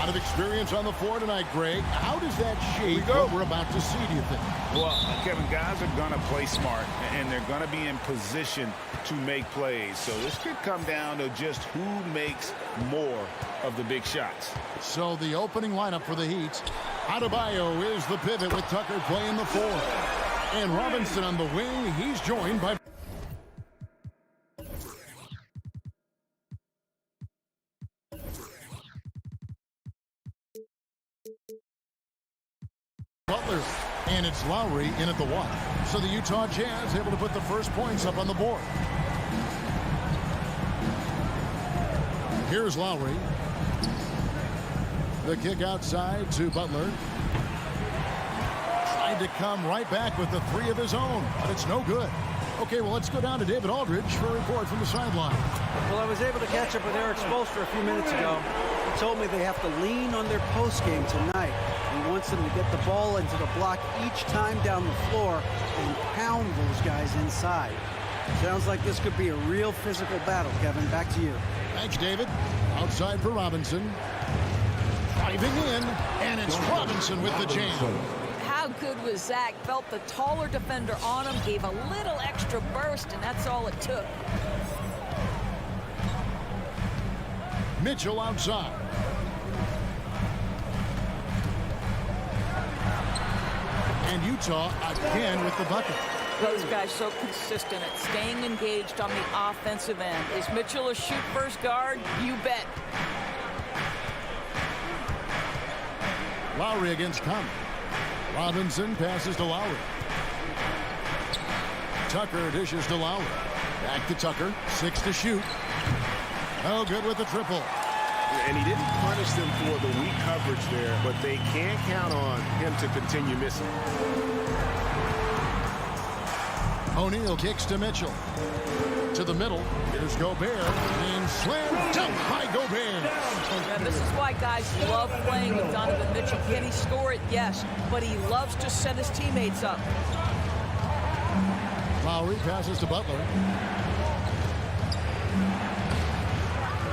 lot of experience on the floor tonight, Greg. How does that shape what we're about to see, do you think? Well, Kevin, guys are going to play smart, and they're going to be in position to make plays. So this could come down to just who makes more of the big shots. So the opening lineup for the Heat. Adebayo is the pivot with Tucker playing the 4. And Robinson on the wing. He's joined by Butler. And it's Lowry in at the 1. So the Utah Jazz able to put the first points up on the board. Here's Lowry. The kick outside to Butler. Tried to come right back with the 3 of his own, but it's no good. Okay, well, let's go down to David Aldridge for a report from the sideline. Well, I was able to catch up with Eric Spoelstra a few minutes ago. He told me they have to lean on their post game tonight. He wants them to get the ball into the block each time down the floor and pound those guys inside. Sounds like this could be a real physical battle, Kevin. Back to you. Thanks, David. Outside for Robinson. Driving in, and it's Robinson with the jam. How good was Zach? Felt the taller defender on him, gave a little extra burst, and that's all it took. Mitchell outside. And Utah again with the bucket. Those guys so consistent at staying engaged on the offensive end. Is Mitchell a shoot-first guard? You bet. Lowry against Conley. Robinson passes to Lowry. Tucker dishes to Lowry. Back to Tucker. 6 to shoot. Oh, good with the triple. And he didn't punish them for the weak coverage there, but they can't count on him to continue missing. O'Neal kicks to Mitchell. To the middle. Here's Gobert. And slam dunk by Gobert. Yeah, this is why guys love playing with Donovan Mitchell. Can he score it? Yes. But he loves to set his teammates up. Lowry passes to Butler.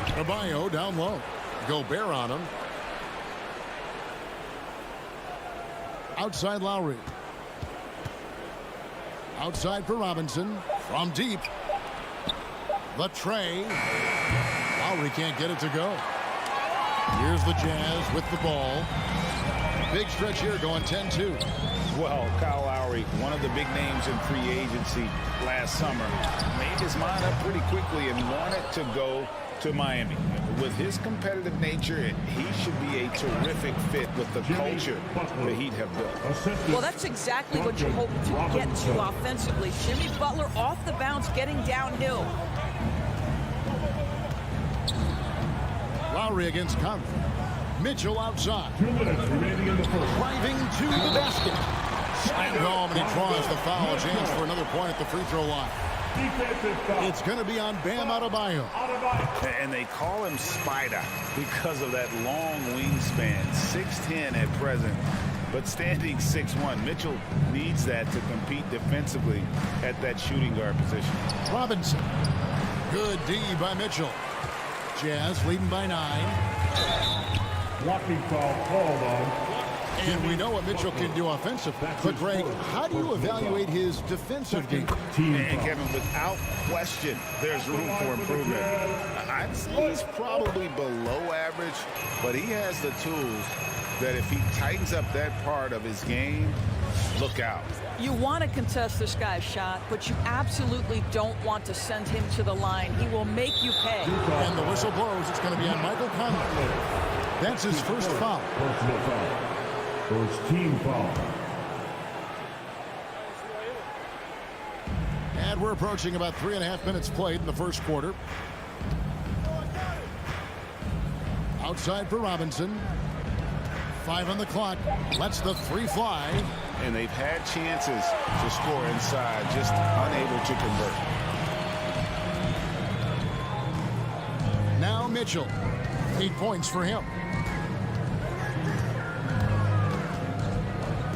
Adebayo down low. Gobert on him. Outside Lowry. Outside for Robinson. From deep. The tray. Lowry can't get it to go. Here's the Jazz with the ball. Big stretch here going 10-2. Well, Kyle Lowry, one of the big names in free agency last summer, made his mind up pretty quickly and wanted to go to Miami. With his competitive nature, he should be a terrific fit with the culture the Heat have built. Well, that's exactly what you hope to get to offensively. Jimmy Butler off the bounce, getting downhill. Lowry against Conley. Mitchell outside. 2 minutes remaining in the first. Driving to the basket. Slammed home, and he draws the foul. Chance for another point at the free throw line. It's going to be on Bam Adebayo. And they call him Spider because of that long wingspan. 6'10" at present, but standing 6'1". Mitchell needs that to compete defensively at that shooting guard position. Robinson. Good D by Mitchell. Jazz leading by 9. Blocking foul called on. And we know what Mitchell can do offensively. But, Greg, how do you evaluate his defensive game? And, Kevin, without question, there's room for improvement. I'd say he's probably below average, but he has the tools that if he tightens up that part of his game, look out. You want to contest this guy's shot, but you absolutely don't want to send him to the line. He will make you pay. And the whistle blows. It's going to be on Michael Conley. That's his first foul. Personal foul. First team foul. And we're approaching about 3.5 minutes played in the first quarter. Outside for Robinson. 5 on the clock. Lets the 3 fly. And they've had chances to score inside, just unable to convert. Now Mitchell. 8 points for him.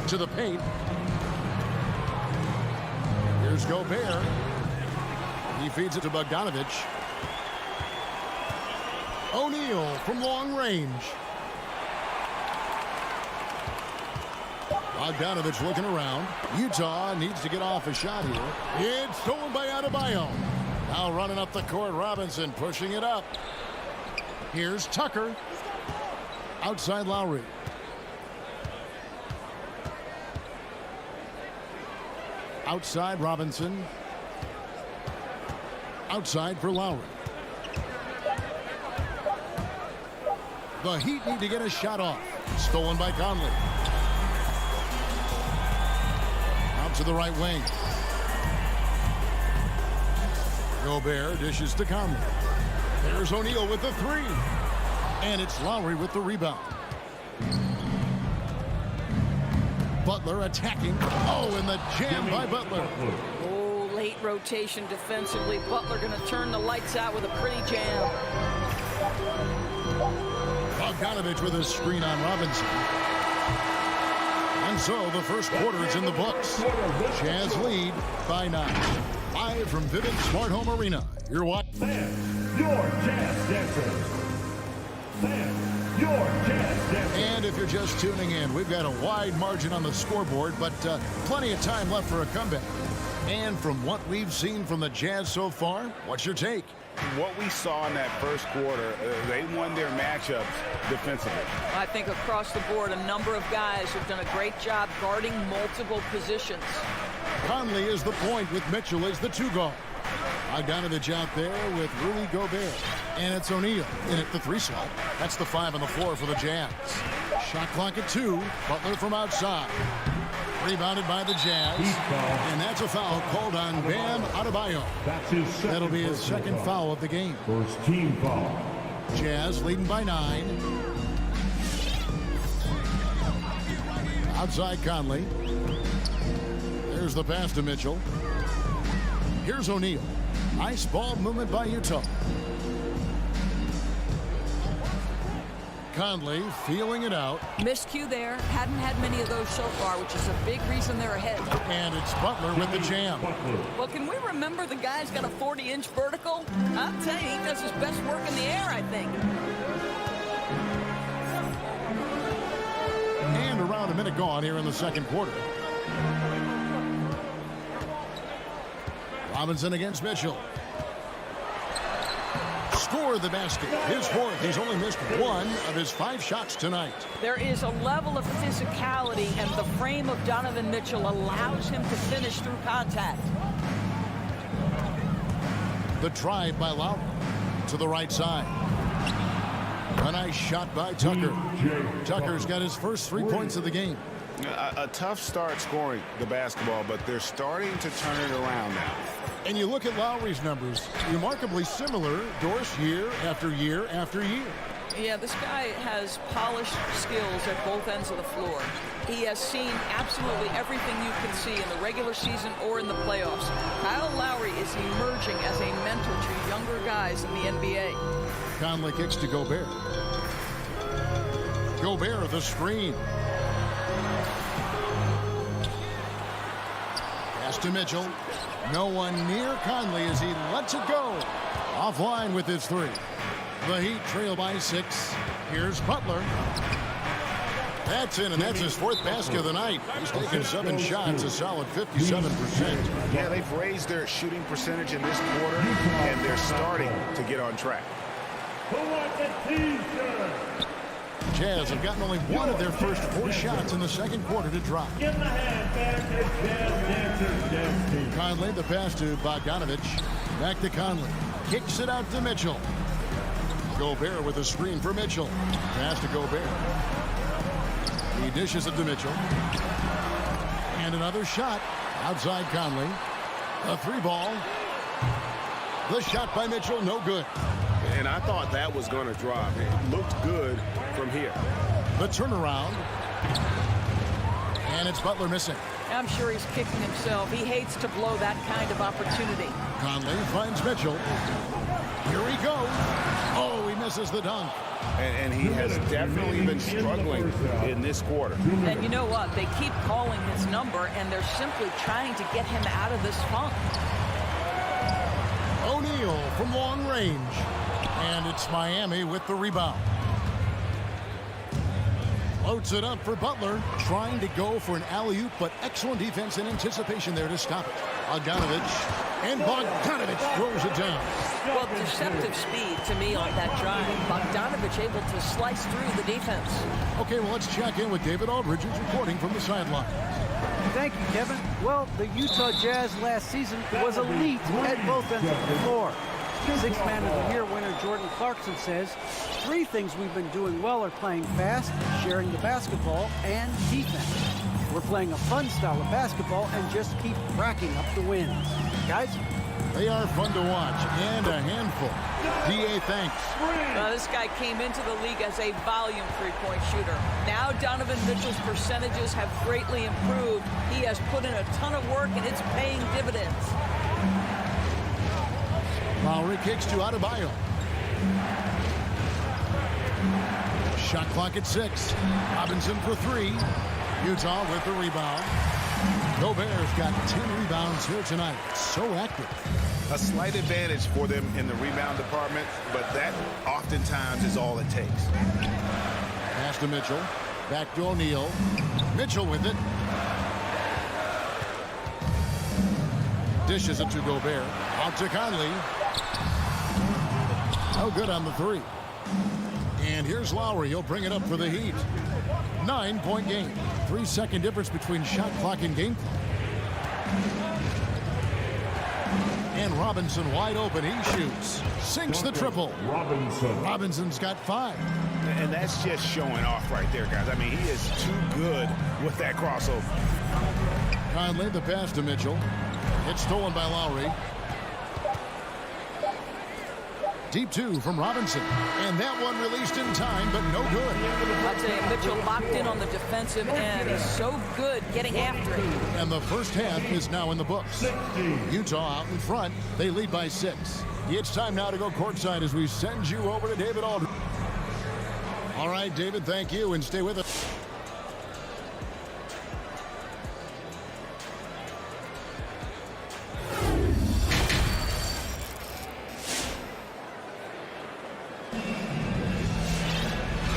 To the paint. Here's Gobert. He feeds it to Bogdanovich. O'Neal from long range. Bogdanovich looking around. Utah needs to get off a shot here. It's stolen by Adebayo. Now running up the court, Robinson pushing it up. Here's Tucker. Outside Lowry. Outside Robinson. Outside for Lowry. The Heat need to get a shot off. Stolen by Conley. Out to the right wing. Gobert dishes to Conley. There's O'Neal with the three. And it's Lowry with the rebound. Butler attacking. Oh, and the jam by Butler. Oh, late rotation defensively. Butler going to turn the lights out with a pretty jam. Bogdanovich with a screen on Robinson. And so the first quarter is in the books. Jazz lead by 9. Live from Vivint Smart Home Arena. You're watching. Your Jazz Dancers. Your Jazz Dancers. And if you're just tuning in, we've got a wide margin on the scoreboard, but plenty of time left for a comeback. And from what we've seen from the Jazz so far, what's your take? What we saw in that first quarter, they won their matchups defensively. I think across the board, a number of guys have done a great job guarding multiple positions. Conley is the point with Mitchell as the 2 guard. Bogdanovich out there with Rudy Gobert. And it's O'Neal in at the 3 slot. That's the 5 on the floor for the Jazz. Shot clock at 2. Butler from outside. Rebounded by the Jazz. And that's a foul called on Bam Adebayo. That's his second. That'll be his second foul of the game. First team foul. Jazz leading by 9. Outside Conley. There's the pass to Mitchell. Here's O'Neal. Nice ball movement by Utah. Conley feeling it out. Miscue there. Hadn't had many of those so far, which is a big reason they're ahead. And it's Butler with the jam. Well, can we remember the guy's got a 40-inch vertical? I'll tell you, he does his best work in the air, I think. And around a minute gone here in the second quarter. Robinson against Mitchell. Score the basket. His 4th. He's only missed 1 of his 5 shots tonight. There is a level of physicality, and the frame of Donovan Mitchell allows him to finish through contact. The drive by Lowry to the right side. A nice shot by Tucker. Tucker's got his first 3 points of the game. A tough start scoring the basketball, but they're starting to turn it around now. And you look at Lowry's numbers, remarkably similar, Doris, year after year after year. Yeah, this guy has polished skills at both ends of the floor. He has seen absolutely everything you can see in the regular season or in the playoffs. Kyle Lowry is emerging as a mentor to younger guys in the NBA. Conley kicks to Gobert. Gobert, the screen. Pass to Mitchell. No one near Conley as he lets it go. Offline with his 3. The Heat trail by 6. Here's Butler. That's in, and that's his 4th basket of the night. He's taken 7 shots, a solid 57%. Yeah, they've raised their shooting percentage in this quarter, and they're starting to get on track. Who wants the T-shirt? Jazz have gotten only 1 of their first 4 shots in the second quarter to drop. Give the hand back to Jazz Dancers Dance Team. Conley, the pass to Bogdanovich. Back to Conley. Kicks it out to Mitchell. Gobert with a screen for Mitchell. Pass to Gobert. He dishes it to Mitchell. And another shot outside Conley. A 3 ball. The shot by Mitchell, no good. And I thought that was going to drop. It looked good from here. The turnaround. And it's Butler missing. I'm sure he's kicking himself. He hates to blow that kind of opportunity. Conley finds Mitchell. Here he goes. Oh, he misses the dunk. And he has definitely been struggling in this quarter. And you know what? They keep calling his number, and they're simply trying to get him out of this funk. O'Neal from long range. And it's Miami with the rebound. Floats it up for Butler. Trying to go for an alley-oop, but excellent defense and anticipation there to stop it. Bogdanovich. And Bogdanovich throws it down. Well, deceptive speed to me on that drive. Bogdanovich able to slice through the defense. Okay, well, let's check in with David Aldridge, who's reporting from the sideline. Thank you, Kevin. Well, the Utah Jazz last season was elite at both ends of the floor. Sixth Man of the Year winner Jordan Clarkson says, 3 things we've been doing well are playing fast, sharing the basketball, and defense. We're playing a fun style of basketball and just keep racking up the wins. Guys? They are fun to watch and a handful. D.A. thanks. This guy came into the league as a volume three-point shooter. Now Donovan Mitchell's percentages have greatly improved. He has put in a ton of work, and it's paying dividends. Lowry kicks to Adebayo. Shot clock at 6. Robinson for 3. Utah with the rebound. Gobert's got 10 rebounds here tonight. So active. A slight advantage for them in the rebound department, but that oftentimes is all it takes. Pass to Mitchell. Back to O'Neal. Mitchell with it. Dishes it to Gobert. Out to Conley. No good on the 3. And here's Lowry. He'll bring it up for the Heat. 9-point game. 3-second difference between shot clock and game clock. And Robinson wide open. He shoots. Sinks the triple. Robinson's got 5. And that's just showing off right there, guys. I mean, he is too good with that crossover. Conley, the pass to Mitchell. It's stolen by Lowry. Deep 2 from Robinson. And that one released in time, but no good. I'll tell you, Mitchell locked in on the defensive end. He's so good getting after it. And the first half is now in the books. Utah out in front. They lead by 6. It's time now to go courtside as we send you over to David Aldridge. All right, David, thank you, and stay with us.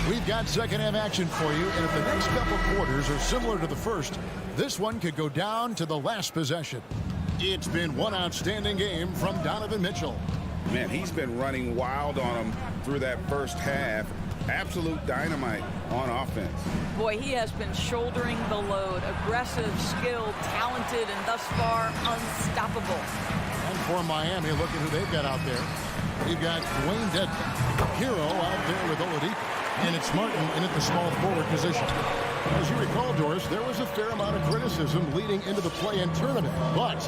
We've got second half action for you, and if the next couple quarters are similar to the first, this one could go down to the last possession. It's been one outstanding game from Donovan Mitchell. Man, he's been running wild on him through that first half. Absolute dynamite on offense. Boy, he has been shouldering the load. Aggressive, skilled, talented, and thus far unstoppable. And for Miami, look at who they've got out there. We've got Dwayne Dedmon, Hero out there with Oladipo. And it's Martin in at the small forward position. As you recall, Doris, there was a fair amount of criticism leading into the play-in tournament, but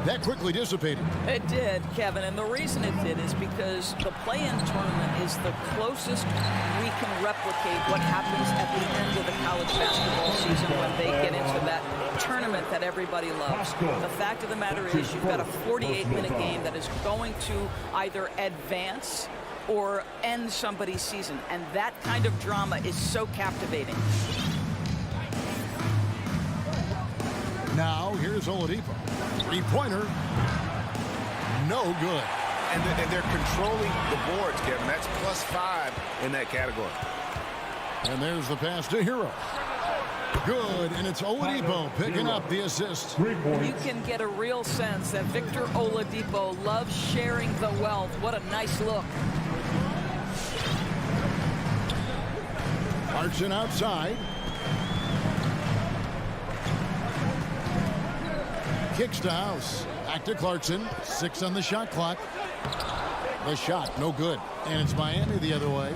that quickly dissipated. It did, Kevin, and the reason it did is because the play-in tournament is the closest we can replicate what happens at the end of the college basketball season when they get into that tournament that everybody loves. The fact of the matter is you've got a 48-minute game that is going to either advance or end somebody's season, and that kind of drama is so captivating. Now here's Oladipo. 3-pointer. No good. And they're controlling the boards, Kevin. That's +5 in that category. And there's the pass to Hero. Good, and it's Oladipo picking up the assist. You can get a real sense that Victor Oladipo loves sharing the wealth. What a nice look. Clarkson outside. Kicks to House. Back to Clarkson. 6 on the shot clock. The shot, no good. And it's Miami the other way.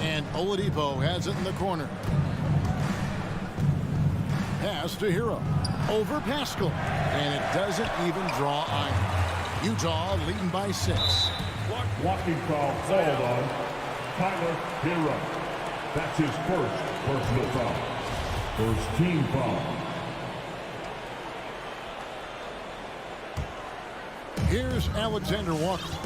And Oladipo has it in the corner. Pass to Hero. Over Pascal. And it doesn't even draw iron. Utah leading by 6. Walking foul called on Tyler Hero. That's his first personal foul. First team foul. Here's Alexander Walker.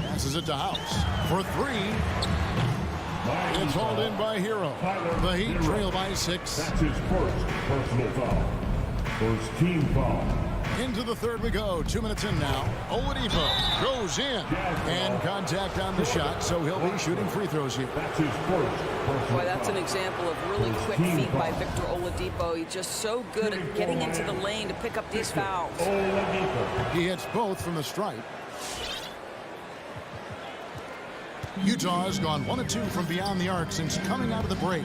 Passes it to House for 3. It's hauled in by Hero. The Heat trail by 6. That's his first personal foul. First team foul. Into Into the third we go. 2 minutes in now. Oladipo goes in. And contact on the shot, so he'll be shooting free throws here. That's his first. Boy, that's an example of really quick feet by Victor Oladipo. He's just so good at getting into the lane to pick up these fouls. He hits both from the stripe. Utah has gone 1 of 2 from beyond the arc since coming out of the break.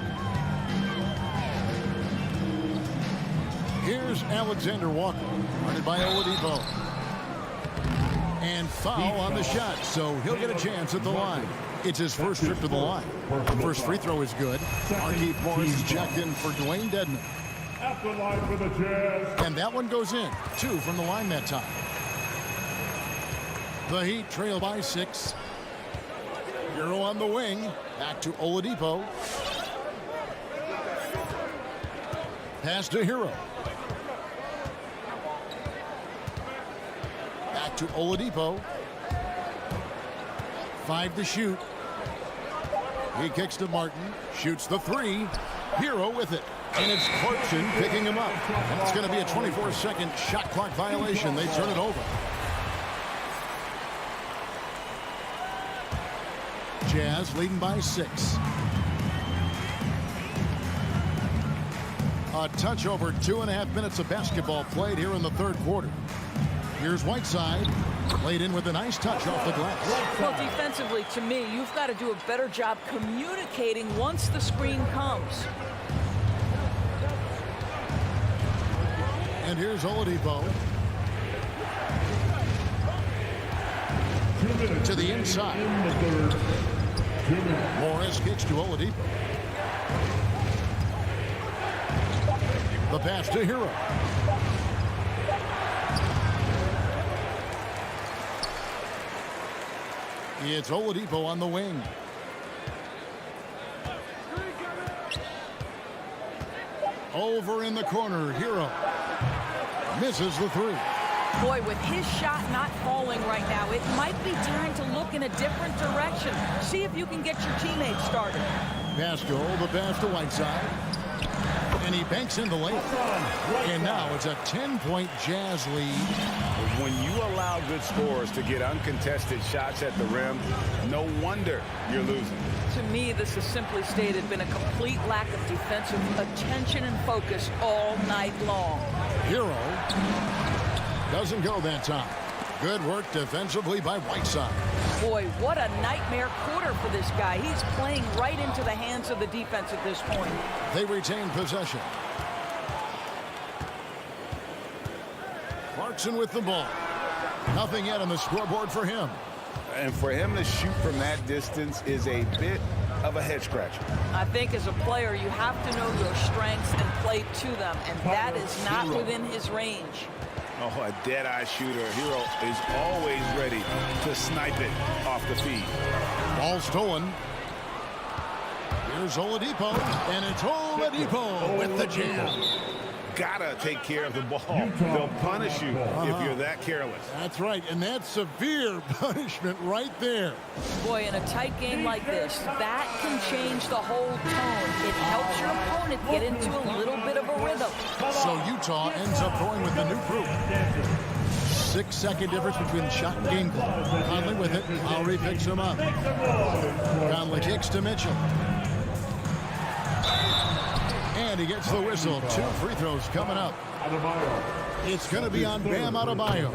Here's Alexander Walker, guarded by Oladipo. And foul on the shot, so he'll get a chance at the line. It's his first trip to the line. The first free throw is good. Markieff Morris checked in for Dwayne Dedmon. At the line for the Jazz. And that one goes in. 2 from the line that time. The Heat trail by 6. Hero on the wing. Back to Oladipo. Pass to Hero. Back to Oladipo. 5 to shoot. He kicks to Martin. Shoots the 3. Hero with it. And it's Clarkson picking him up. And it's going to be a 24-second shot clock violation. They turn it over. Jazz leading by 6. A touch over 2.5 minutes of basketball played here in the third quarter. Here's Whiteside, laid in with a nice touch off the glass. Well, defensively, to me, you've got to do a better job communicating once the screen comes. And here's Oladipo. To the inside. In the third. 2 minutes. Morris kicks to Oladipo. The pass to Hero. It's Oladipo on the wing. Over in the corner, Hero. Misses the 3. Boy, with his shot not falling right now, it might be time to look in a different direction. See if you can get your teammates started. Pascal, the pass to Whiteside. And he banks in the lane. And now it's a 10-point Jazz lead. When you allow good scorers to get uncontested shots at the rim, no wonder you're losing. To me, this has simply stated been a complete lack of defensive attention and focus all night long. Hero doesn't go that time. Good work defensively by Whiteside. Boy, what a nightmare quarter for this guy. He's playing right into the hands of the defense at this point. They retain possession. Clarkson with the ball. Nothing yet on the scoreboard for him. And for him to shoot from that distance is a bit of a head scratcher. I think as a player, you have to know your strengths and play to them, and that is not within his range. Oh, a dead-eye shooter. Hero is always ready to snipe it off the feed. Ball stolen. Here's Oladipo, and it's Oladipo with the jam. Gotta take care of the ball. They'll punish you if you're that careless. That's right, and that's severe punishment right there. Boy, in a tight game like this, that can change the whole tone. It helps your opponent get into a little bit of a rhythm. So Utah ends up going with the new group. 6-second difference between the shot and game clock. Conley with it. Lowry picks him up. Conley kicks to Mitchell. And he gets the whistle. 2 free throws coming up. It's going to be on Bam Adebayo.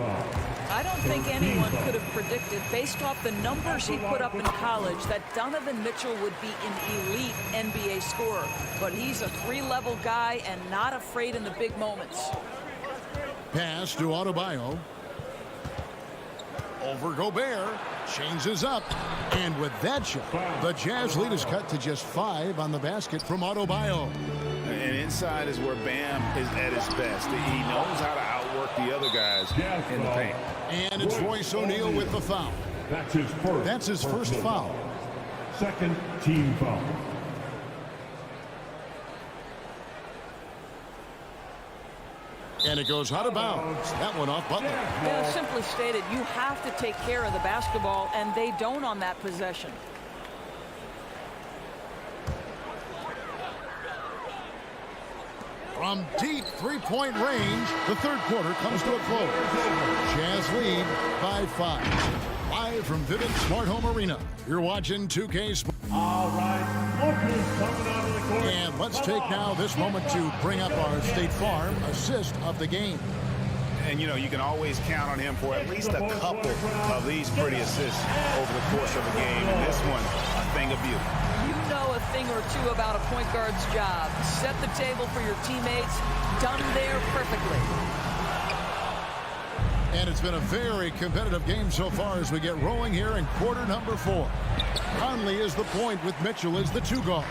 I don't think anyone could have predicted, based off the numbers he put up in college, that Donovan Mitchell would be an elite NBA scorer. But he's a 3-level guy and not afraid in the big moments. Pass to Adebayo. Over Gobert. Changes up. And with that shot, the Jazz lead is cut to just 5 on the basket from Adebayo. And inside is where Bam is at his best. He knows how to outwork the other guys in the paint. And it's Royce O'Neal with the foul. That's his first foul. Second team foul. And it goes out of bounds. That one off Butler. Yeah, simply stated, you have to take care of the basketball, and they don't on that possession. From deep three-point range, the third quarter comes to a close. Jazz lead by 5. Live from Vivint Smart Home Arena, you're watching 2K Sports. All right, Lucas coming out of the court. And let's take now this moment to bring up our State Farm assist of the game. And, you know, you can always count on him for at least a couple of these pretty assists over the course of a game. And this one, a thing of beauty. You know a thing or two about a point guard's job. Set the table for your teammates. Done there perfectly. And it's been a very competitive game so far as we get rolling here in quarter number 4. Conley is the point with Mitchell as the 2 guard.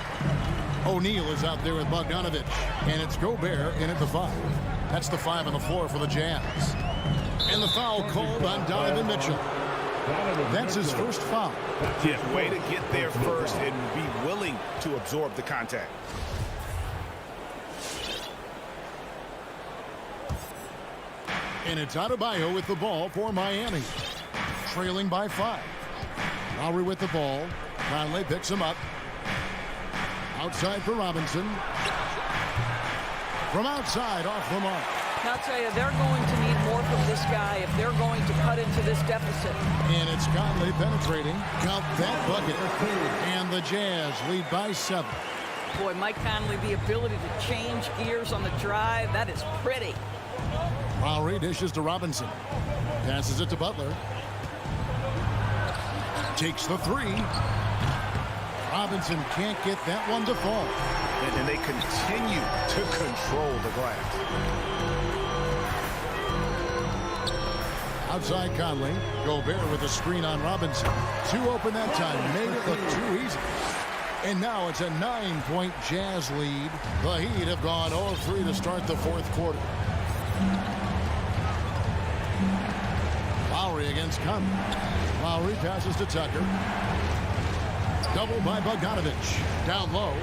O'Neal is out there with Bogdanovich. And it's Gobert in at the 5. That's the 5 on the floor for the Jazz. And the foul called on Donovan Mitchell. That's his first foul. Yeah, way to get there first and be willing to absorb the contact. And it's Adebayo with the ball for Miami. Trailing by 5. Lowry with the ball. Conley picks him up. Outside for Robinson. From outside, off the mark. Now, I'll tell you, they're going to need more from this guy if they're going to cut into this deficit. And it's Conley penetrating. Count that bucket. And the Jazz lead by 7. Boy, Mike Conley, the ability to change gears on the drive, that is pretty. Lowry dishes to Robinson. Passes it to Butler. Takes the 3. Robinson can't get that one to fall. And they continue to control the glass. Outside Conley. Gobert with a screen on Robinson. 2 open that time. Made it look too easy. And now it's a 9-point Jazz lead. The Heat have gone 0-3 to start the 4th quarter. Lowry against Conley. Lowry passes to Tucker. Double by Bogdanovich. Down low.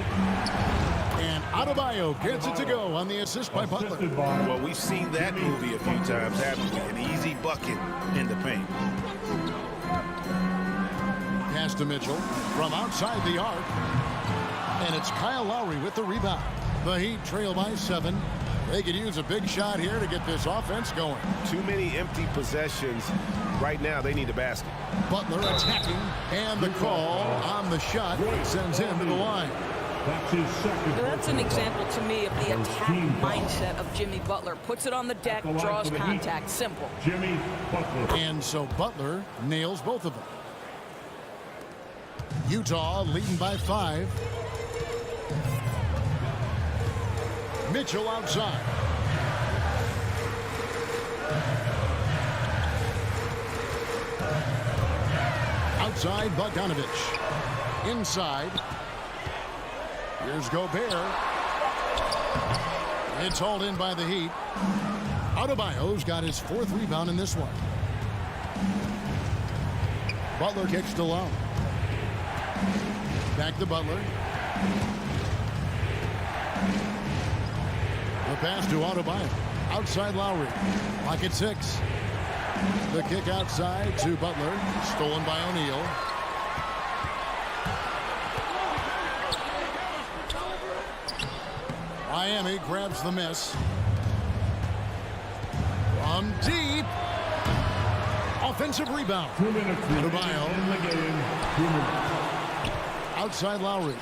And Adebayo gets it to go on the assist by Butler. Well, we've seen that movie a few times, haven't we? An easy bucket in the paint. Pass to Mitchell from outside the arc. And it's Kyle Lowry with the rebound. The Heat trail by 7. They could use a big shot here to get this offense going. Too many empty possessions. Right now, they need a basket. Butler attacking, and the call on the shot sends him to the line. That's his second. That's an example to me of the attack mindset of Jimmy Butler. Puts it on the deck, draws contact. Simple. Jimmy Butler. And so Butler nails both of them. Utah leading by 5. Mitchell outside. Outside Bogdanovich. Inside. Here's Gobert. It's hauled in by the Heat. Adebayo's got his 4th rebound in this one. Butler kicks to Low. Back to Butler. The pass to Adebayo. Outside Lowry. Pocket 6. The kick outside to Butler. Stolen by O'Neal. Miami grabs the miss. From deep. Offensive rebound. 2 minutes Adebayo. in the game. 2 minutes. Outside Lowry.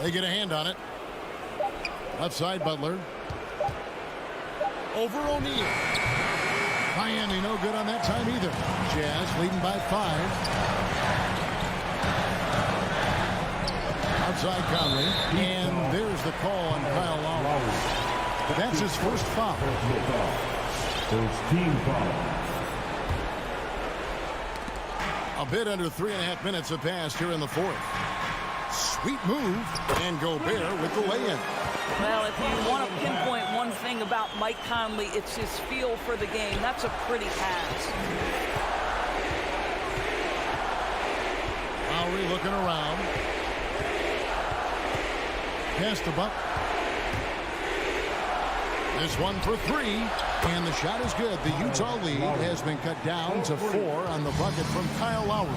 They get a hand on it. Left side Butler. Over O'Neal. Miami no good on that time either. Jazz leading by 5. Outside Conley. And there's the call on Kyle Lowry. That's his first foul. First team foul. A bit under 3.5 minutes have passed here in the 4th. Sweet move. And Gobert with the lay-in. Well, if you want to pinpoint one thing about Mike Conley, it's his feel for the game. That's a pretty pass. Lowry looking around. Pass to Buck. This one for 3. And the shot is good. The Utah lead has been cut down to 4 on the bucket from Kyle Lowry.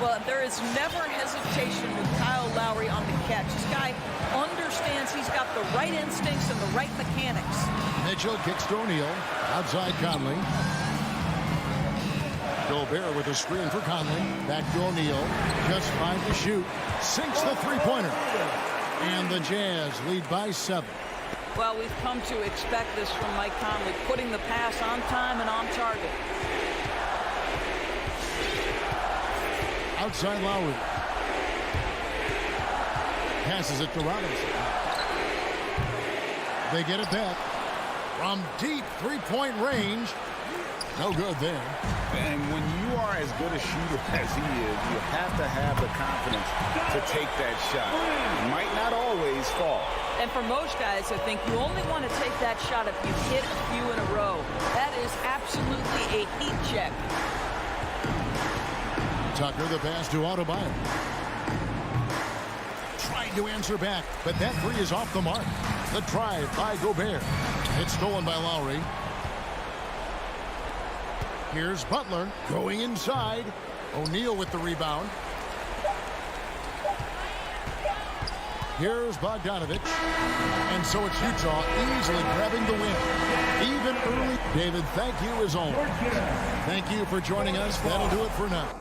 Well, there is never hesitation with Kyle Lowry on the catch. This guy understands he's got the right instincts and the right mechanics. Mitchell kicks to O'Neal. Outside Conley. Gobert with a screen for Conley. Back to O'Neal. Just 5 to shoot. Sinks the three-pointer. And the Jazz lead by 7. Well, we've come to expect this from Mike Conley, putting the pass on time and on target. Outside Lowry. Passes it to Robinson. They get it back. From deep three-point range. No good there. And when you are as good a shooter as he is, you have to have the confidence to take that shot. It might not always fall. And for most guys, I think you only want to take that shot if you hit a few in a row. That is absolutely a heat check. Tucker, the pass to Adebayo. Trying to answer back, but that three is off the mark. The drive by Gobert. It's stolen by Lowry. Here's Butler going inside. O'Neal with the rebound. Here's Bogdanovich. And so it's Utah easily grabbing the win. Even early. David, thank you as always. Thank you for joining us. That'll do it for now.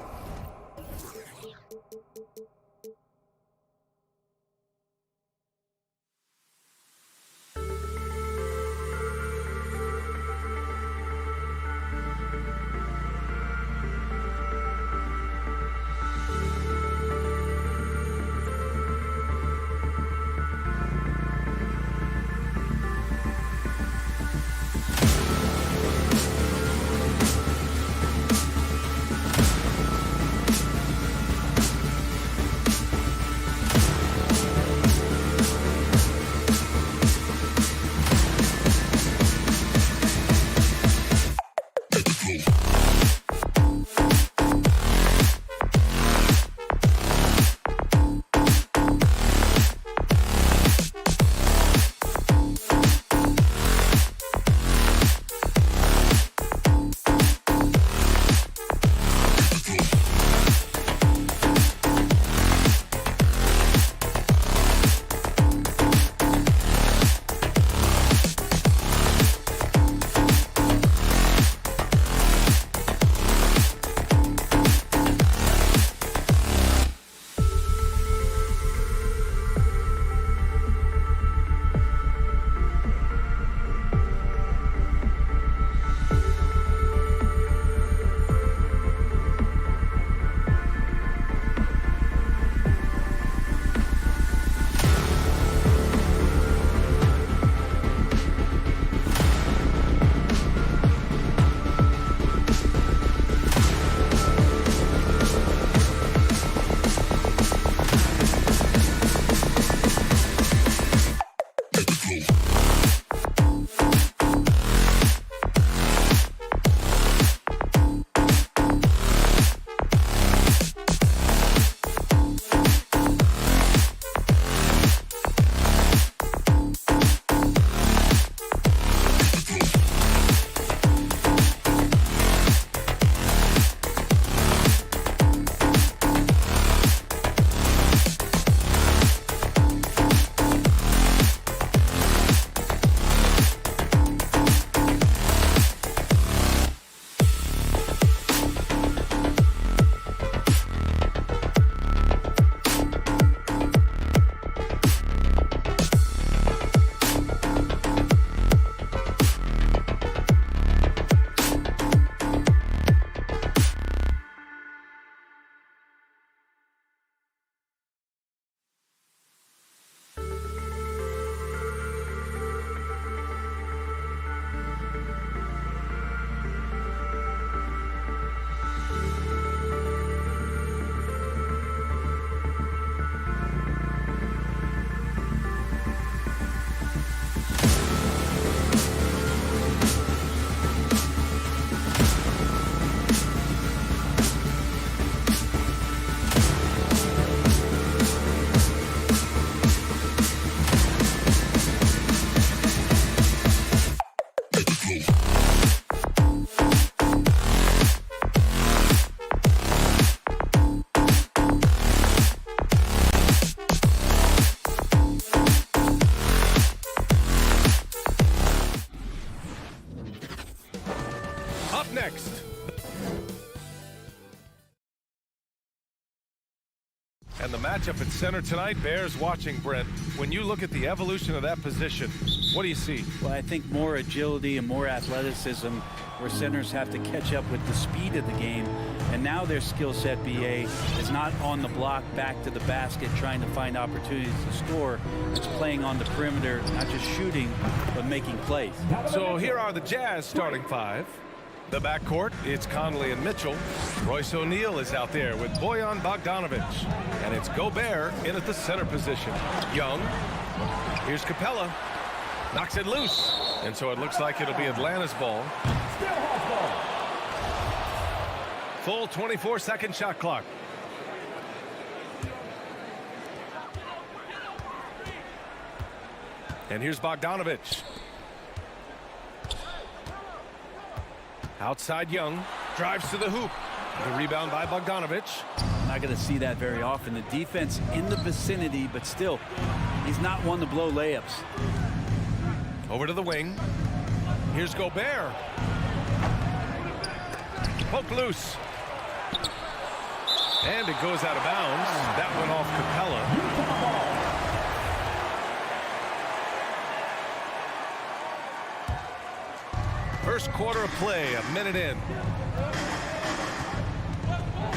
And the matchup at center tonight bears watching, Brent. When you look at the evolution of that position, what do you see? Well, I think more agility and more athleticism, where centers have to catch up with the speed of the game. And now their skill set, BA, is not on the block back to the basket trying to find opportunities to score. It's playing on the perimeter, not just shooting, but making plays. So here are the Jazz starting five. The backcourt, it's Conley and Mitchell. Royce O'Neal is out there with Bojan Bogdanovic. And it's Gobert in at the center position. Young. Here's Capella. Knocks it loose. And so it looks like it'll be Atlanta's ball. Full 24-second shot clock. And here's Bogdanovic. Outside Young. Drives to the hoop. The rebound by Bogdanovic. Not going to see that very often. The defense in the vicinity, but still, he's not one to blow layups. Over to the wing. Here's Gobert. Poke loose. And it goes out of bounds. That went off Capella. First quarter of play, a minute in.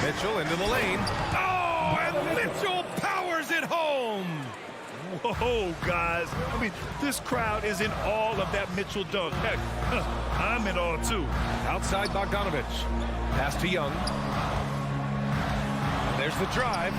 Mitchell into the lane. Oh, and Mitchell powers it home. Whoa, guys. I mean, this crowd is in awe of that Mitchell dunk. Heck, I'm in awe, too. Outside Bogdanovic. Pass to Young. There's the drive.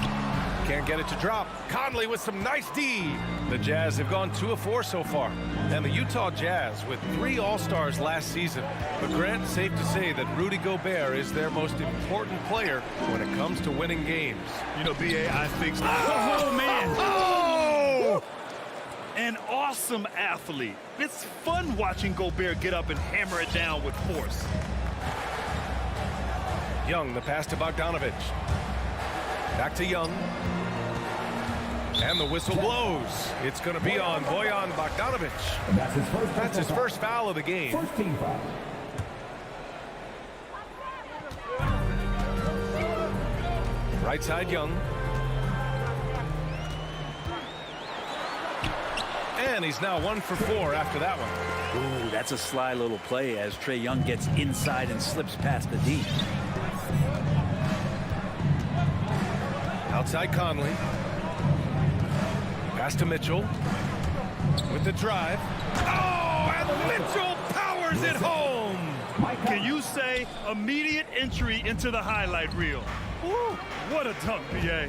Can't get it to drop. Conley with some nice D. The Jazz have gone 2 of 4 so far. And the Utah Jazz with 3 All-Stars last season. But Grant, safe to say that Rudy Gobert is their most important player when it comes to winning games. You know, BA, I think... Oh, man! Oh! An awesome athlete. It's fun watching Gobert get up and hammer it down with force. Young, the pass to Bogdanovic. Back to Young. And the whistle blows. It's going to be on Bojan Bogdanovic. That's his first foul of the game. First team foul. Right side Young. And he's now 1 for 4 after that one. Ooh, that's a sly little play as Trae Young gets inside and slips past the D. Outside Conley. Pass to Mitchell. With the drive. Oh, and Mitchell powers it home. Can you say immediate entry into the highlight reel? Woo, what a dunk, BA.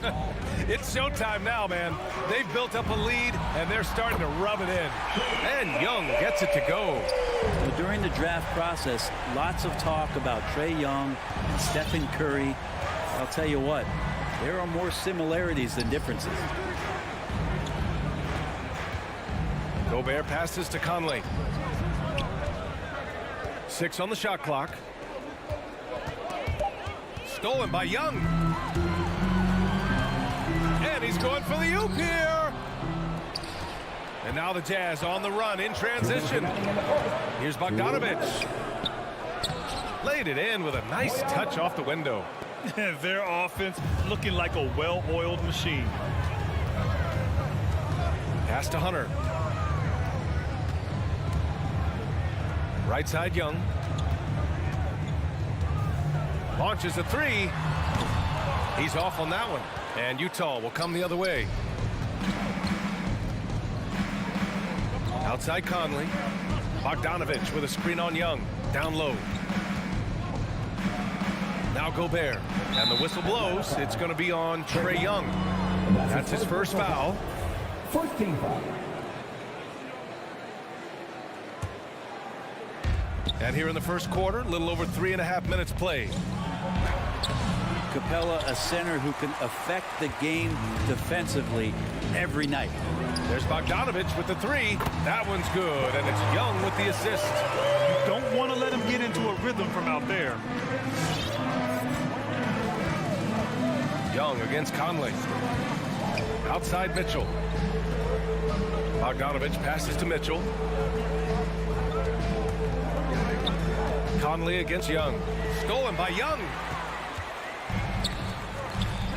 It's showtime now, man. They've built up a lead, and they're starting to rub it in. And Young gets it to go. Well, during the draft process, lots of talk about Trae Young and Stephen Curry. I'll tell you what, there are more similarities than differences. Gobert passes to Conley. 6 on the shot clock. Stolen by Young. And he's going for the oop here. And now the Jazz on the run in transition. Here's Bogdanovic. Laid it in with a nice touch off the window. Their offense looking like a well-oiled machine. Pass to Hunter. Right side Young. Launches a 3. He's off on that one. And Utah will come the other way. Outside Conley. Bogdanovic with a screen on Young. Down low. Now Gobert. And the whistle blows. It's going to be on Trae Young. That's his first foul. First team foul. And here in the first quarter, a little over 3.5 minutes played. Capella, a center who can affect the game defensively every night. There's Bogdanovic with the 3. That one's good, and it's Young with the assist. You don't want to let him get into a rhythm from out there. Young against Conley. Outside Mitchell. Bogdanovic passes to Mitchell. Conley against Young. Stolen by Young.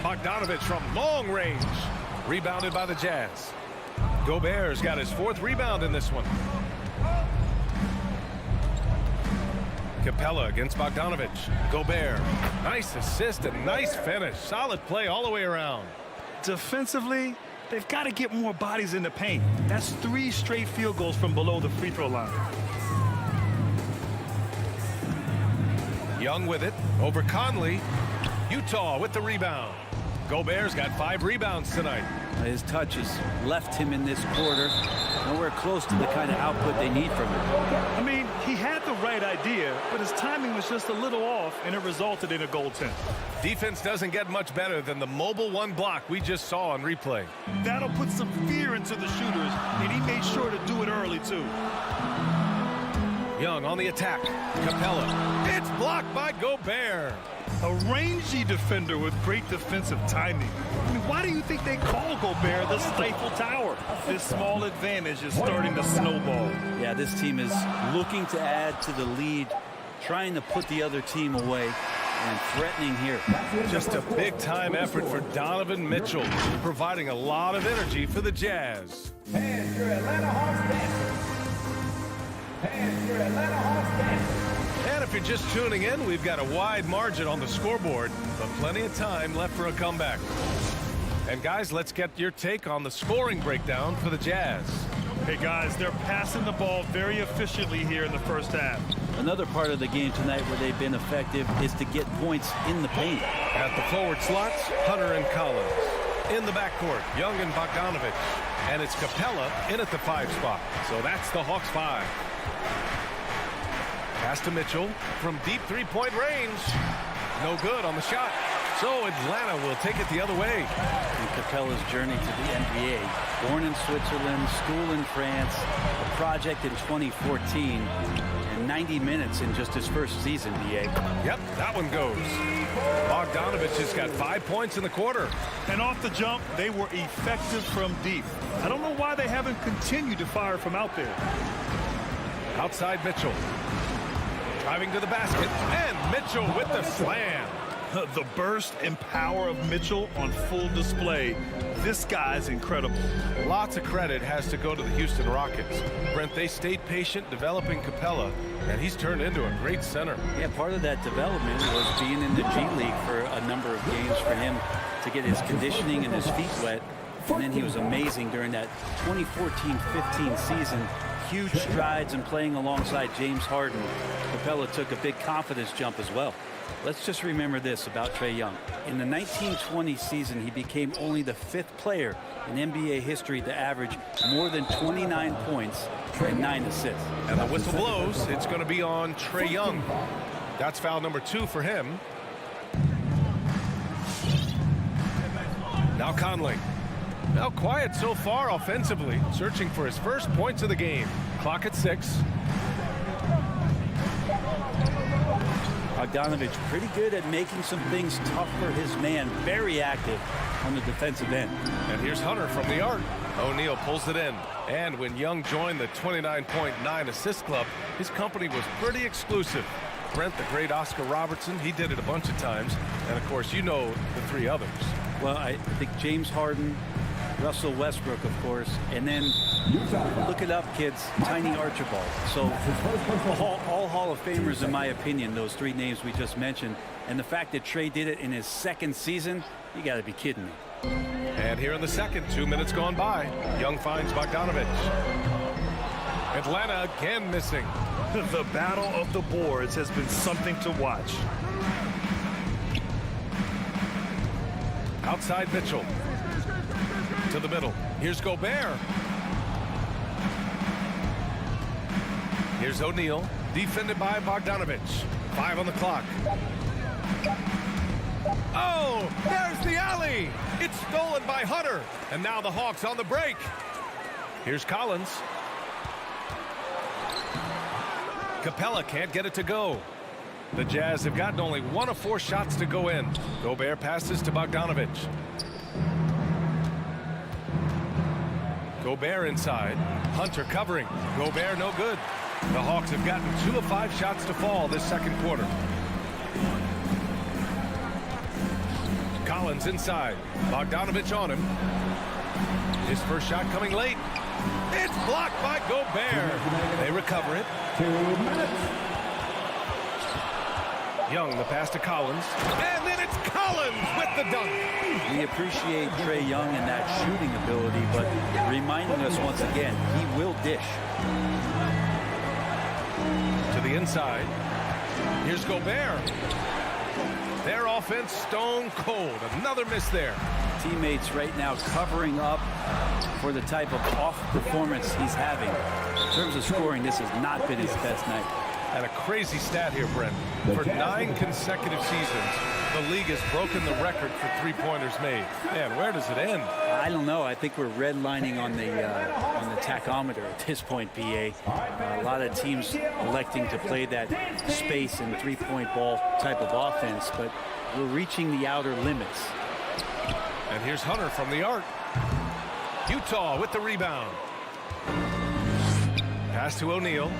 Bogdanovich from long range. Rebounded by the Jazz. Gobert's got his 4th rebound in this one. Capella against Bogdanovich. Gobert. Nice assist and nice finish. Solid play all the way around. Defensively, they've got to get more bodies in the paint. That's 3 straight field goals from below the free throw line. Young with it over Conley. Utah with the rebound. Gobert's got 5 rebounds tonight. His touches left him in this quarter. Nowhere close to the kind of output they need from him. I mean, he had the right idea, but his timing was just a little off, and it resulted in a goaltend. Defense doesn't get much better than the mobile 1 block we just saw on replay. That'll put some fear into the shooters, and he made sure to do it early, too. Young on the attack. Capella. It's blocked by Gobert. A rangy defender with great defensive timing. I mean, why do you think they call Gobert the Stifle Tower? This small advantage is starting to snowball. Yeah, this team is looking to add to the lead, trying to put the other team away, and threatening here. Just a big-time effort for Donovan Mitchell, providing a lot of energy for the Jazz. And your Atlanta Hawks dancers. And your Atlanta Hawks dancers. And if you're just tuning in, we've got a wide margin on the scoreboard, but plenty of time left for a comeback. And guys, let's get your take on the scoring breakdown for the Jazz. Hey guys, they're passing the ball very efficiently here in the first half. Another part of the game tonight where they've been effective is to get points in the paint. At the forward slots, Hunter and Collins. In the backcourt, Young and Bogdanovich. And it's Capella in at the 5 spot. So that's the Hawks 5. Pass to Mitchell from deep 3-point range. No good on the shot. So Atlanta will take it the other way. And Capella's journey to the NBA. Born in Switzerland, school in France, a project in 2014, and 90 minutes in just his first season, BA. Yep, that one goes. Bogdanovich has got 5 points in the quarter. And off the jump, they were effective from deep. I don't know why they haven't continued to fire from out there. Outside Mitchell. Driving to the basket, and Mitchell with the slam. The burst and power of Mitchell on full display. This guy's incredible. Lots of credit has to go to the Houston Rockets. Brent, they stayed patient developing Capella, and he's turned into a great center. Yeah, part of that development was being in the G League for a number of games for him to get his conditioning and his feet wet. And then he was amazing during that 2014-15 season. Huge strides in playing alongside James Harden. Capella took a big confidence jump as well. Let's just remember this about Trae Young. In the 1920 season, he became only the 5th player in NBA history to average more than 29 points and 9 assists. And the whistle blows. It's going to be on Trae Young. That's foul number 2 for him. Now Conley. Now quiet so far offensively, searching for his first points of the game. Clock at 6. Bogdanovich pretty good at making some things tough for his man. Very active on the defensive end. And here's Hunter from the arc. O'Neal pulls it in. And when Young joined the 29.9 assist club, his company was pretty exclusive. Brent, the great Oscar Robertson, he did it a bunch of times. And of course, you know the 3 others. Well, I think James Harden, Russell Westbrook, of course, and then look it up, kids, Tiny Archibald. So all Hall of Famers, in my opinion, those 3 names we just mentioned. And the fact that Trae did it in his 2nd season, you got to be kidding me. And here in the second, 2 minutes gone by, Young finds Bogdanovich. Atlanta again missing. The battle of the boards has been something to watch. Outside Mitchell. To the middle. Here's Gobert. Here's O'Neal. Defended by Bogdanovich. 5 on the clock. Oh, there's the alley. It's stolen by Hunter. And now the Hawks on the break. Here's Collins. Capella can't get it to go. The Jazz have gotten only 1 of 4 shots to go in. Gobert passes to Bogdanovich. Gobert inside. Hunter covering. Gobert no good. The Hawks have gotten 2 of 5 shots to fall this second quarter. Collins inside. Bogdanovich on him. His first shot coming late. It's blocked by Gobert. They recover it. 2 minutes. Young, the pass to Collins. And then it's Collins with the dunk. We appreciate Trae Young and that shooting ability, but reminding us once again, he will dish. To the inside. Here's Gobert. Their offense stone cold. Another miss there. Teammates right now covering up for the type of off performance he's having. In terms of scoring, this has not been his best night. And a crazy stat here, Brent. For 9 consecutive seasons, the league has broken the record for three-pointers made. Man, where does it end? I don't know. I think we're redlining on the tachometer at this point, PA. A lot of teams electing to play that space and three-point ball type of offense, but we're reaching the outer limits. And here's Hunter from the arc. Utah with the rebound. Pass to O'Neal.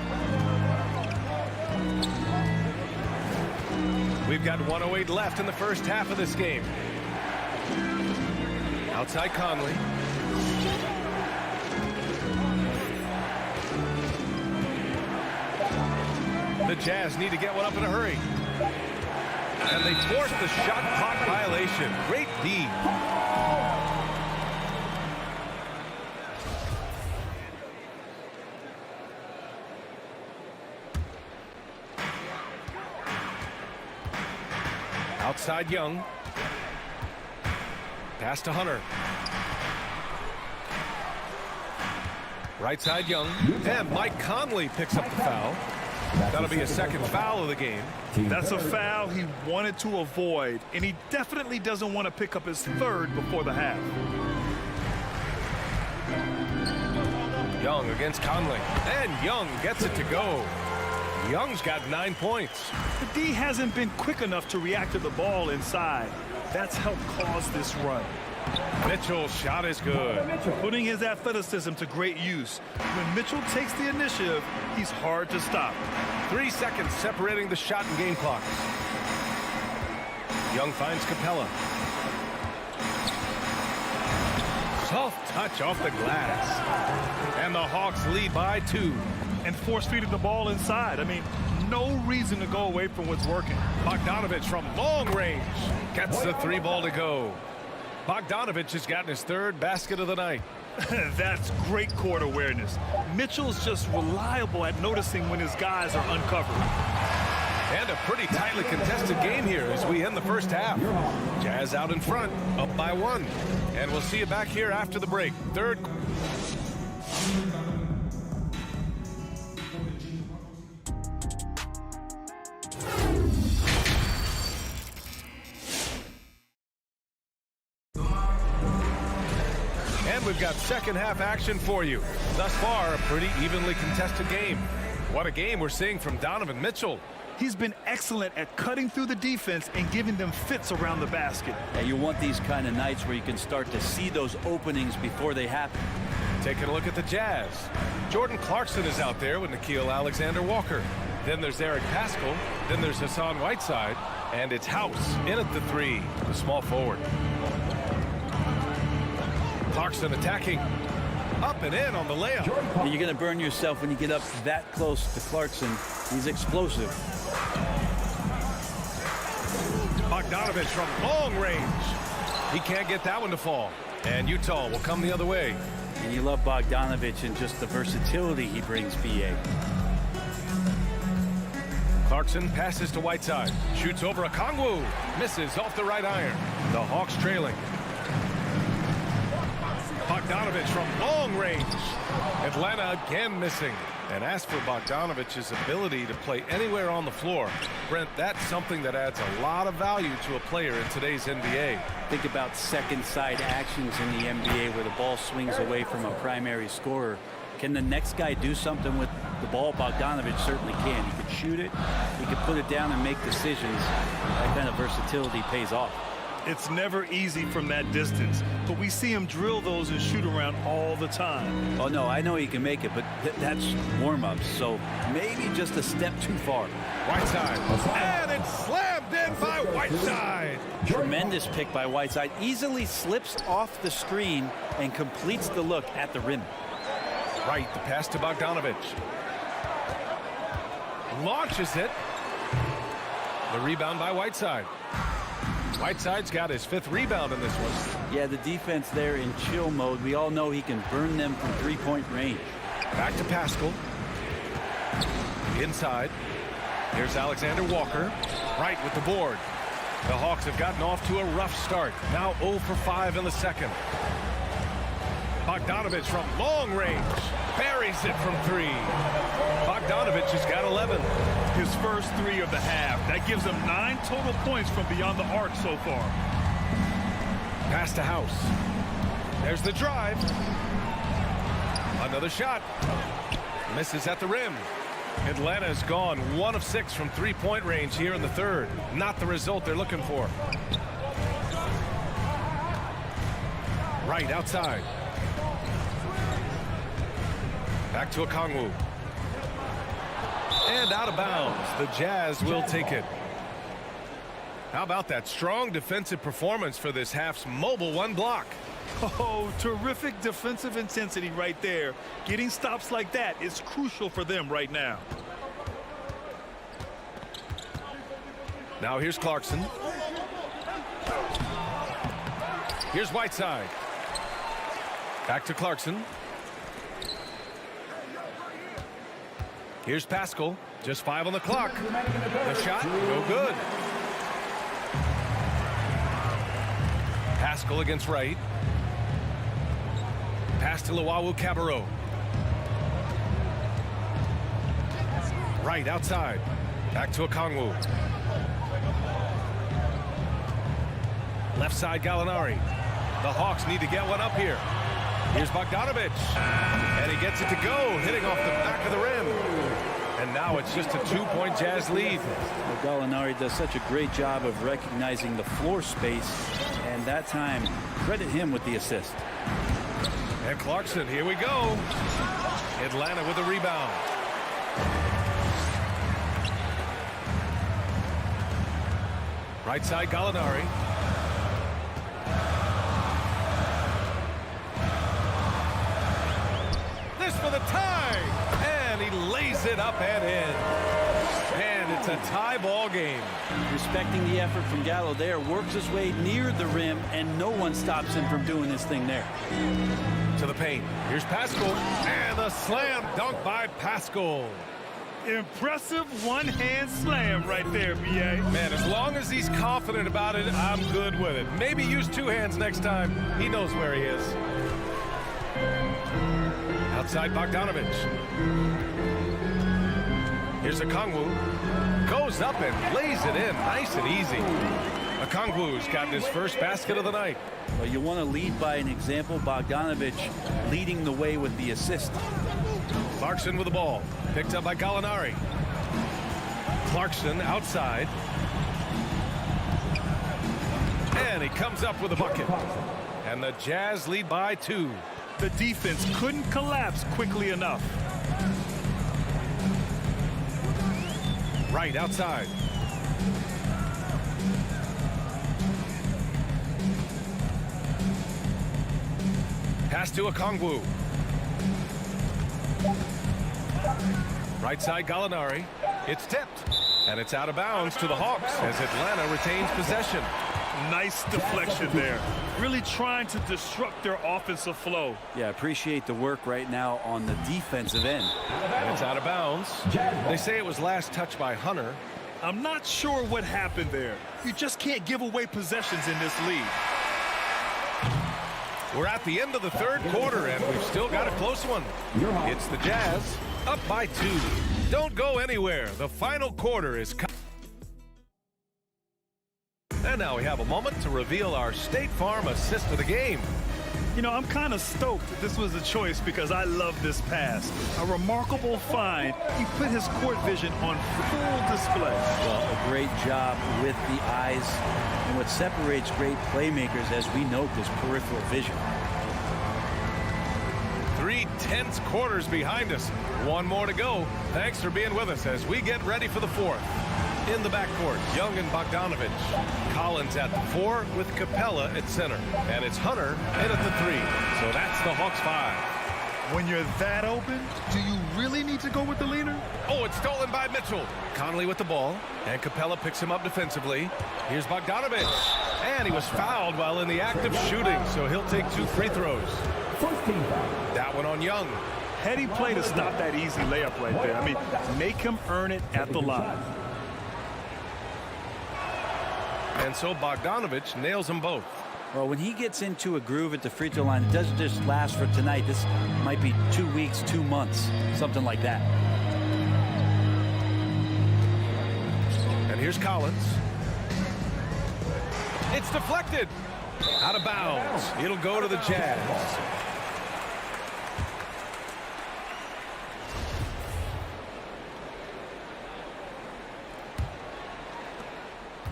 We've got 1:08 left in the first half of this game. Outside Conley. The Jazz need to get one up in a hurry. And they force the shot clock violation. Great D. Outside Young. Pass to Hunter. Right side Young. And Mike Conley picks up the foul. That'll be a second foul of the game. That's a foul he wanted to avoid, and he definitely doesn't want to pick up his third before the half. Young against Conley. And Young gets it to go. Young's got 9 points. The D hasn't been quick enough to react to the ball inside. That's helped cause this run. Mitchell's shot is good. Putting his athleticism to great use. When Mitchell takes the initiative, he's hard to stop. 3 seconds separating the shot and game clock. Young finds Capella. Soft touch off the glass. And the Hawks lead by 2. And force-feeding the ball inside. I mean, no reason to go away from what's working. Bogdanovich from long range gets the 3 ball to go. Bogdanovich has gotten his 3rd basket of the night. That's great court awareness. Mitchell's just reliable at noticing when his guys are uncovered. And a pretty tightly contested game here as we end the first half. Jazz out in front, up by 1. And we'll see you back here after the break. Third. And we've got second half action for you. Thus far, a pretty evenly contested game. What a game we're seeing from Donovan Mitchell. He's been excellent at cutting through the defense and giving them fits around the basket. And you want these kind of nights where you can start to see those openings before they happen. Taking a look at the Jazz. Jordan Clarkson is out there with Nickeil Alexander-Walker. Then there's Eric Paschall. Then there's Hassan Whiteside. And it's House in at the 3, the small forward. Clarkson attacking. Up and in on the layup. You're going to burn yourself when you get up that close to Clarkson. He's explosive. Bogdanovich from long range. He can't get that one to fall. And Utah will come the other way. And you love Bogdanovich and just the versatility he brings, BA. Clarkson passes to Whiteside. Shoots over Okongwu. Misses off the right iron. The Hawks trailing. Bogdanovich from long range. Atlanta again missing. And as for Bogdanovich's ability to play anywhere on the floor, Brent, that's something that adds a lot of value to a player in today's NBA. Think about second side actions in the NBA where the ball swings away from a primary scorer. Can the next guy do something with the ball? Bogdanovich certainly can. He could shoot it. He could put it down and make decisions. That kind of versatility pays off. It's never easy from that distance, but we see him drill those and shoot around all the time. Oh, no, I know he can make it, but that's warm-ups, so maybe just a step too far. Whiteside, and it's slam Lobbed in by Whiteside. Tremendous pick by Whiteside. Easily slips off the screen and completes the look at the rim. Right, the pass to Bogdanovich. Launches it. The rebound by Whiteside. Whiteside's got his 5th rebound in this one. Yeah, the defense there in chill mode. We all know he can burn them from three-point range. Back to Pascal. Inside. Here's Alexander Walker. Right with the board. The Hawks have gotten off to a rough start. Now 0 for 5 in the second. Bogdanovich from long range. Buries it from 3. Bogdanovich has got 11. His first 3 of the half. That gives him 9 total points from beyond the arc so far. Pass to House. There's the drive. Another shot. Misses at the rim. Atlanta's gone 1 of 6 from 3-point range here in the third. Not the result they're looking for. Right outside. Back to Okongwu. And out of bounds. The Jazz will take it. How about that strong defensive performance for this half's mobile 1 block? Oh, terrific defensive intensity right there. Getting stops like that is crucial for them right now. Now here's Clarkson. Here's Whiteside. Back to Clarkson. Here's Pascal. Just 5 on the clock. The shot, no good. Pascal against Wright. Pass to Luwawu-Cabarrot. Right outside. Back to Okongwu. Left side Gallinari. The Hawks need to get one up here. Here's Bogdanovich. And he gets it to go, hitting off the back of the rim. And now it's just a 2-point Jazz lead. Well, Gallinari does such a great job of recognizing the floor space. And that time, credit him with the assist. And Clarkson, here we go. Atlanta with a rebound. Right side Gallinari. This for the tie. And he lays it up and in. And it's a tie ball game. Respecting the effort from Gallo there, works his way near the rim, and no one stops him from doing his thing there. To the paint. Here's Pascal. And a slam dunk by Pascal. Impressive one-hand slam right there, B.A. Man, as long as he's confident about it, I'm good with it. Maybe use 2 hands next time. He knows where he is. Outside Bogdanovich. Here's Okongwu. Goes up and lays it in. Nice and easy. Okongwu's gotten his first basket of the night. Well, you want to lead by an example. Bogdanovich leading the way with the assist. Clarkson with the ball. Picked up by Gallinari. Clarkson outside. And he comes up with a bucket. And the Jazz lead by 2. The defense couldn't collapse quickly enough. Right outside. Pass to Okongwu. Right side Gallinari. It's tipped. And it's out of bounds to the Hawks as Atlanta retains possession. Nice deflection there. Really trying to disrupt their offensive flow. Yeah, appreciate the work right now on the defensive end. And it's out of bounds. They say it was last touched by Hunter. I'm not sure what happened there. You just can't give away possessions in this league. We're at the end of the third quarter, and we've still got a close one. It's the Jazz up by 2. Don't go anywhere. The final quarter is coming. And now we have a moment to reveal our State Farm assist of the game. You know, I'm kind of stoked that this was a choice because I love this pass. A remarkable find. He put his court vision on full display. Well, a great job with the eyes. And what separates great playmakers, as we note, is peripheral vision. 3 tense quarters behind us. 1 more to go. Thanks for being with us as we get ready for the 4th. in the backcourt. Young and Bogdanovich. Collins at the 4 with Capella at center. And it's Hunter in at the 3. So that's the Hawks 5. When you're that open, do you really need to go with the leaner? Oh, it's stolen by Mitchell. Conley with the ball, and Capella picks him up defensively. Here's Bogdanovich, and he was fouled while in the act of shooting, so he'll take 2 free throws. That one on Young. Heady play to stop that easy layup right there. I mean, make him earn it at the line. And so Bogdanovich nails them both. Well, when he gets into a groove at the free throw line, it doesn't just last for tonight. This might be 2 weeks, 2 months, something like that. And here's Collins. It's deflected. Out of bounds. It'll go to the Jazz.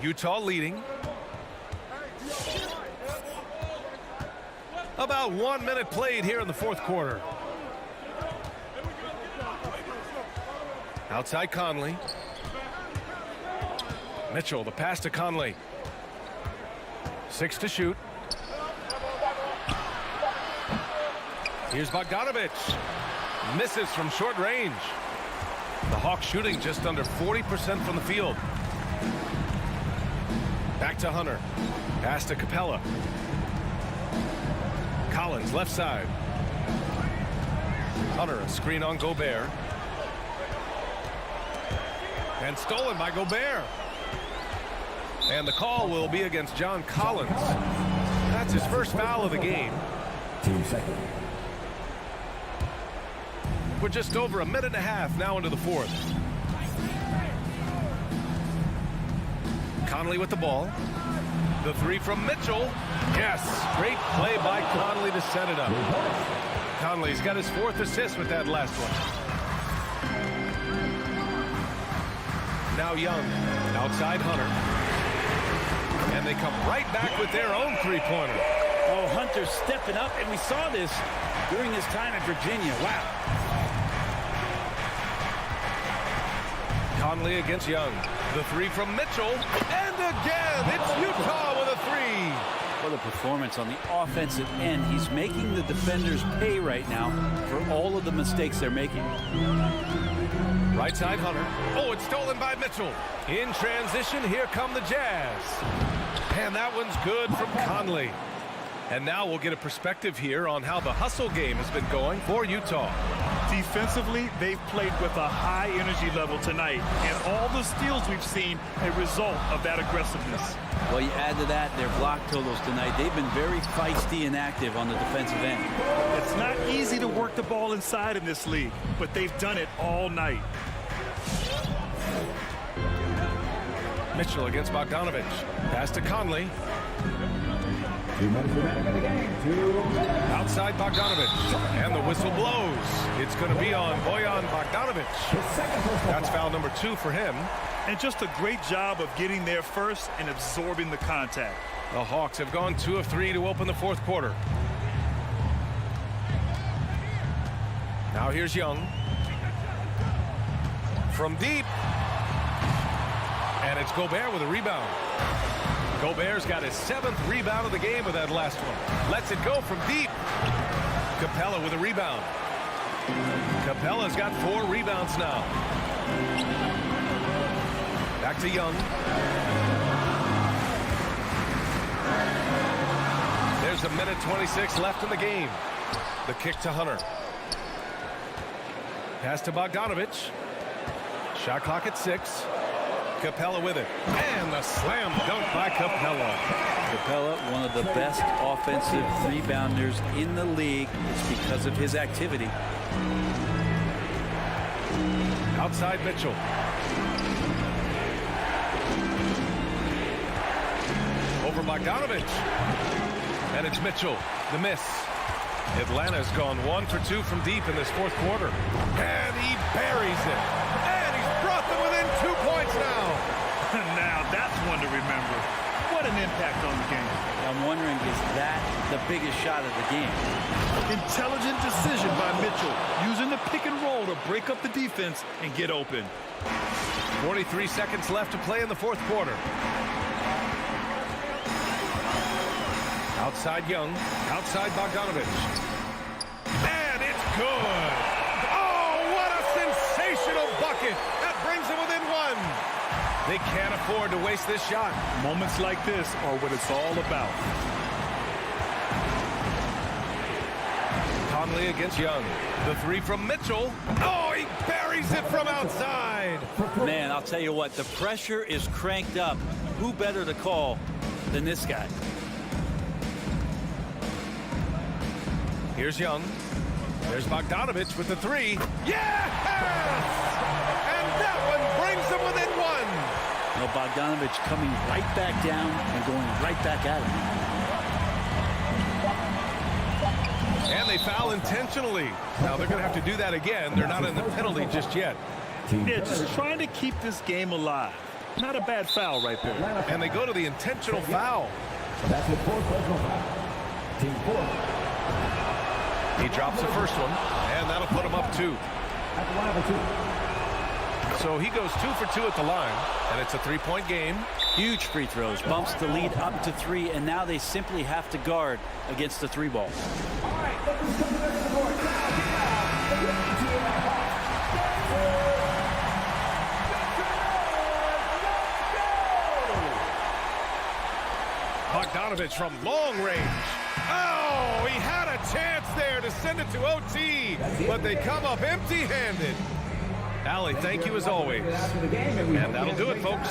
Utah leading. About 1 minute played here in the fourth quarter. Outside Conley. Mitchell, the pass to Conley. 6 to shoot. Here's Bogdanovich. Misses from short range. The Hawks shooting just under 40% from the field. Back to Hunter. Pass to Capella. Collins, left side. Hunter, a screen on Gobert. And stolen by Gobert. And the call will be against John Collins. That's his first foul of the game. We're just over a minute and a half now into the fourth. Conley with the ball. The 3 from Mitchell. Yes, great play by Conley to set it up. Conley's got his 4th assist with that last one. Now Young, outside Hunter. And they come right back with their own 3-pointer. Oh, Hunter stepping up, and we saw this during his time in Virginia. Wow. Conley against Young. The 3 from Mitchell. And again, it's Utah with a 3. What a performance on the offensive end. He's making the defenders pay right now for all of the mistakes they're making. Right side Hunter. Oh, it's stolen by Mitchell. In transition, here come the Jazz. And that one's good from Conley. And now we'll get a perspective here on how the hustle game has been going for Utah. Defensively, they've played with a high energy level tonight, and all the steals we've seen a result of that aggressiveness. Well, you add to that their block totals tonight. They've been very feisty and active on the defensive end. It's not easy to work the ball inside in this league, but they've done it all night. Mitchell against Bogdanovich. Pass to Conley. Outside Bogdanovich. And the whistle blows. It's going to be on Bojan Bogdanovich. That's foul number 2 for him. And just a great job of getting there first and absorbing the contact. The Hawks have gone 2 of 3 to open the fourth quarter. Now here's Young. From deep. And it's Gobert with a rebound. Gobert's got his 7th rebound of the game with that last one. Lets it go from deep. Capella with a rebound. Capella's got 4 rebounds now. Back to Young. There's a minute 26 left in the game. The kick to Hunter. Pass to Bogdanovich. Shot clock at 6. Capella with it. And the slam dunk by Capella. Capella, one of the best offensive rebounders in the league. It's because of his activity. Outside Mitchell. Over Bogdanovich. And it's Mitchell. The miss. Atlanta's gone 1 for 2 from deep in this fourth quarter. And he buries it. And he's brought them within 2 points now. Now that's one to remember. What an impact impact on the game. I'm wondering, is that the biggest shot of the game? Intelligent decision by Mitchell, using the pick and roll to break up the defense and get open. 43 seconds left to play in the fourth quarter. Outside Young, outside Bogdanovich. And it's good. Oh, what a sensational bucket. That brings them within one. They can't afford to waste this shot. Moments like this are what it's all about. Conley against Young. The three from Mitchell. Oh, he buries it from outside. Man, I'll tell you what, the pressure is cranked up. Who better to call than this guy? Here's Young. There's Bogdanovich with the three. Yes! And that one brings them within one. You know, Bogdanovich coming right back down and going right back at him. And they foul intentionally. Now they're going to have to do that again. They're not in the penalty just yet. Yeah, just trying to keep this game alive. Not a bad foul right there. And they go to the intentional foul. That's his fourth personal foul. Team 4. He drops the first one, and that'll put him up 2. At the line of 2. So he goes 2 for 2 at the line, and it's a 3-point game. Huge free throws, bumps the lead up to 3, and now they simply have to guard against the 3 ball. All right, let's come to the board. Bogdanovich from long range. Oh, he had a chance there to send it to OT, but they come up empty-handed. Allie, thank you as always. And that'll do it, folks.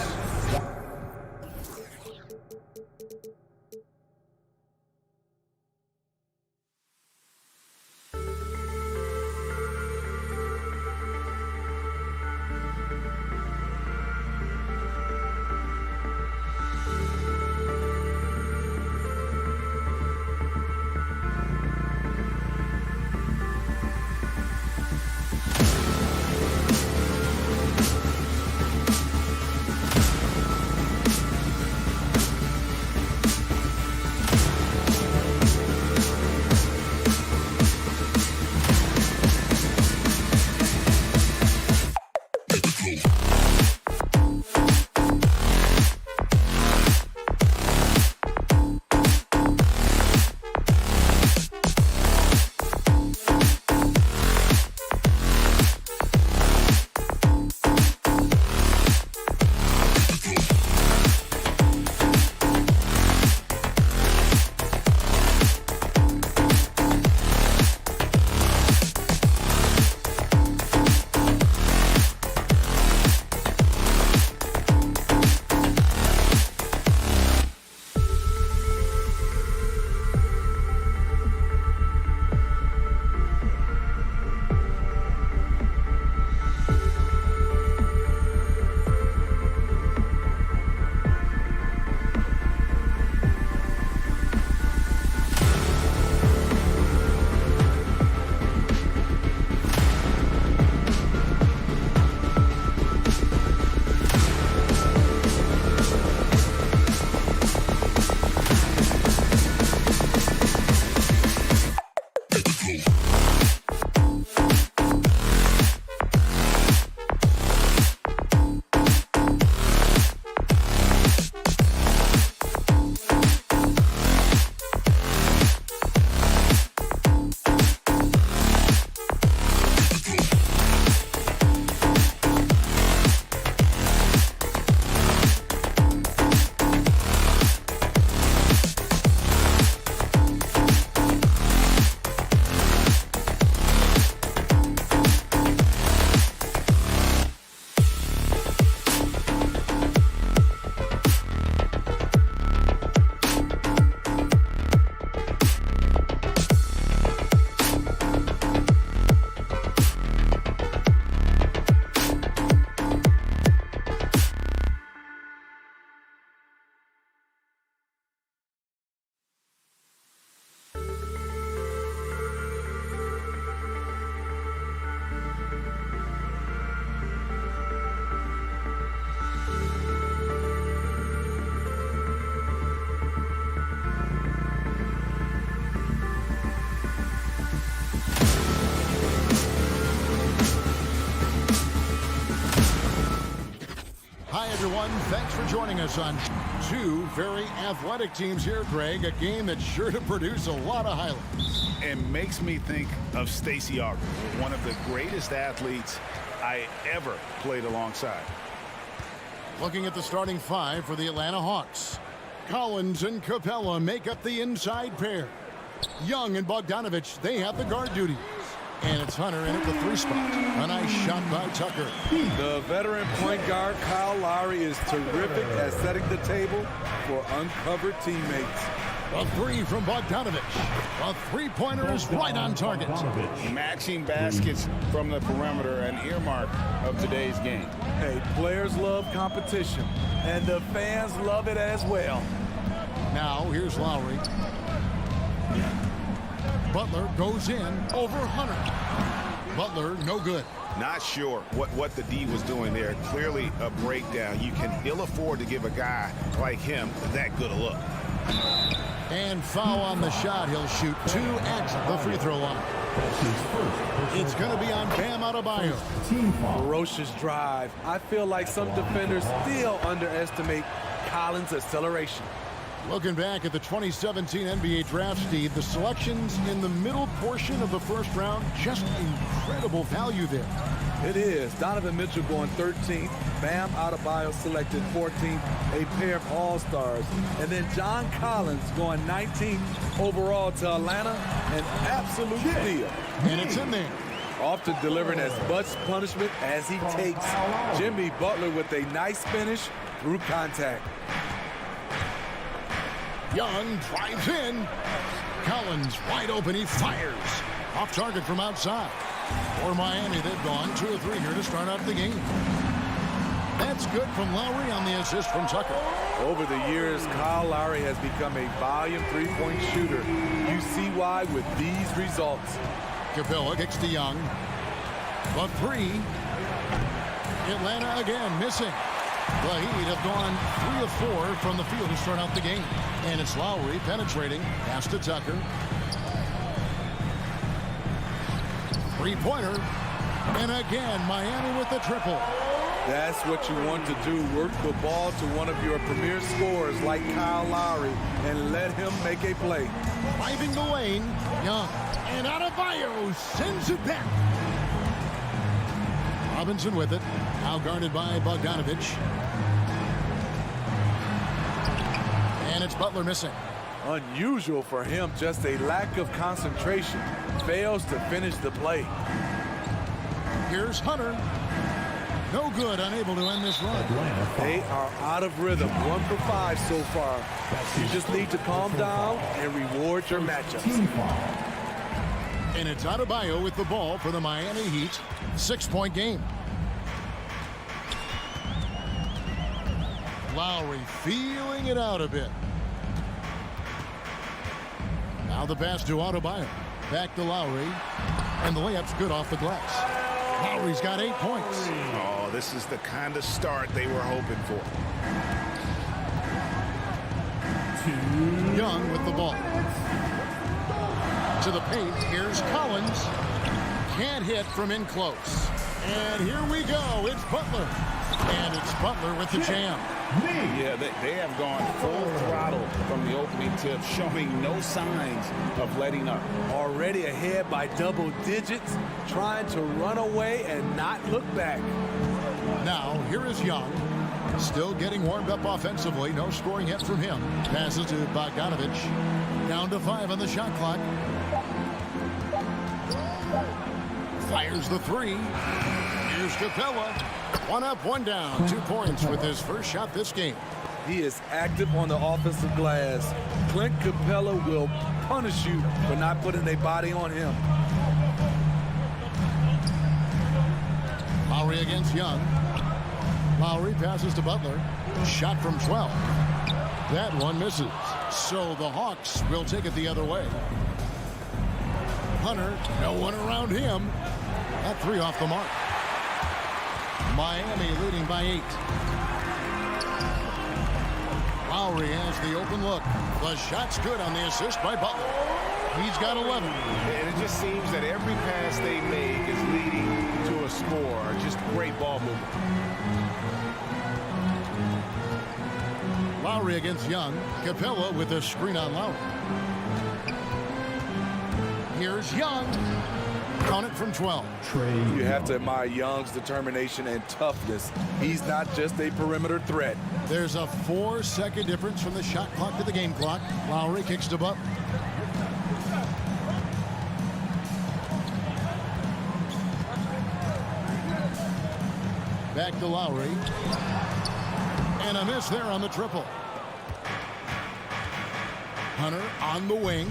Hi, everyone. Thanks for joining us on two very athletic teams here, Greg. A game that's sure to produce a lot of highlights. And makes me think of Stacey Augmon, one of the greatest athletes I ever played alongside. Looking at the starting five for the Atlanta Hawks. Collins and Capella make up the inside pair. Young and Bogdanovich, they have the guard duties. And it's Hunter in at the 3 spot. A nice shot by Tucker. The veteran point guard Kyle Lowry is terrific at setting the table for uncovered teammates. A 3 from Bogdanovich. A three-pointer is right on target. Matching baskets from the perimeter, an earmark of today's game. Hey, players love competition, and the fans love it as well. Now, here's Lowry. Butler goes in over Hunter. Butler, no good. Not sure what the D was doing there. Clearly a breakdown. You can ill afford to give a guy like him that good a look. And foul on the shot. He'll shoot 2 at the free throw line. It's going to be on Bam Adebayo. Ferocious drive. I feel like some defenders still underestimate Collins' acceleration. Looking back at the 2017 NBA draft, Steve, the selections in the middle portion of the first round, just incredible value there. It is. Donovan Mitchell going 13th. Bam Adebayo selected 14th, a pair of all-stars. And then John Collins going 19th overall to Atlanta, an absolute steal. And it's in there. Often delivering as much punishment as he takes. Jimmy Butler with a nice finish through contact. Young drives in. Collins wide open. He fires. Off target from outside. For Miami, they've gone 2 or 3 here to start out the game. That's good from Lowry on the assist from Tucker. Over the years, Kyle Lowry has become a volume three-point shooter. You see why with these results. Capella kicks to Young. The 3. Atlanta again missing. The Heat have gone 3 of 4 from the field to start out the game. And it's Lowry penetrating. Pass to Tucker. Three-pointer. And again, Miami with the triple. That's what you want to do. Work the ball to one of your premier scorers like Kyle Lowry and let him make a play. Driving the lane. Young. And Adebayo sends it back. Robinson with it. Now guarded by Bogdanovich. And it's Butler missing. Unusual for him, just a lack of concentration. Fails to finish the play. Here's Hunter. No good, unable to end this run. They are out of rhythm, 1 for 5 so far. You just need to calm down and reward your matchups. And it's Adebayo with the ball for the Miami Heat. 6-point game. Lowry feeling it out a bit. Now the pass to Adebayo. Back to Lowry. And the layup's good off the glass. Lowry's got 8 points. Oh, this is the kind of start they were hoping for. Young with the ball. To the paint. Here's Collins. Can't hit from in close. And here we go. It's Butler. And it's Butler with the jam. Yeah, they have gone full throttle from the opening tip, showing no signs of letting up. Already ahead by double digits, trying to run away and not look back. Now, here is Young. Still getting warmed up offensively. No scoring yet from him. Passes to Bogdanovich. Down to 5 on the shot clock. Fires the 3. Here's Capella. 1 up, 1 down. 2 points with his first shot this game. He is active on the offensive glass. Clint Capella will punish you for not putting a body on him. Lowry against Young. Lowry passes to Butler. Shot from 12. That one misses. So the Hawks will take it the other way. Hunter, no one around him. That 3 off the mark. Miami leading by 8. Lowry has the open look. The shot's good on the assist by Butler. He's got 11. And it just seems that every pass they make is leading to a score. Just great ball movement. Lowry against Young. Capella with a screen on Lowry. Here's Young. Count it from 12. You have to admire Young's determination and toughness. He's not just a perimeter threat. There's a 4-second difference from the shot clock to the game clock. Lowry kicks to Butler. Back to Lowry. And a miss there on the triple. Hunter on the wing.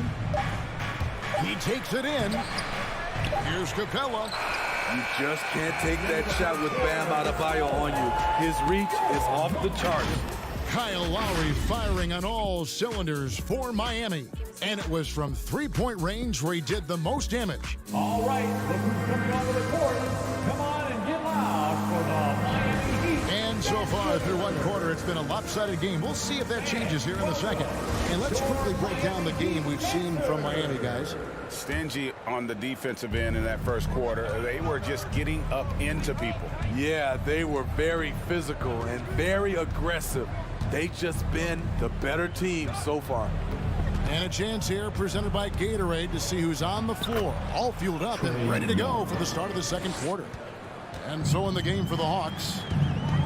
He takes it in. Here's Capella. You just can't take that shot with Bam Adebayo on you. His reach is off the chart. Kyle Lowry firing on all cylinders for Miami. And it was from three-point range where he did the most damage. All right, look who's coming onto the court. Come on and get loud for the Miami Heat. And so far through one quarter, it's been a lopsided game. We'll see if that changes here in the second. And let's quickly break down the game we've seen from Miami, guys. Stingy on the defensive end in that first quarter. They were just getting up into people. Yeah, they were very physical and very aggressive. They've just been the better team so far. And a chance here presented by Gatorade to see who's on the floor, all fueled up and ready to go for the start of the second quarter. And so in the game for the Hawks.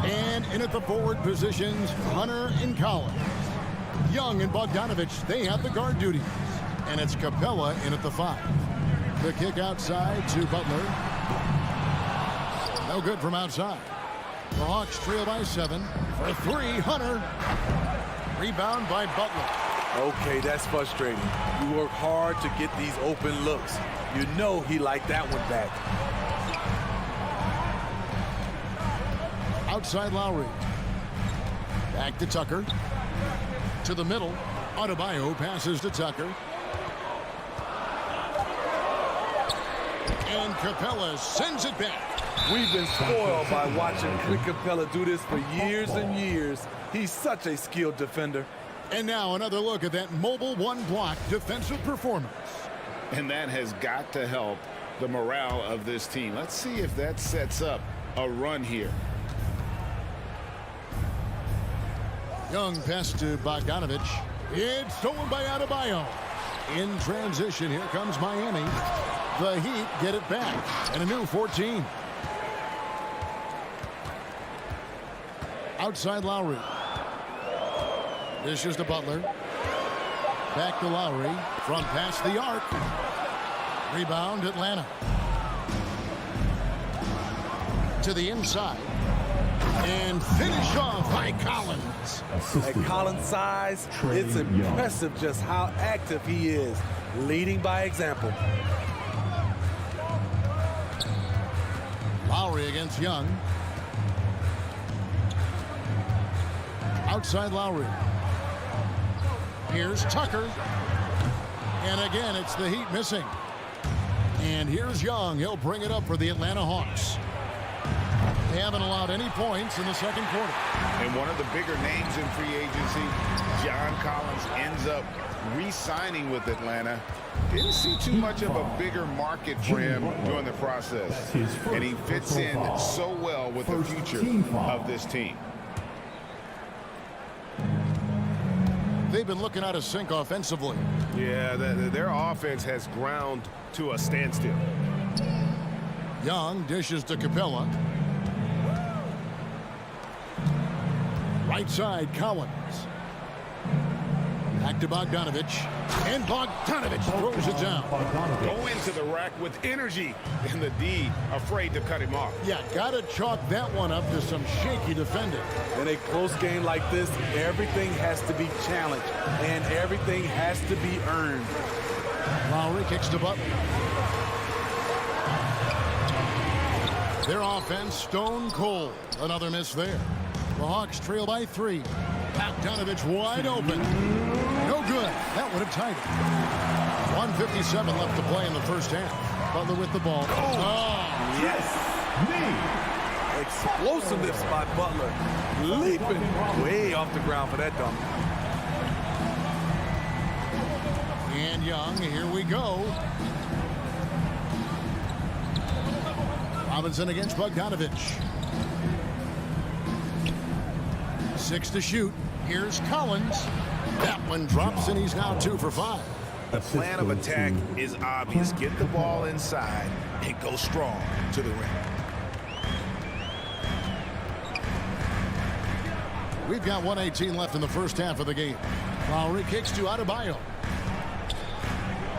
And in at the forward positions, Hunter and Collins. Young and Bogdanovich, they have the guard duties. And it's Capella in at the 5. The kick outside to Butler. No good from outside. The Hawks trail by 7. For 3, Hunter. Rebound by Butler. Okay, that's frustrating. You work hard to get these open looks. You know he liked that one back. Outside Lowry. Back to Tucker. To the middle. Adebayo passes to Tucker. And Capella sends it back. We've been spoiled by watching Clint Capella do this for years and years. He's such a skilled defender. And now another look at that mobile one-block defensive performance. And that has got to help the morale of this team. Let's see if that sets up a run here. Young pass to Bogdanovich. It's stolen by Adebayo. In transition, here comes Miami. The Heat get it back. And a new 14. Outside Lowry. This is to Butler. Back to Lowry. From past the arc. Rebound Atlanta. To the inside. And finish off by Collins. At Collins' size, it's impressive just how active he is, leading by example. Lowry against Young. Outside Lowry. Here's Tucker. And again, it's the Heat missing. And here's Young. He'll bring it up for the Atlanta Hawks. They haven't allowed any points in the second quarter. And one of the bigger names in free agency, John Collins, ends up re-signing with Atlanta. Didn't see too much of a bigger market for him during the process. And he fits in so well with the future of this team. They've been looking out of sync offensively. Yeah, their offense has ground to a standstill. Young dishes to Capella. Right side, Collins. Back to Bogdanovich. And Bogdanovich throws it down. Go into the rack with energy. And the D afraid to cut him off. Yeah, got to chalk that one up to some shaky defending. In a close game like this, everything has to be challenged. And everything has to be earned. Lowry kicks to Butler. Their offense stone cold. Another miss there. The Hawks trail by 3. Bogdanovich wide open. No good. That would have tied it. 1:57 left to play in the first half. Butler with the ball. Oh. Yes. Explosiveness by Butler. Leaping way off the ground for that dunk. And Young, here we go. Robinson against Bogdanovich. 6 to shoot. Here's Collins. That one drops, and he's now 2 for 5. The plan of attack is obvious. Get the ball inside and go strong to the rim. We've got 1:18 left in the first half of the game. Lowry kicks to Adebayo.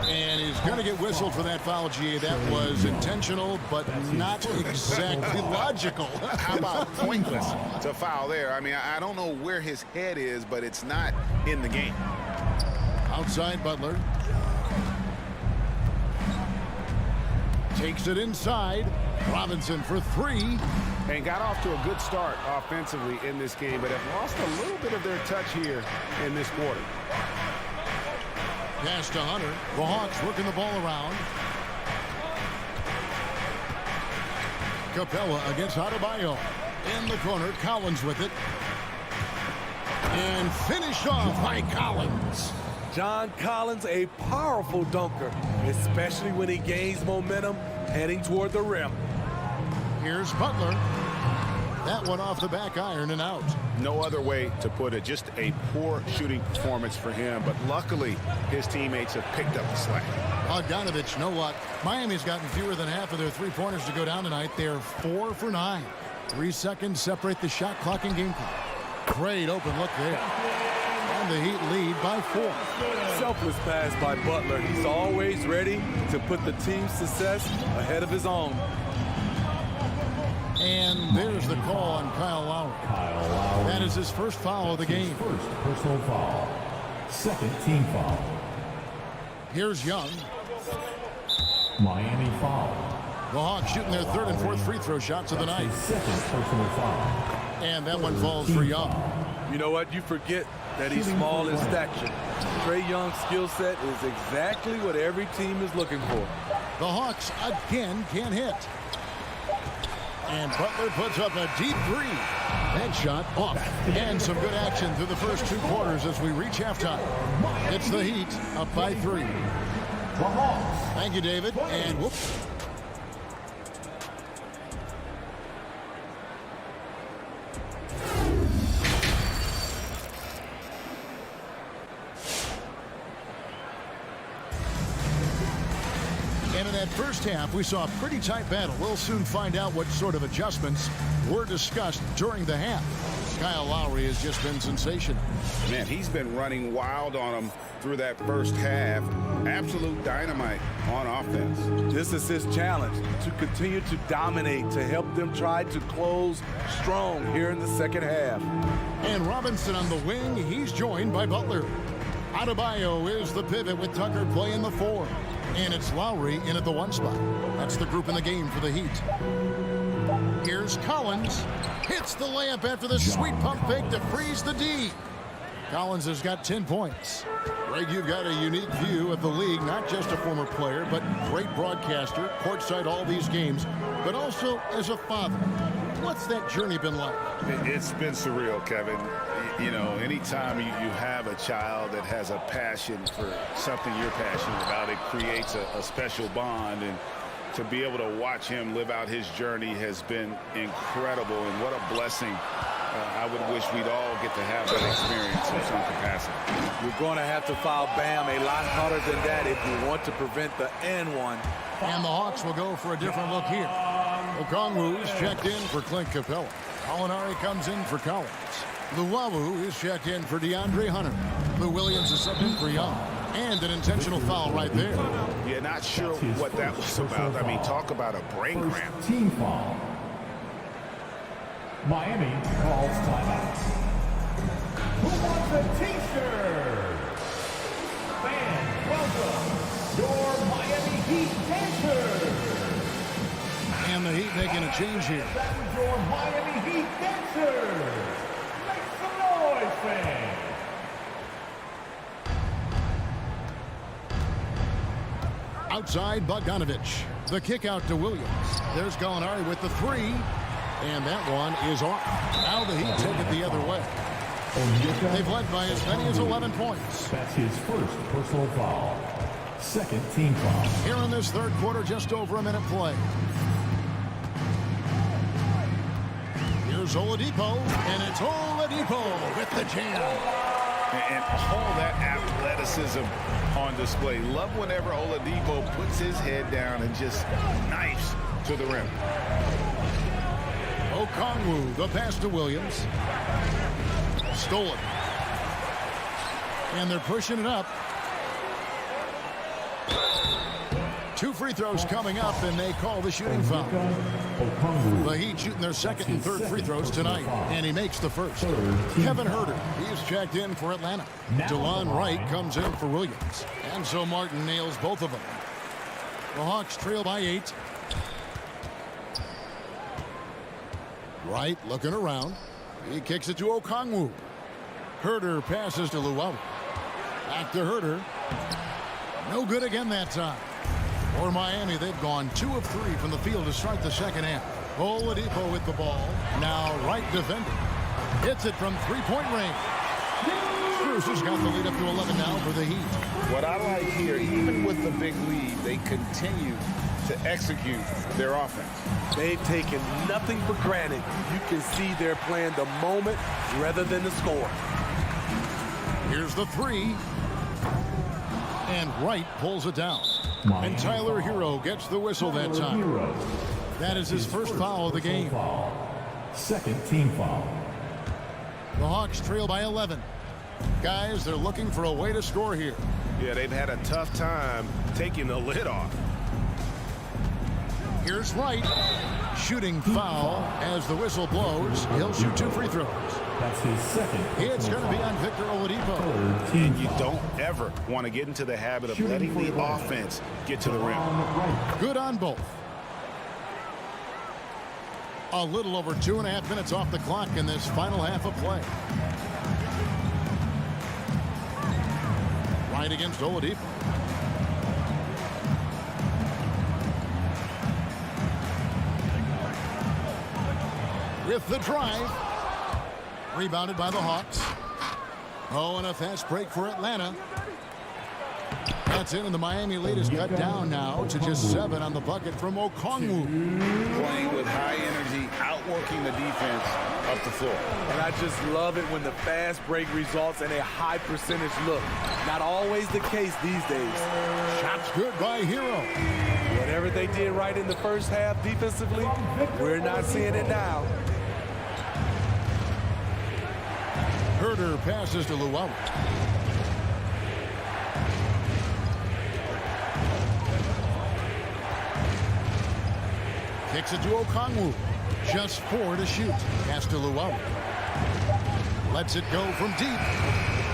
And he's going to get whistled for that foul, GA. That was intentional, but not exactly logical. How about pointless to foul there? I mean, I don't know where his head is, but it's not in the game. Outside Butler. Takes it inside. Robinson for 3. And got off to a good start offensively in this game, but have lost a little bit of their touch here in this quarter. Pass to Hunter. The Hawks working the ball around. Capella against Adebayo. In the corner, Collins with it. And finished off by Collins. John Collins, a powerful dunker, especially when he gains momentum heading toward the rim. Here's Butler. That one off the back iron and out. No other way to put it. Just a poor shooting performance for him, but luckily his teammates have picked up the slack. Bogdanovich, no luck. Miami's gotten fewer than half of their three-pointers to go down tonight. They're 4 for 9. 3 seconds separate the shot clock and game clock. Great open look there. And the Heat lead by 4. Selfless pass by Butler. He's always ready to put the team's success ahead of his own. And there's the call on Kyle Lowry. That is his first foul of the game. First personal foul. Second team foul. Here's Young. Miami foul. The Hawks shooting their 3rd and 4th free throw shots of the night. Second personal foul. And that one falls for Young. You know what? You forget that he's small in stature. Trae Young's skill set is exactly what every team is looking for. The Hawks again can't hit. And Butler puts up a deep 3. That shot off. And some good action through the first 2 quarters as we reach halftime. It's the Heat up by 3. Thank you, David. And whoops. And in that first half, we saw a pretty tight battle. We'll soon find out what sort of adjustments were discussed during the half. Kyle Lowry has just been sensational. Man, he's been running wild on him through that first half. Absolute dynamite on offense. This is his challenge, to continue to dominate, to help them try to close strong here in the second half. And Robinson on the wing, he's joined by Butler. Adebayo is the pivot with Tucker playing the 4. And it's Lowry in at the 1 spot. That's the group in the game for the Heat. Here's Collins. Hits the layup after the sweet pump fake to freeze the D. Collins has got 10 points. Greg, you've got a unique view of the league, not just a former player, but great broadcaster, courtside all these games, but also as a father. What's that journey been like? It's been surreal, Kevin. You know, anytime you have a child that has a passion for something you're passionate about, it creates a special bond. And to be able to watch him live out his journey has been incredible. And what a blessing. I would wish we'd all get to have that experience in some capacity. You're going to have to foul Bam a lot harder than that if you want to prevent the and one. And the Hawks will go for a different look here. Okongwu is checked in for Clint Capella. Molinari comes in for Collins. Luwawu is checked in for DeAndre Hunter. Lou Williams is subbed in for Young. And an intentional foul right there. Yeah, not sure what that was about. I mean, talk about a brain cramp. Team foul. Miami calls timeout. Who wants a t-shirt? Fans, welcome your Miami Heat dancers. And the Heat making a change here. That was your Miami Heat dancers. Make some noise, fans. Outside, Bogdanovich. The kick out to Williams. There's Gallinari with the 3. And that one is off. Now the Heat take it the other way. They've led by as many as 11 points. That's his first personal foul. Second team foul. Here in this third quarter, just over a minute play. Here's Here's Oladipo, and it's Oladipo with the jam. And all that athleticism on display. Love whenever Oladipo puts his head down and just knifes to the rim. Okongwu, the pass to Williams. Stolen. And they're pushing it up. 2 free throws coming up, and they call the shooting foul. The Heat shooting their second and third free throws tonight, and he makes the first. Kevin Huerter, he's checked in for Atlanta. DeLon Wright comes in for Williams. And so Martin nails both of them. The Hawks trail by 8. Wright looking around. He kicks it to Okongwu. Huerter passes to Luau. Back to Huerter. No good again that time. For Miami, they've gone 2 of 3 from the field to start the second half. Oladipo with the ball. Now Wright defending. Hits it from 3-point range. Cruz has got the lead up to 11 now for the Heat. What I like here, even with the big lead, they continue to execute their offense. They've taken nothing for granted. You can see they're playing the moment rather than the score. Here's the 3. And Wright pulls it down. And Tyler Hero gets the whistle that time. That is his first foul of the game. Second team foul. The Hawks trail by 11. Guys, they're looking for a way to score here. Yeah, they've had a tough time taking the lid off. Here's Wright. Shooting foul as the whistle blows. He'll shoot 2 free throws. That's his second. It's going to be on Victor Oladipo. And you don't ever want to get into the habit of letting the offense get to the rim. Good on both. A little over 2.5 minutes off the clock in this final half of play. Right against Oladipo. With the drive. Rebounded by the Hawks. Oh, and a fast break for Atlanta. That's in, and the Miami lead is cut down now to just 7 on the bucket from Okongwu. Playing with high energy, outworking the defense up the floor. And I just love it when the fast break results in a high percentage look. Not always the case these days. Shots good by Hero. Whatever they did right in the first half defensively, we're not seeing it now. Huerter passes to Luau. Kicks it to Okongwu. Just 4 to shoot. Pass to Luau. Lets it go from deep.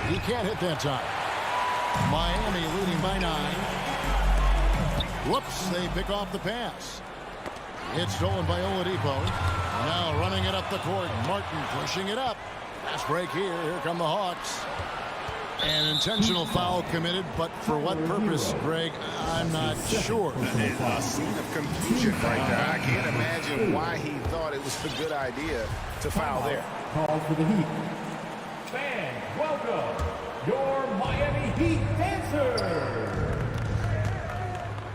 He can't hit that time. Miami leading by 9. Whoops, they pick off the pass. It's stolen by Oladipo. Now running it up the court. Martin pushing it up. Fast break here. Here come the Hawks. An intentional foul committed, but for what purpose, Greg, I'm not sure. A scene of confusion right there. I can't imagine why he thought it was a good idea to foul there. Call for the Heat. Fans, welcome your Miami Heat dancers.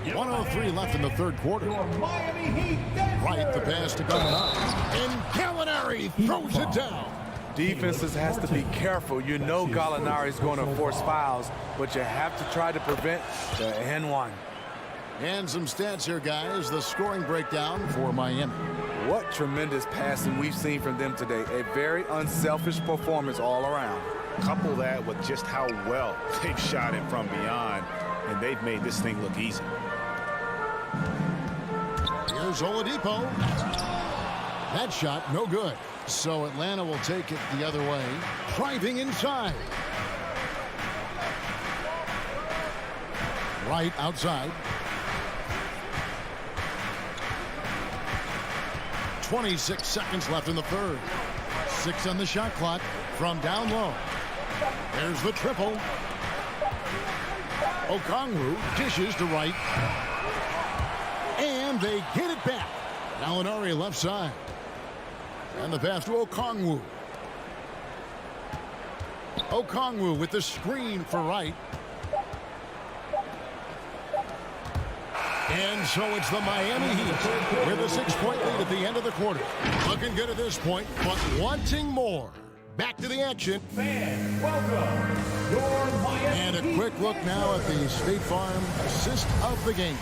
1:03 left in the third quarter. Your Miami Heat dancers. Right, the pass to Gallinari. And Gallinari throws it down. Defenses has to be careful. You know Gallinari is going to force fouls, but you have to try to prevent the N1. And some stats here, guys. The scoring breakdown for Miami. What tremendous passing we've seen from them today. A very unselfish performance all around. Couple that with just how well they've shot it from beyond, and they've made this thing look easy. Here's Oladipo. That shot, no good. So Atlanta will take it the other way. Driving inside. Right outside. 26 seconds left in the third. 6 on the shot clock from down low. There's the triple. Okongwu dishes to Wright. And they get it back. Gallinari left side. And the pass to Okongwu. Okongwu with the screen for Wright. And so it's the Miami Heat with a 6-point lead at the end of the quarter. Look Looking good at this point, but wanting more. Back to the action. Fans, welcome your Miami And a quick look now at the State Farm assist of the game.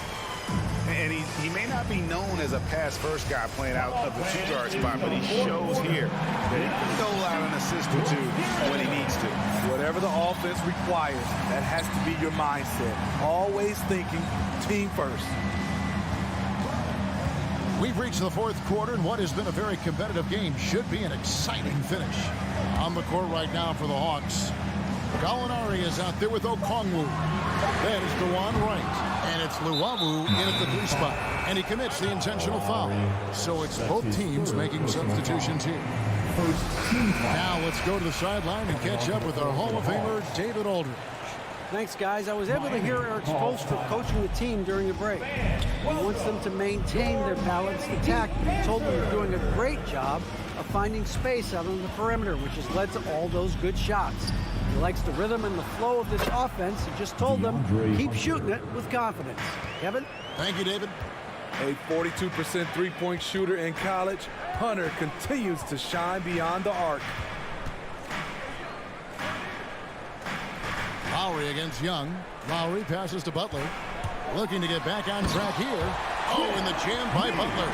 And he may not be known as a pass-first guy playing out of the two-guard spot, but he shows here that he can dole out an assist or two when he needs to. Whatever the offense requires, that has to be your mindset. Always thinking team first. We've reached the fourth quarter, and what has been a very competitive game should be an exciting finish. On the court right now for the Hawks, Gallinari is out there with Okongwu. That is DeJuan Wright. And it's Luawu in at the 3 spot. And he commits the intentional foul. So it's both teams making substitutions here. Now let's go to the sideline and catch up with our Hall of Famer, David Aldridge. Thanks, guys. I was able to hear Eric Spoelstra coaching the team during the break. He wants them to maintain their balanced attack. He told them they're doing a great job of finding space out on the perimeter, which has led to all those good shots. He likes the rhythm and the flow of this offense. He just told them, keep shooting it with confidence. Kevin? Thank you, David. A 42% three-point shooter in college, Hunter continues to shine beyond the arc. Lowry against Young. Lowry passes to Butler. Looking to get back on track here. Oh, and the jam by Butler.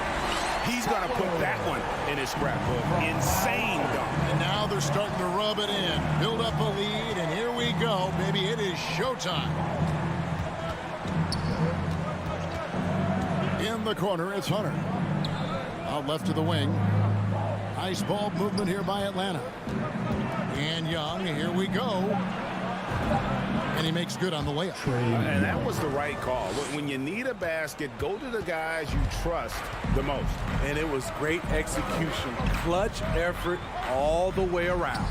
He's going to put that one in his scrapbook. Insane dunk. And now they're starting to rub it in. Build up a lead, and here we go. Baby, it is showtime. In the corner, it's Hunter. Out left to the wing. Nice ball movement here by Atlanta. And Young, here we go. And he makes good on the layup. And that was the right call. When you need a basket, go to the guys you trust the most. And it was great execution. Clutch effort all the way around.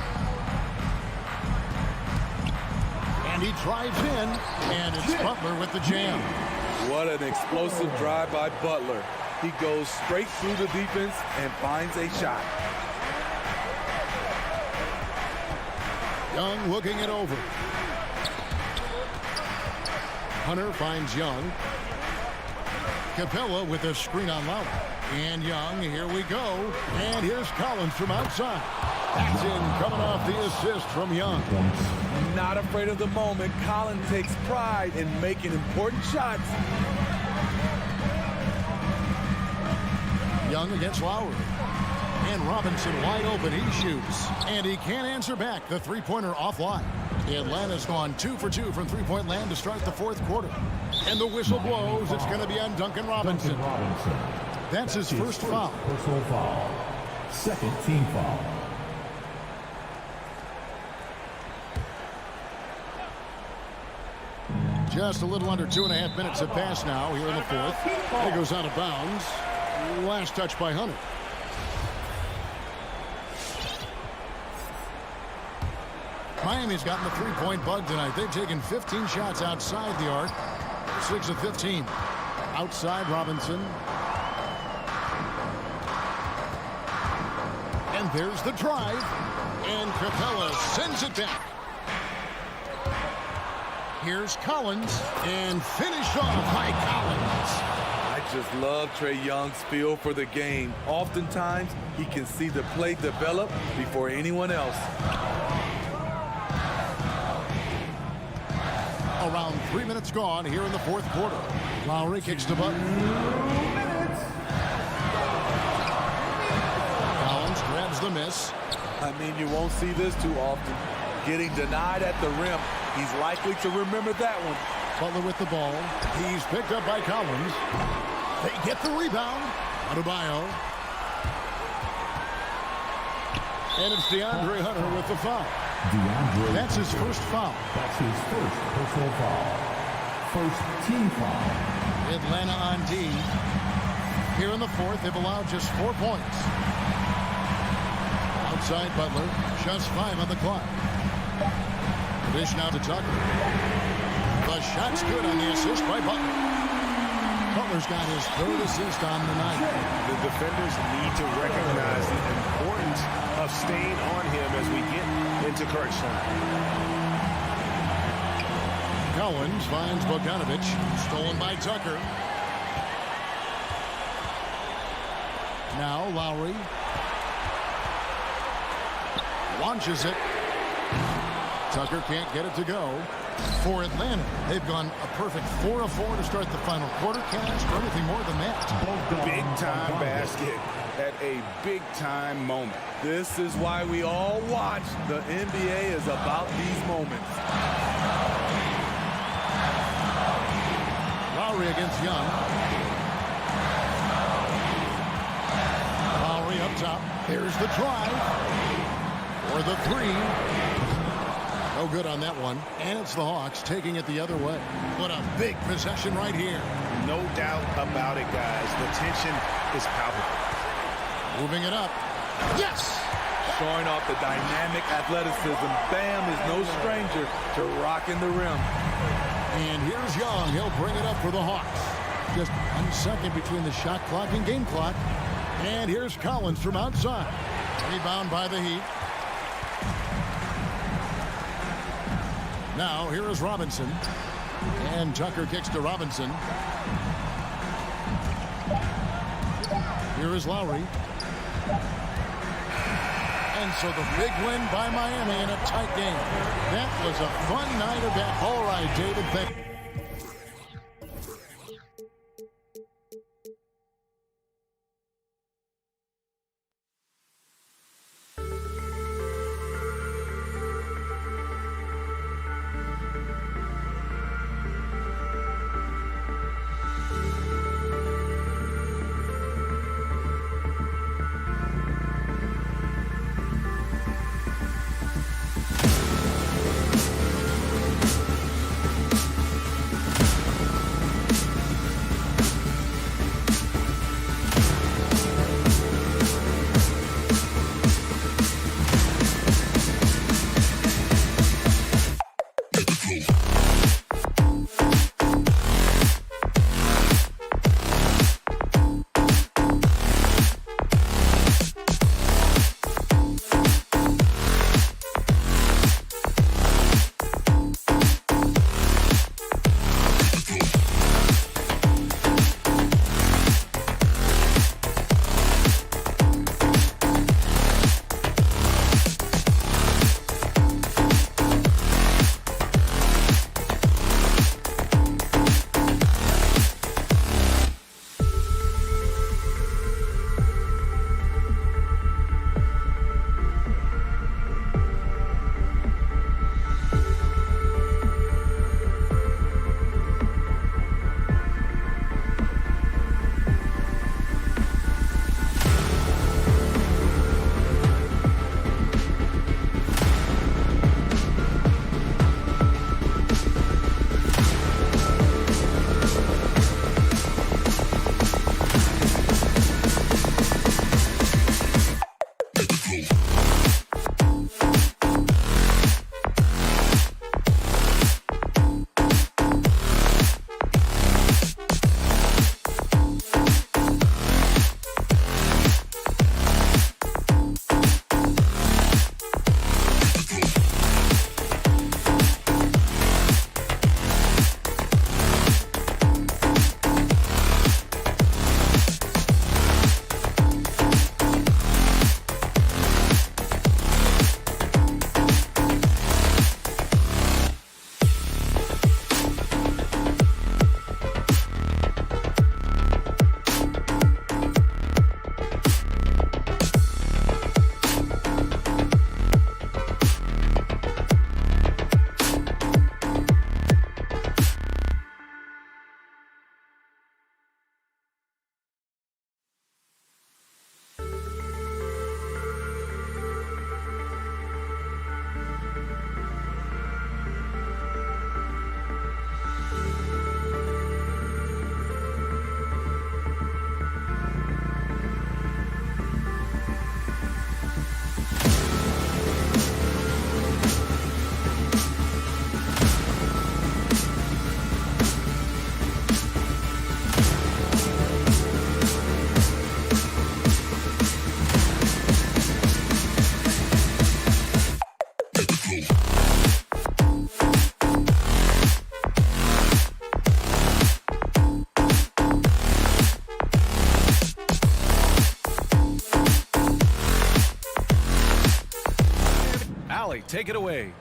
And he drives in, and it's Butler with the jam. What an explosive drive by Butler. He goes straight through the defense and finds a shot. Young looking it over. Hunter finds Young. Capella with a screen on Lowry. And Young, here we go. And here's Collins from outside. That's in, coming off the assist from Young. Not afraid of the moment. Collins takes pride in making important shots. Young against Lowry. And Robinson wide open. He shoots. And he can't answer back. The three-pointer offline. Atlanta's gone 2 for 2 from three-point land to start the fourth quarter. And the whistle blows. It's going to be on Duncan Robinson. That's his first foul. Personal foul. Second team foul. Just a little under 2.5 minutes have passed now here in the fourth. It goes out of bounds. Last touch by Hunter. Miami's gotten the three-point bug tonight. They've taken 15 shots outside the arc. 6 of 15. Outside Robinson. And there's the drive. And Capella sends it back. Here's Collins. And finished off by Collins. I just love Trae Young's feel for the game. Oftentimes, he can see the play develop before anyone else. Around 3 minutes gone here in the fourth quarter. Lowry kicks the button. Collins grabs the miss. I mean, you won't see this too often. Getting denied at the rim. He's likely to remember that one. Butler with the ball. He's picked up by Collins. They get the rebound. Adebayo. And it's DeAndre Hunter with the foul. That's his first foul. That's his first personal foul. First team foul. Atlanta on D. Here in the fourth, they've allowed just 4 points. Outside Butler, just 5 on the clock. The dish now to Tucker. The shot's good on the assist by Butler. Butler's got his third assist on the night. The defenders need to recognize the importance of staying on him as we get into crunch time. Collins finds Bogdanovich. Stolen by Tucker. Now Lowry. Launches it. Tucker can't get it to go. For Atlanta, they've gone a perfect 4 of 4 to start the final quarter. Can't ask for anything more than that. Big-time basket at a big-time moment. This is why we all watch. The NBA is about these moments. Lowry against Young. Lowry up top. Here's the drive. For the three. No good on that one. And it's the Hawks taking it the other way. What a big possession right here. No doubt about it, guys. The tension is palpable. Moving it up. Yes! Showing off the dynamic athleticism. Bam is no stranger to rocking the rim. And here's Young. He'll bring it up for the Hawks. Just 1 second between the shot clock and game clock. And here's Collins from outside. Rebound by the Heat. Now, here is Robinson. And Tucker kicks to Robinson. Here is Lowry. And so the big win by Miami in a tight game. That was a fun night of that. All right, David, thank you. Allie, take it away.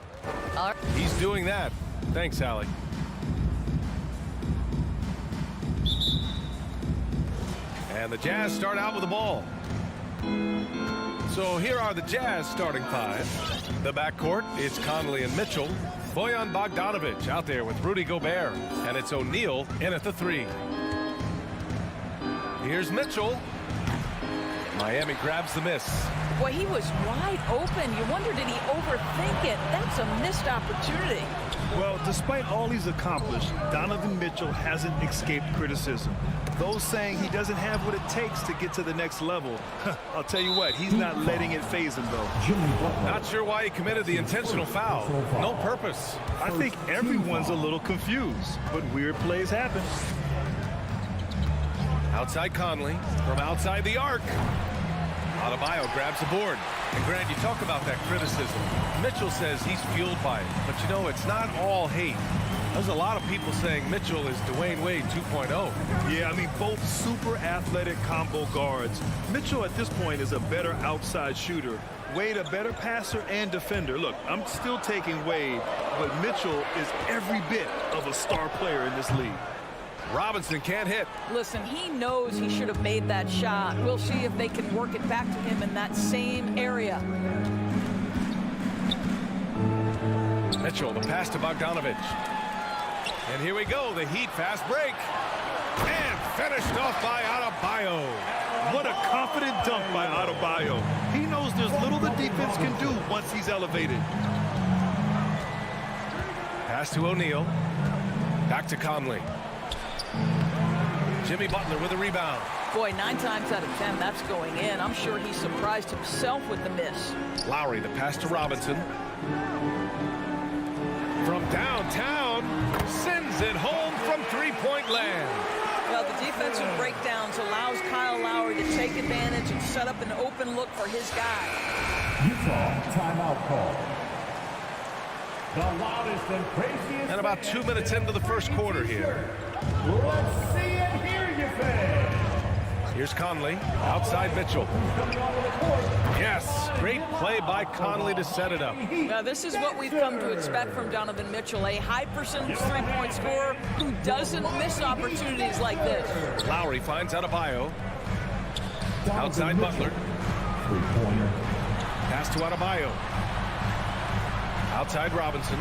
He's doing that. Thanks, Allie. And the Jazz start out with the ball. So here are the Jazz starting five. The backcourt, it's Conley and Mitchell. Bojan Bogdanovic out there with Rudy Gobert. And it's O'Neal in at the three. Here's Mitchell. Miami grabs the miss. Boy, he was wide open. You wonder, did he overthink it? That's a missed opportunity. Well, despite all he's accomplished, Donovan Mitchell hasn't escaped criticism. Those saying he doesn't have what it takes to get to the next level. I'll tell you what, he's not letting it faze him, though. Not sure why he committed the intentional foul. No purpose. I think everyone's a little confused, but weird plays happen. Outside Conley from outside the arc. Adebayo grabs the board. And Grant, you talk about that criticism. Mitchell says he's fueled by it. But you know, it's not all hate. There's a lot of people saying Mitchell is Dwayne Wade 2.0. Yeah, I mean, both super athletic combo guards. Mitchell at this point is a better outside shooter. Wade a better passer and defender. Look, I'm still taking Wade, but Mitchell is every bit of a star player in this league. Robinson can't hit. Listen, he knows he should have made that shot. We'll see if they can work it back to him in that same area. Mitchell, the pass to Bogdanovic. And here we go, the Heat fast break. And finished off by Adebayo. What a confident dunk by Adebayo. He knows there's little the defense can do once he's elevated. Pass to O'Neal. Back to Conley. Jimmy Butler with a rebound. Boy, 9 times out of 10, that's going in. I'm sure he surprised himself with the miss. Lowry, the pass to Robinson. From downtown, sends it home from three-point land. Well, the defensive breakdowns allows Kyle Lowry to take advantage and set up an open look for his guy. Utah timeout call. The loudest and craziest. And about 2 minutes into the first quarter here. Let's see and hear you, fans. Here's Conley, outside Mitchell. Yes, great play by Conley to set it up. Now, this is what we've come to expect from Donovan Mitchell, a high percentage three-point scorer who doesn't miss opportunities like this. Lowry finds Adebayo. Outside Butler. Pass to Adebayo. Outside Robinson.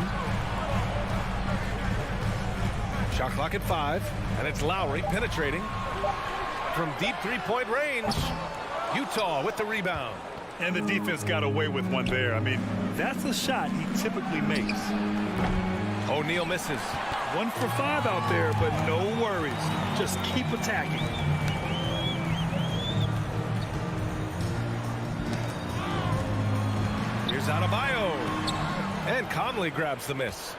Shot clock at 5, and it's Lowry penetrating from deep three-point range. Utah with the rebound. And the defense got away with one there. I mean, that's a shot he typically makes. O'Neal misses. 1 for 5 out there, but no worries. Just keep attacking. Here's Adebayo. And Conley grabs the miss.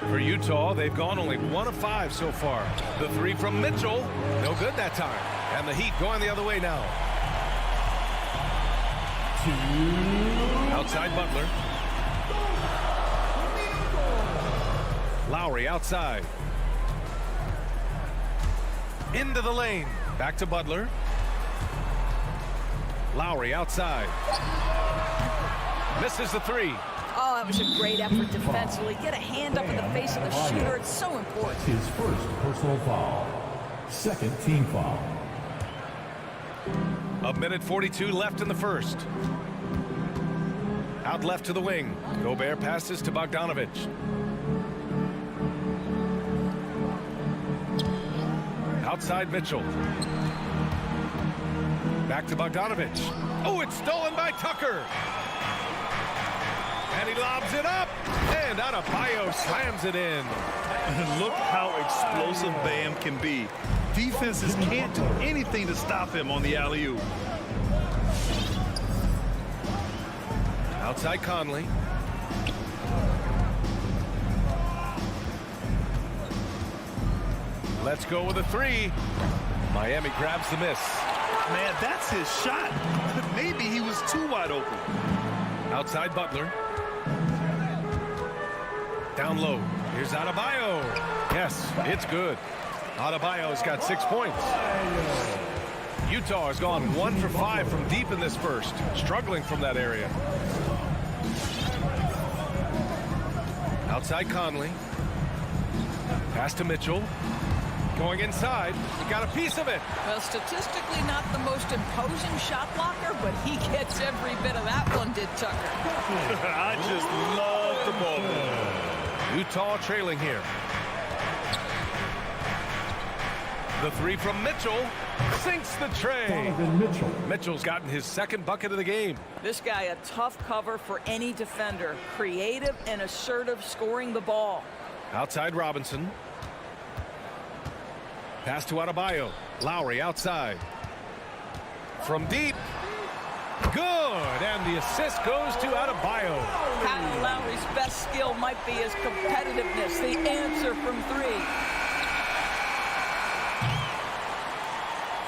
For Utah, they've gone only 1 of 5 so far. The 3 from Mitchell, no good that time. And the Heat going the other way now. Outside Butler. Lowry outside. Into the lane. Back to Butler. Lowry outside. Misses the 3. Oh, that was a great effort defensively. Get a hand up in the face of the shooter. It's so important. His first personal foul. Second team foul. 1:42 left in the first. Out left to the wing. Gobert passes to Bogdanovic. Outside Mitchell. Back to Bogdanovic. Oh, it's stolen by Tucker. And he lobs it up. And Adebayo slams it in. Look how explosive Bam can be. Defenses can't do anything to stop him on the alley-oop. Outside Conley. Let's go with a 3. Miami grabs the miss. Man, that's his shot. Maybe he was too wide open. Outside Butler. Down low. Here's Adebayo. Yes, it's good. Adebayo's got 6 points. Utah has gone 1 for 5 from deep in this first, struggling from that area. Outside Conley. Pass to Mitchell. Going inside. He got a piece of it. Well, statistically not the most imposing shot blocker, but he gets every bit of that one, did Tucker. I just love the ball. Utah trailing here. The three from Mitchell sinks the tray. Mitchell's gotten his second bucket of the game. This guy a tough cover for any defender. Creative and assertive scoring the ball. Outside Robinson. Pass to Adebayo. Lowry outside. From deep. Good. And the assist goes to Adebayo. Kyle Lowry's best skill might be his competitiveness. The answer from three.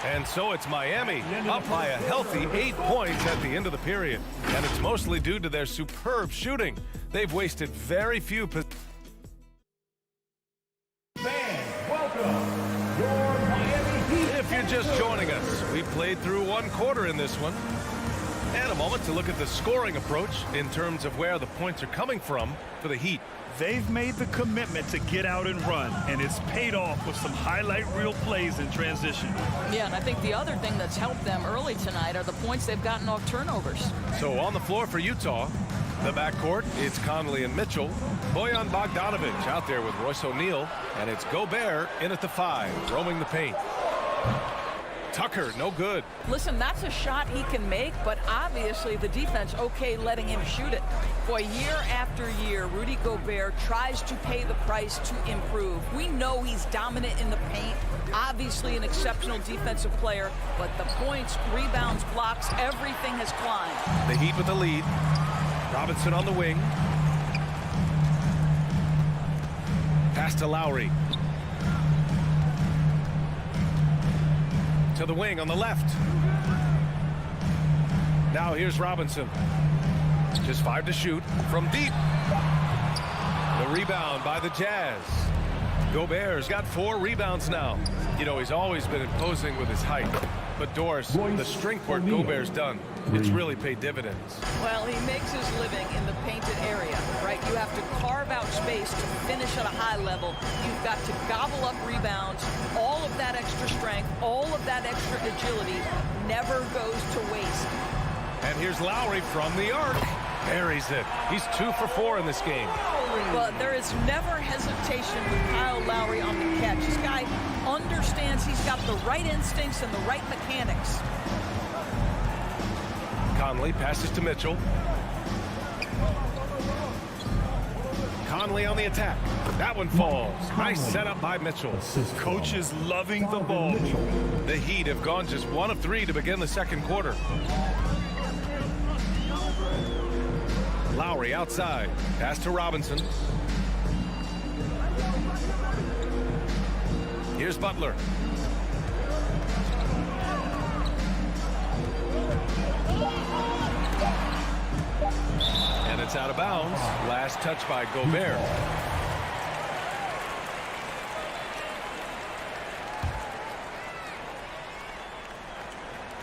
And so it's Miami up by a healthy 8 points at the end of the period. And it's mostly due to their superb shooting. They've wasted very few possessions. If you're just joining us, we played through one quarter in this one. And a moment to look at the scoring approach in terms of where the points are coming from for the Heat. They've made the commitment to get out and run, and it's paid off with some highlight reel plays in transition. Yeah, and I think the other thing that's helped them early tonight are the points they've gotten off turnovers. So on the floor for Utah, the backcourt, it's Conley and Mitchell. Bojan Bogdanovic out there with Royce O'Neal, and it's Gobert in at the 5, roaming the paint. Tucker, no good. Listen, that's a shot he can make, but obviously the defense okay letting him shoot it. Boy, year after year, Rudy Gobert tries to pay the price to improve. We know he's dominant in the paint, obviously an exceptional defensive player, but the points, rebounds, blocks, everything has climbed. The Heat with the lead. Robinson on the wing. Pass to Lowry. To the wing on the left. Now here's Robinson. Just 5 to shoot from deep. The rebound by the Jazz. Gobert's got 4 rebounds now. You know, he's always been imposing with his height. But Doris, the strength work Gobert's done, it's really paid dividends. Well, he makes his living in the painted area, right? You have to carve out space to finish at a high level. You've got to gobble up rebounds. All of that extra strength, all of that extra agility never goes to waste. And here's Lowry from the arc. Buries it. He's 2 for 4 in this game. But there is never hesitation with Kyle Lowry on the catch. This guy understands he's got the right instincts and the right mechanics. Conley passes to Mitchell. Conley on the attack. That one falls. Nice setup by Mitchell. Coach is loving the ball. The Heat have gone just 1 of 3 to begin the second quarter. Lowry outside. Pass to Robinson. Here's Butler. And it's out of bounds. Last touch by Gobert.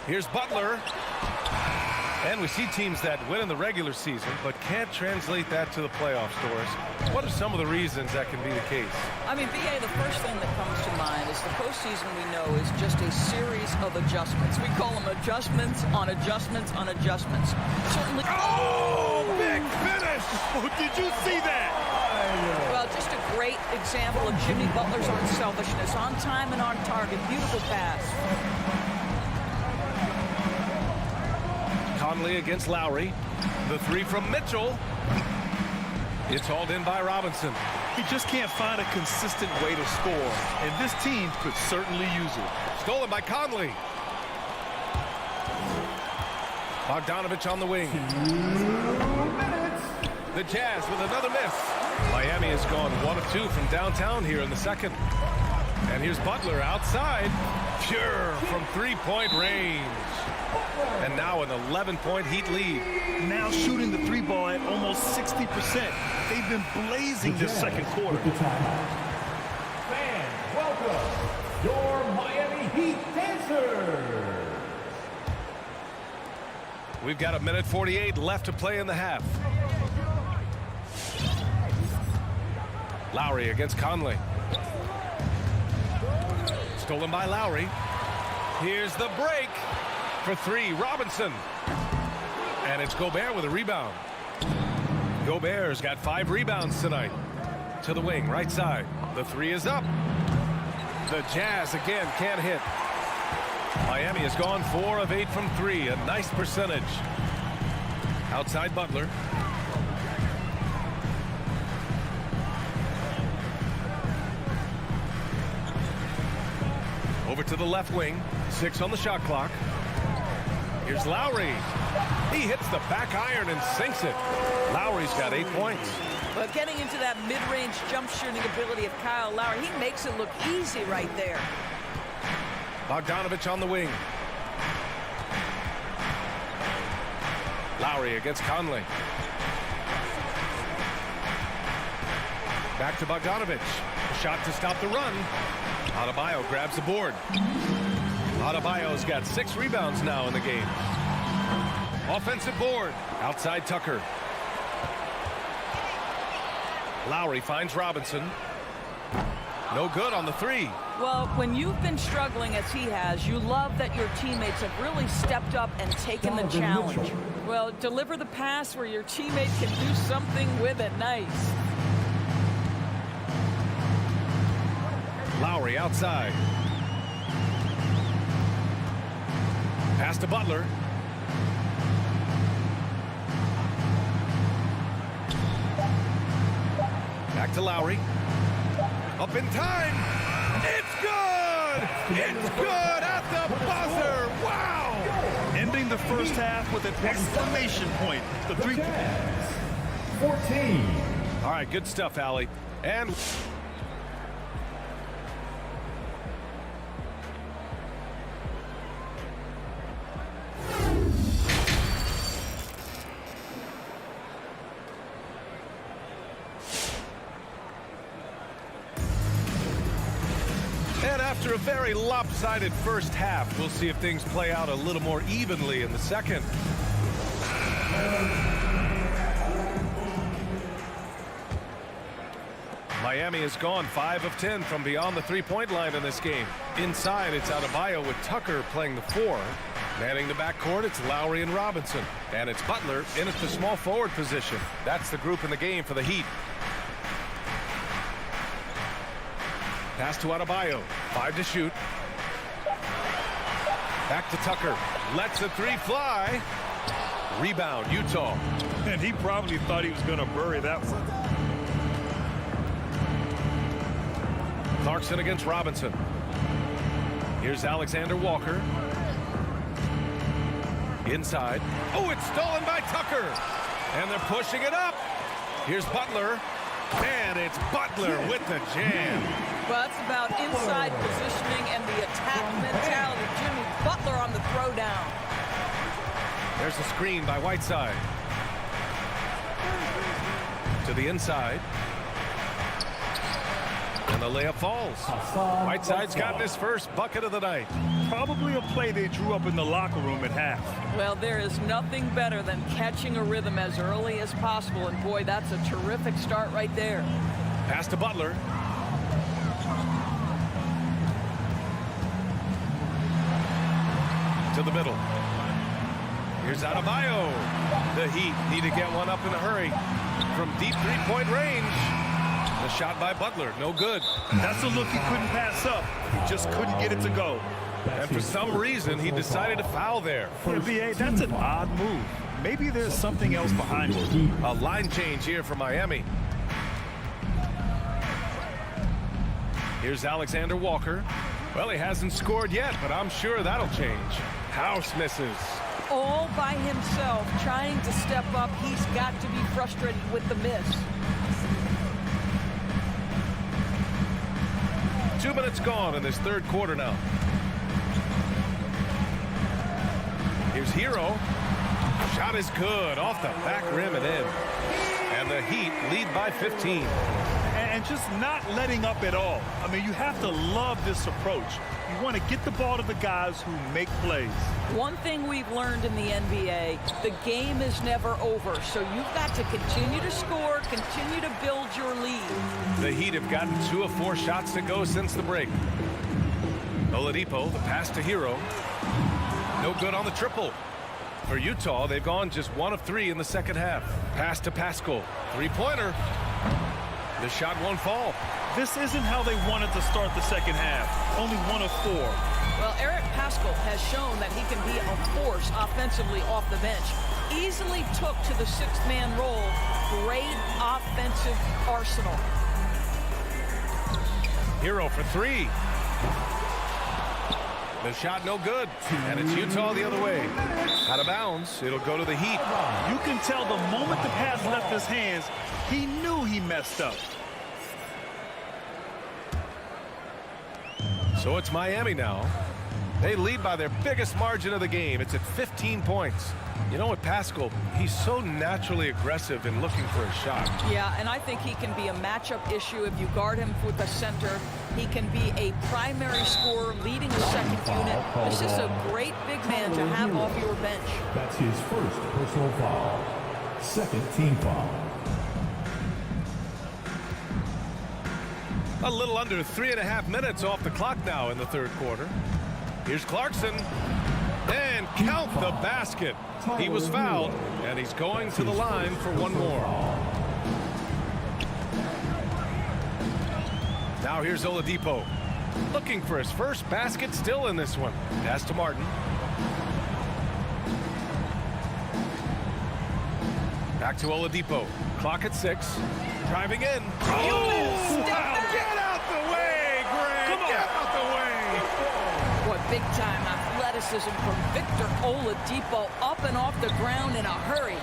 Here's Butler. And we see teams that win in the regular season but can't translate that to the playoffs, Doris. What are some of the reasons that can be the case? I mean, BA, the first thing that comes to mind is the postseason we know is just a series of adjustments. We call them adjustments on adjustments on adjustments. Certainly. Oh, big finish! Oh, did you see that? Well, just a great example of Jimmy Butler's unselfishness. On time and on target. Beautiful pass. Conley against Lowry. The 3 from Mitchell. It's hauled in by Robinson. He just can't find a consistent way to score, and this team could certainly use it. Stolen by Conley. Bogdanovic on the wing. The Jazz with another miss. Miami has gone 1 of 2 from downtown here in the second. And here's Butler outside. Pure from 3-point range. And now an 11-point Heat lead. Now shooting the 3 ball at almost 60%. They've been blazing this second quarter. Fans, welcome your Miami Heat dancers. We've got 1:48 left to play in the half. Lowry against Conley. Stolen by Lowry. Here's the break for three. Robinson. And it's Gobert with a rebound. Gobert's got 5 rebounds tonight. To the wing, right side. The three is up. The Jazz again can't hit. Miami has gone 4 of 8 from 3. A nice percentage. Outside Butler. Over to the left wing. 6 on the shot clock. Here's Lowry. He hits the back iron and sinks it. Lowry's got 8 points. But getting into that mid-range jump shooting ability of Kyle Lowry, he makes it look easy right there. Bogdanovich on the wing. Lowry against Conley. Back to Bogdanovich. Shot to stop the run. Adebayo grabs the board. Adebayo's got 6 rebounds now in the game. Offensive board. Outside Tucker. Lowry finds Robinson. No good on the 3. Well, when you've been struggling as he has, you love that your teammates have really stepped up and taken the challenge. Well, deliver the pass where your teammate can do something with it. Nice. Lowry outside. Pass to Butler. Back to Lowry. Up in time. It's good! It's good at the buzzer! Wow! Ending the first half with an exclamation point. The 3. 14. All right, good stuff, Allie. And after a very lopsided first half, we'll see if things play out a little more evenly in the second. Miami has gone 5 of 10 from beyond the 3-point line in this game. Inside, it's Adebayo with Tucker playing the 4. Manning the backcourt, it's Lowry and Robinson. And it's Butler in at the small forward position. That's the group in the game for the Heat. Pass to Adebayo. 5 to shoot. Back to Tucker. Lets the 3 fly. Rebound, Utah. And he probably thought he was going to bury that one. Clarkson against Robinson. Here's Alexander Walker. Inside. Oh, it's stolen by Tucker. And they're pushing it up. Here's Butler. And it's Butler with the jam. Well, it's about inside positioning and the attack mentality. Jimmy Butler on the throwdown. There's a screen by Whiteside. To the inside. And the layup falls. Whiteside's gotten his first bucket of the night. Probably a play they drew up in the locker room at half. Well, there is nothing better than catching a rhythm as early as possible. And boy, that's a terrific start right there. Pass to Butler. To the middle. Here's Adebayo. The Heat need to get one up in a hurry. From deep 3-point range. The shot by Butler, no good. That's a look he couldn't pass up. He just couldn't get it to go. And for some reason, he decided to foul there. Yeah, B.A., that's an odd move. Maybe there's something else behind it. A line change here for Miami. Here's Alexander Walker. Well, he hasn't scored yet, but I'm sure that'll change. House misses. All by himself, trying to step up. He's got to be frustrated with the miss. 2 minutes gone in this third quarter now. Here's Hero. Shot is good off the back rim and in. And the Heat lead by 15. and just not letting up at all. I mean, you have to love this approach. You want to get the ball to the guys who make plays. One thing we've learned in the NBA, the game is never over. So you've got to continue to score, continue to build your lead. The Heat have gotten 2 of 4 shots to go since the break. Oladipo, the pass to Hero. No good on the triple. For Utah, they've gone just 1 of 3 in the second half. Pass to Pascal. 3-pointer. The shot won't fall. This isn't how they wanted to start the second half. Only 1 of 4. Well, Eric Pascal has shown that he can be a force offensively off the bench. Easily took to the 6th-man role. Great offensive arsenal. Hero for 3. The shot no good, and it's Utah the other way. Out of bounds, it'll go to the Heat. You can tell the moment the pass left his hands, he knew he messed up. So it's Miami now. They lead by their biggest margin of the game. It's at 15 points. You know what, Pascal, he's so naturally aggressive in looking for a shot. Yeah, and I think he can be a matchup issue if you guard him with the center. He can be a primary scorer leading the second unit. This is a great big man to have off your bench. That's his first personal foul. Second team foul. A little under 3.5 minutes off the clock now in the third quarter. Here's Clarkson. And count the basket. He was fouled, and he's going to the line for one more. Now here's Oladipo. Looking for his first basket still in this one. Pass to Martin. Back to Oladipo. Clock at 6. Driving in. Oh, wow. Get out the way, Greg. Come on. Get out the way. What big-time athleticism from Victor Oladipo, up and off the ground in a hurry.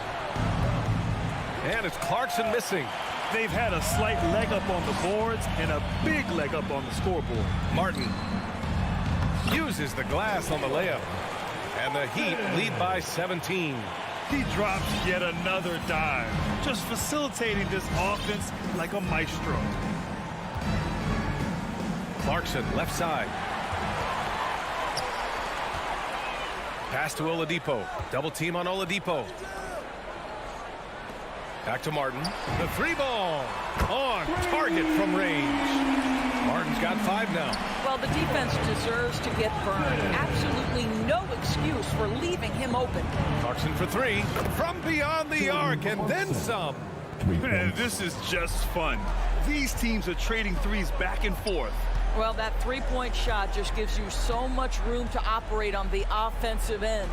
And it's Clarkson missing. They've had a slight leg up on the boards and a big leg up on the scoreboard. Martin uses the glass on the layup. And the Heat lead by 17. He drops yet another dive, just facilitating this offense like a maestro. Clarkson, left side. Pass to Oladipo. Double team on Oladipo. Back to Martin. The 3-ball on target from range. Martin's got 5 now. Well, the defense deserves to get burned. Absolutely no excuse for leaving him open. Clarkson for 3 from beyond the arc and then some. Man, this is just fun. These teams are trading threes back and forth. Well, that 3-point shot just gives you so much room to operate on the offensive end.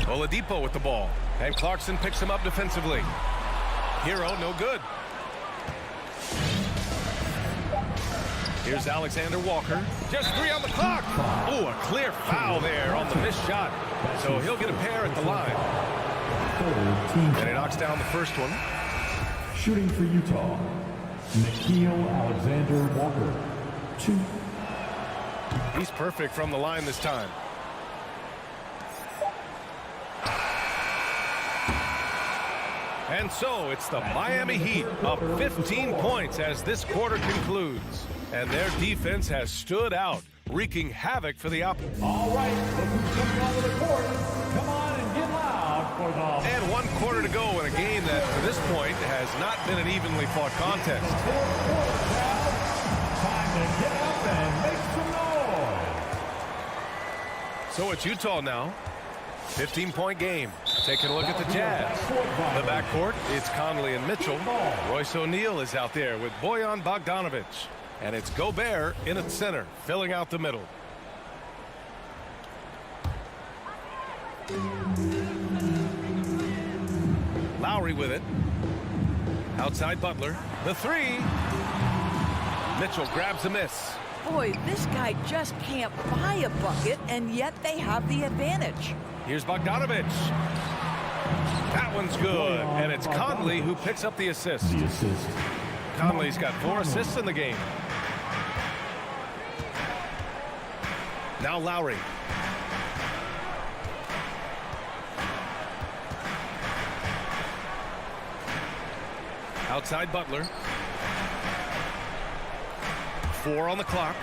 Oladipo with the ball. And Clarkson picks him up defensively. Hero, no good. Here's Alexander Walker. Just 3 on the clock. Oh, a clear foul there on the missed shot. So he'll get a pair at the line. And he knocks down the first one. Shooting for Utah, Nickeil Alexander-Walker, 2. He's perfect from the line this time. And so it's the Miami Heat up 15 points as this quarter concludes. And their defense has stood out, wreaking havoc for the opponent. All right, look who's coming onto the court. Come on and get loud for the... And 1 quarter to go in a game that, to this point, has not been an evenly fought contest. Time to get up and make some noise. So it's Utah now. 15-point game. Taking a look at the Jazz. The backcourt, it's Conley and Mitchell. Royce O'Neal is out there with Bojan Bogdanovic. And it's Gobert in at center, filling out the middle. Lowry with it. Outside Butler. The 3. Mitchell grabs a miss. Boy, this guy just can't buy a bucket, and yet they have the advantage. Here's Bogdanovic. That one's good, and it's Conley who picks up the assist. Conley's got 4 assists in the game. Now Lowry. Outside Butler. 4 on the clock.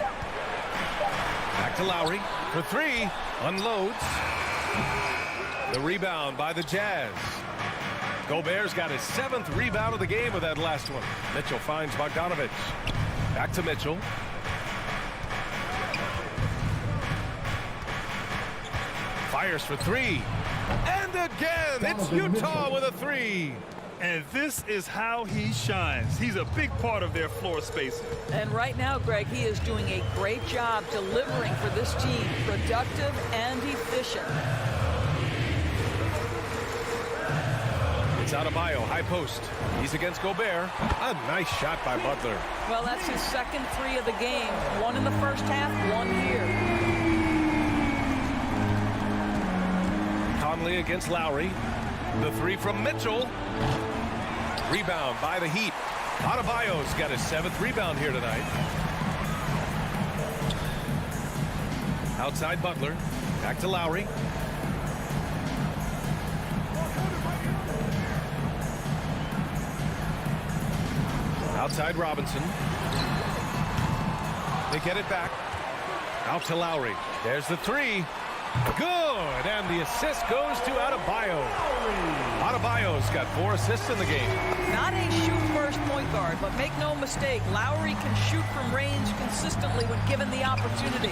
Back to Lowry for 3. Unloads. The rebound by the Jazz. Gobert's got his 7th rebound of the game with that last one. Mitchell finds Bogdanovich. Back to Mitchell. Fires for 3. And again, it's Utah with a 3. And this is how he shines. He's a big part of their floor spacing. And right now, Greg, he is doing a great job delivering for this team. Productive and efficient. It's Adebayo, high post. He's against Gobert. A nice shot by Butler. Well, that's his 2nd 3 of the game. 1 in the first half, 1 here. Conley against Lowry. The 3 from Mitchell. Rebound by the Heat. Adebayo's got his 7th rebound here tonight. Outside Butler. Back to Lowry. Outside Robinson. They get it back. Out to Lowry. There's the 3. Good, and the assist goes to Adebayo. Adebayo's got 4 assists in the game. Not a shoot-first point guard, but make no mistake, Lowry can shoot from range consistently when given the opportunity.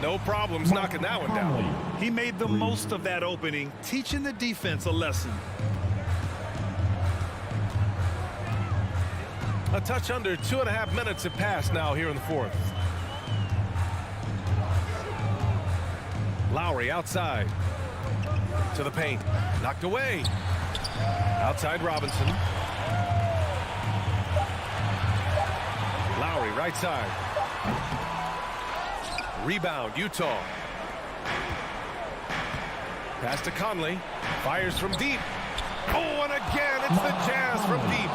No problems knocking that one down. He made the most of that opening, teaching the defense a lesson. A touch under 2.5 minutes have passed now here in the 4th. Lowry outside to the paint, knocked away. Outside Robinson. Lowry right side. Rebound Utah. Pass to Conley. Fires from deep. Oh, and again it's the Jazz from deep.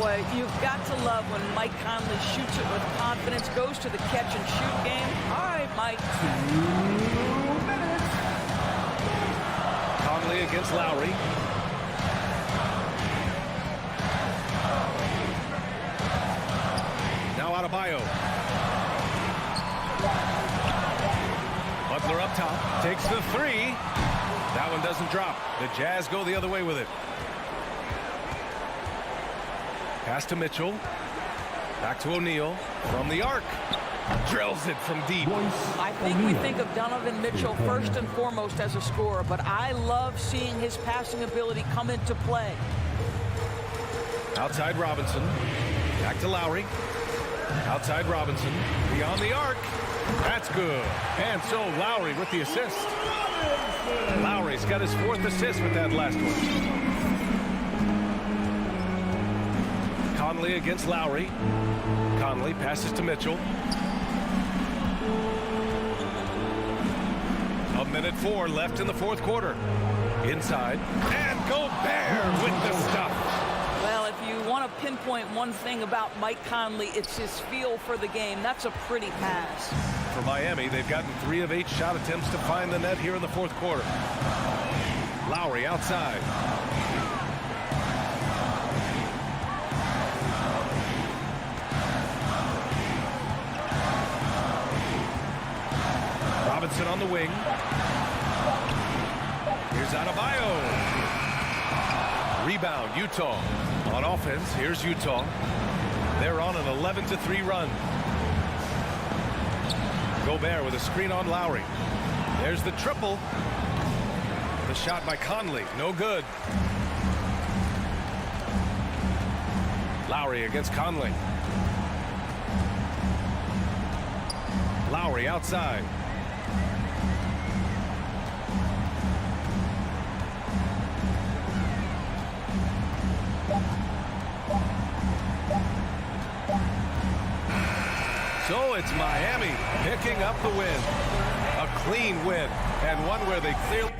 Boy, you've got to love when Mike Conley shoots it with confidence, goes to the catch and shoot game. All right, Mike. 2 minutes. Conley against Lowry. Now Adebayo. Butler up top. Takes the 3. That one doesn't drop. The Jazz go the other way with it. Pass to Mitchell. Back to O'Neal. From the arc. Drills it from deep. I think we think of Donovan Mitchell first and foremost as a scorer, but I love seeing his passing ability come into play. Outside Robinson. Back to Lowry. Outside Robinson. Beyond the arc. That's good. And so Lowry with the assist. Lowry's got his 4th assist with that last one. Conley against Lowry. Conley passes to Mitchell. 1:04 left in the 4th quarter. Inside. And Gobert with the stuff. Well, if you want to pinpoint one thing about Mike Conley, it's his feel for the game. That's a pretty pass. For Miami, they've gotten 3 of 8 shot attempts to find the net here in the 4th quarter. Lowry outside. Robinson on the wing. Here's Adebayo. Rebound, Utah. On offense, here's Utah. They're on an 11-3 run. Gobert with a screen on Lowry. There's the triple. The shot by Conley, no good. Lowry against Conley. Lowry outside. So it's Miami picking up the win. A clean win, and one where they clearly...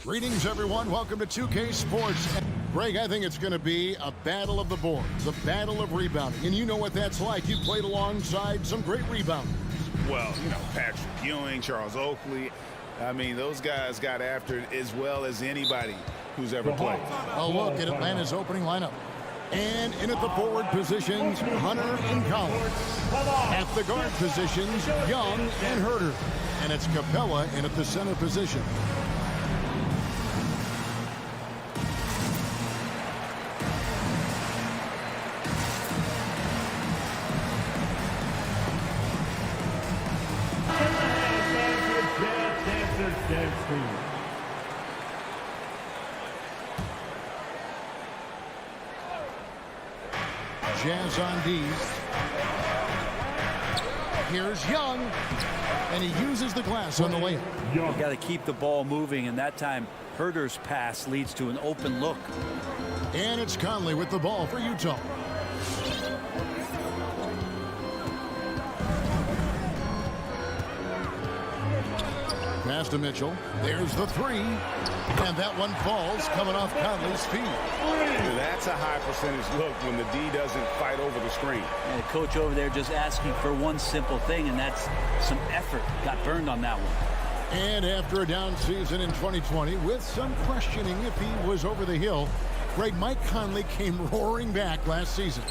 Greetings, everyone. Welcome to 2K Sports. Greg, I think it's going to be a battle of the boards, a battle of rebounding. And you know what that's like. You played alongside some great rebounders. Well, you know, Patrick Ewing, Charles Oakley. I mean, those guys got after it as well as anybody who's ever played. A look at Atlanta's opening lineup. And in at the forward positions, Hunter and Collins. At the guard positions, Young and Herter. And it's Capella in at the center position. Jazz on D. Here's Young, and he uses the glass on the layup. You got to keep the ball moving, and that time Herter's pass leads to an open look. And it's Conley with the ball for Utah. Pass to Mitchell. There's the three. And that one falls coming off Conley's feet. That's a high percentage look when the D doesn't fight over the screen. And the coach over there just asking for one simple thing, and that's some effort. Got burned on that one. And after a down season in 2020, with some questioning if he was over the hill, Greg, Mike Conley came roaring back last season.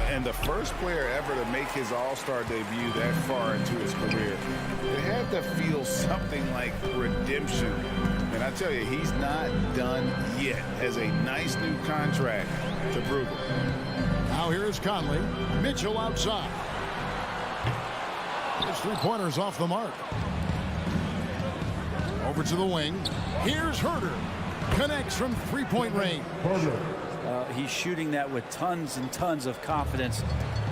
And the first player ever to make his all-star debut that far into his career, it had to feel something like redemption. And I tell you, he's not done yet. Has a nice new contract to prove it. Now here's Conley. Mitchell outside. His three-pointers off the mark. Over to the wing. Here's Herter. Connects from three-point range. He's shooting that with tons and tons of confidence.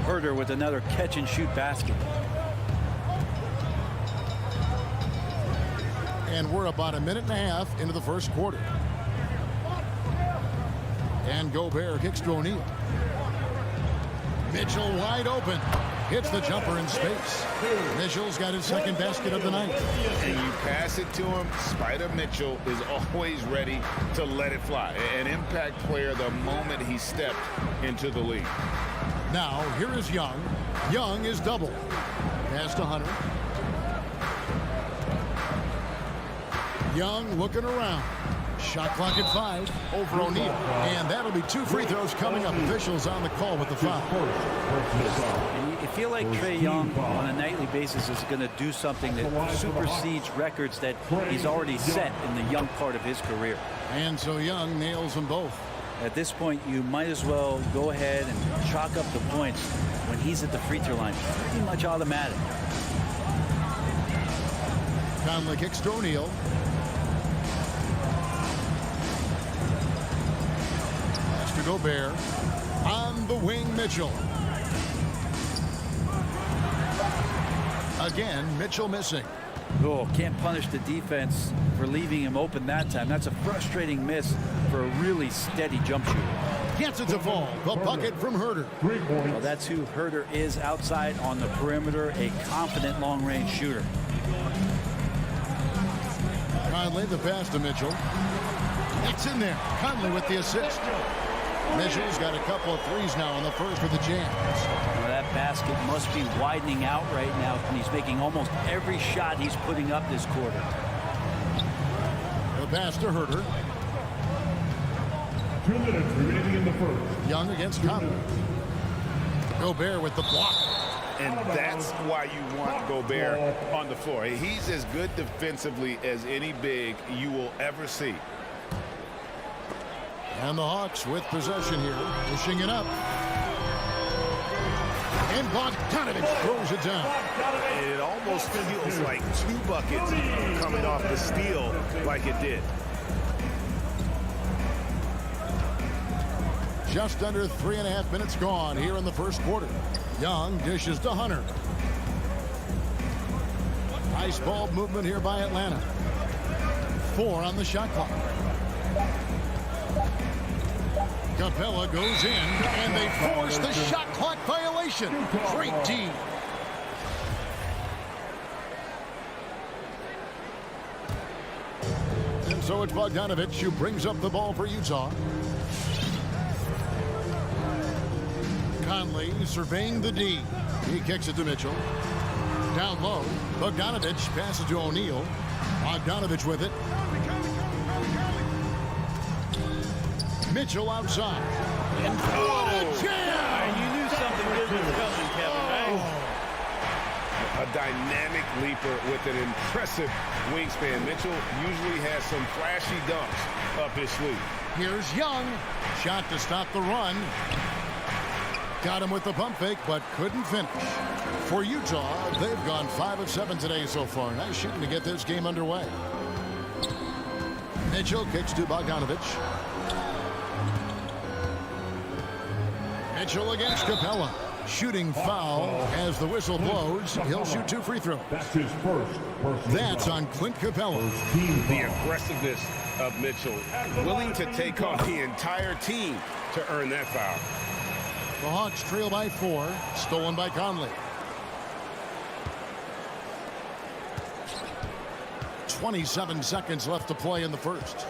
Herter with another catch-and-shoot basket. And we're about a minute and a half into the first quarter. And Gobert kicks to O'Neal. Mitchell wide open. Hits the jumper in space. Mitchell's got his second basket of the night. And you pass it to him. Spider Mitchell is always ready to let it fly. An impact player the moment he stepped into the league. Now, here is Young. Young is double. Pass to Hunter. Young looking around. Shot clock at 5 over O'Neal. And that'll be 2 free throws coming up. Officials on the call with the foul. And you feel like Trae Young on a nightly basis is going to do something that supersedes records that he's already set in the young part of his career. And so Young nails them both. At this point, you might as well go ahead and chalk up the points when he's at the free throw line. Pretty much automatic. Conley kicks to O'Neal. Gobert on the wing. Mitchell again. Mitchell missing. Oh, can't punish the defense for leaving him open that time. That's a frustrating miss for a really steady jump shooter. Gets it to fall. The bucket from Herter. Well, that's who Herter is outside on the perimeter, a confident long-range shooter. Conley the pass to Mitchell. It's in there. Conley with the assist. Mitchell's got a couple of threes now in the first for the Jazz. Well, that basket must be widening out right now, and he's making almost every shot he's putting up this quarter. The pass to Herter. 2 minutes remaining in the first. Young against Conley. Gobert with the block. And that's why you want Gobert on the floor. He's as good defensively as any big you will ever see. And the Hawks with possession here, pushing it up. And Bogdanovich throws it down. It almost feels like 2 buckets coming off the steal like it did. Just under 3.5 minutes gone here in the first quarter. Young dishes to Hunter. Nice ball movement here by Atlanta. 4 on the shot clock. Capella goes in, and they force the shot clock violation. Great D. So it's Bogdanovich who brings up the ball for Utah. Conley surveying the D. He kicks it to Mitchell. Down low, Bogdanovich passes to O'Neal. Bogdanovich with it. Mitchell outside. And what a jam! You knew something good was coming, Kevin, right? A dynamic leaper with an impressive wingspan. Mitchell usually has some flashy dunks up his sleeve. Here's Young. Shot to stop the run. Got him with the pump fake, but couldn't finish. For Utah, they've gone 5 of 7 today so far. Nice shooting to get this game underway. Mitchell kicks to Bogdanovich. Mitchell against Capella. Shooting foul as the whistle blows. He'll shoot 2 free throws. That's his first personal That's foul. on Clint Capella. The aggressiveness of Mitchell, willing to take on the entire team to earn that foul. The Hawks trail by 4. Stolen by Conley. 27 seconds left to play in the first.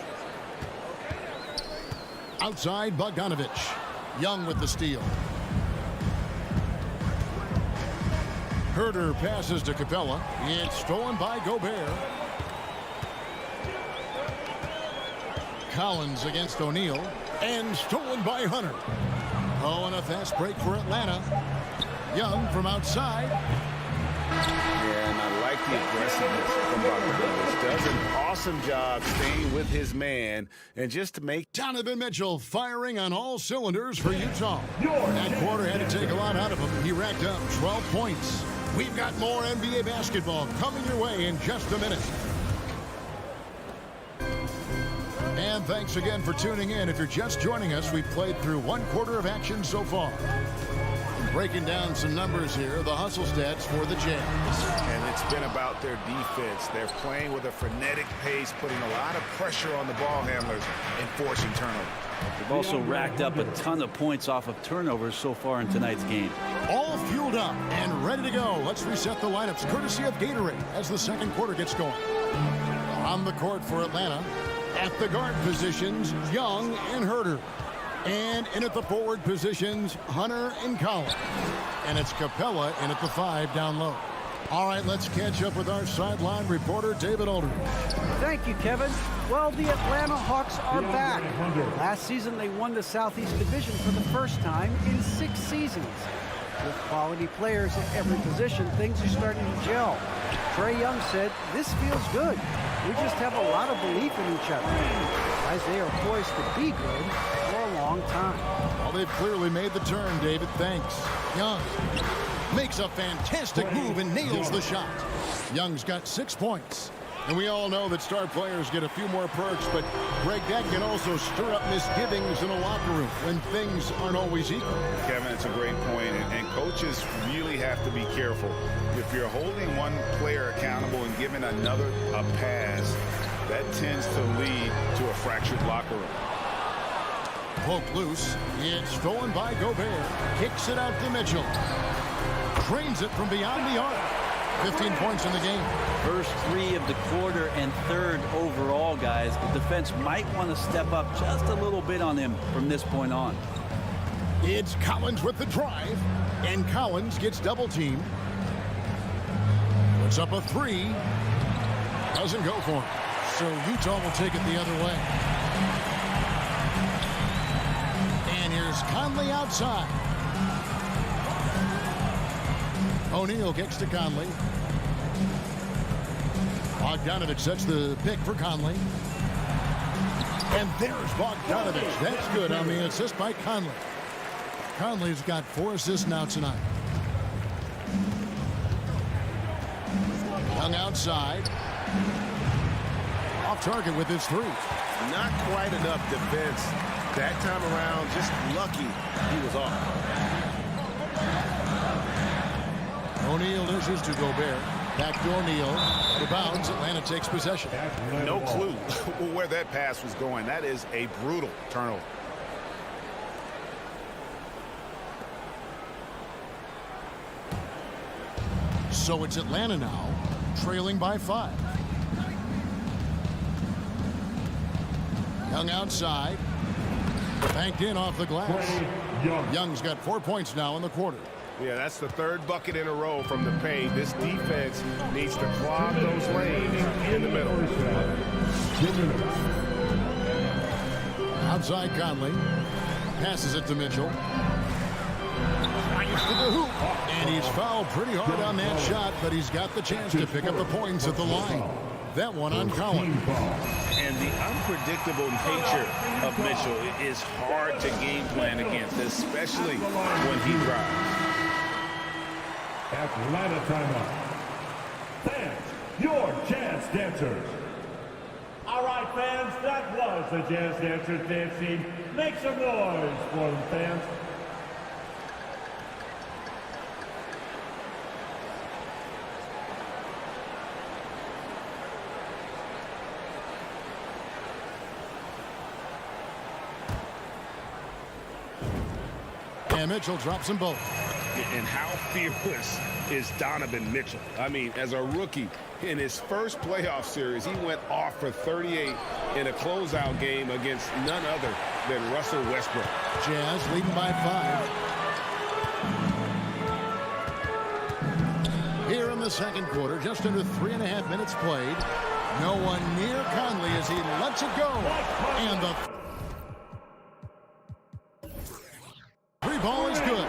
Outside, Bogdanovich. Young with the steal. Herter passes to Capella. It's stolen by Gobert. Collins against O'Neal. And stolen by Hunter. Oh, and a fast break for Atlanta. Young from outside. Yeah, and I like the aggressiveness from Bogdanovich. Does an awesome job staying with his man and just to make Donovan Mitchell firing on all cylinders for Utah. That quarter had to take a lot out of him. He racked up 12 points. We've got more NBA basketball coming your way in just a minute. And thanks again for tuning in. If you're just joining us, we've played through 1 quarter of action so far. Breaking down some numbers here, the hustle stats for the Jazz. And it's been about their defense. They're playing with a frenetic pace, putting a lot of pressure on the ball handlers and forcing turnovers. They've also racked up a ton of points off of turnovers so far in tonight's game. All fueled up and ready to go. Let's reset the lineups courtesy of Gatorade as the second quarter gets going. On the court for Atlanta, at the guard positions, Young and Herter. And in at the forward positions, Hunter and Collins. And it's Capella in at the 5 down low. All right, let's catch up with our sideline reporter, David Aldridge. Thank you, Kevin. Well, the Atlanta Hawks are back. Last season, they won the Southeast Division for the first time in 6 seasons. With quality players at every position, things are starting to gel. Trae Young said, "This feels good. We just have a lot of belief in each other." As they are poised to be good for a long time. Well, they've clearly made the turn, David. Thanks. Young makes a fantastic move and nails the shot. Young's got 6 points. And we all know that star players get a few more perks, but Greg, that can also stir up misgivings in a locker room when things aren't always equal. Kevin, it's a great point, and coaches really have to be careful. If you're holding one player accountable and giving another a pass, that tends to lead to a fractured locker room. Poked loose. It's stolen by Gobert. Kicks it out to Mitchell. Drains it from beyond the arc. 15 points in the game. First 3 of the quarter and 3rd overall, guys. The defense might want to step up just a little bit on him from this point on. It's Collins with the drive. And Collins gets double teamed. Puts up a 3. Doesn't go for him. So Utah will take it the other way. And here's Conley outside. O'Neal kicks to Conley. Bogdanovich sets the pick for Conley. And there's Bogdanovich. That's good on the assist by Conley. Conley's got 4 assists now tonight. Young outside. Off target with his 3. Not quite enough defense that time around. Just lucky he was off. O'Neal dishes to Gobert. Back to O'Neal. The bounds. Atlanta takes possession. No clue where that pass was going. That is a brutal turnover. So it's Atlanta now, trailing by 5. Young outside. Banked in off the glass. Young's got 4 points now in the quarter. Yeah, that's the third bucket in a row from the paint. This defense needs to clog those lanes in the middle. Outside Conley. Passes it to Mitchell. To the hoop. And he's fouled pretty hard on that shot, but he's got the chance to pick up the points at the line. That one on Collins. And the unpredictable nature of Mitchell is hard to game plan against, especially when he drives. Atlanta timeout. Fans, your Jazz Dancers. All right, fans, that was the Jazz Dancers dancing. Make some noise for them, fans. And Mitchell drops them both. And how fearless is Donovan Mitchell? I mean, as a rookie, in his first playoff series, he went off for 38 in a closeout game against none other than Russell Westbrook. Jazz leading by 5. Here in the second quarter, just under 3.5 minutes played. No one near Conley as he lets it go. And the three ball is good.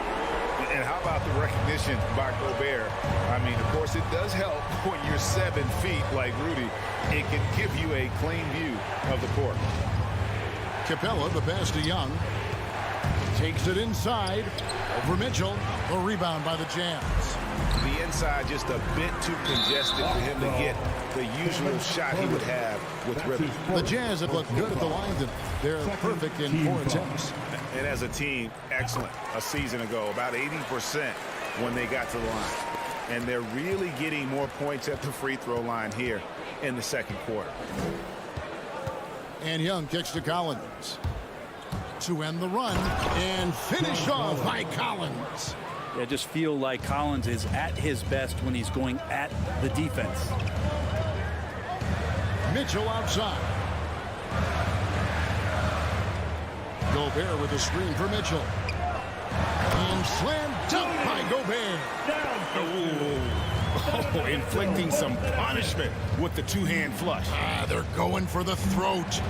And how about the recognition by Gobert? I mean, of course, it does help when you're 7 feet like Rudy. It can give you a clean view of the court. Capella, the pass to Young. Takes it inside. Over Mitchell. The rebound by the Jazz. The inside just a bit too congested for him to get the usual shot he would have with rhythm. The Jazz have looked good at the line. They're perfect in 4 attempts. And as a team, excellent a season ago, about 80% when they got to the line. And they're really getting more points at the free throw line here in the second quarter. And Young kicks to Collins to end the run and finished off by Collins. I just feel like Collins is at his best when he's going at the defense. Mitchell outside. Gobert with a screen for Mitchell. And slam dunk by Gobert. Oh, inflicting some punishment with the two-hand flush. They're going for the throat.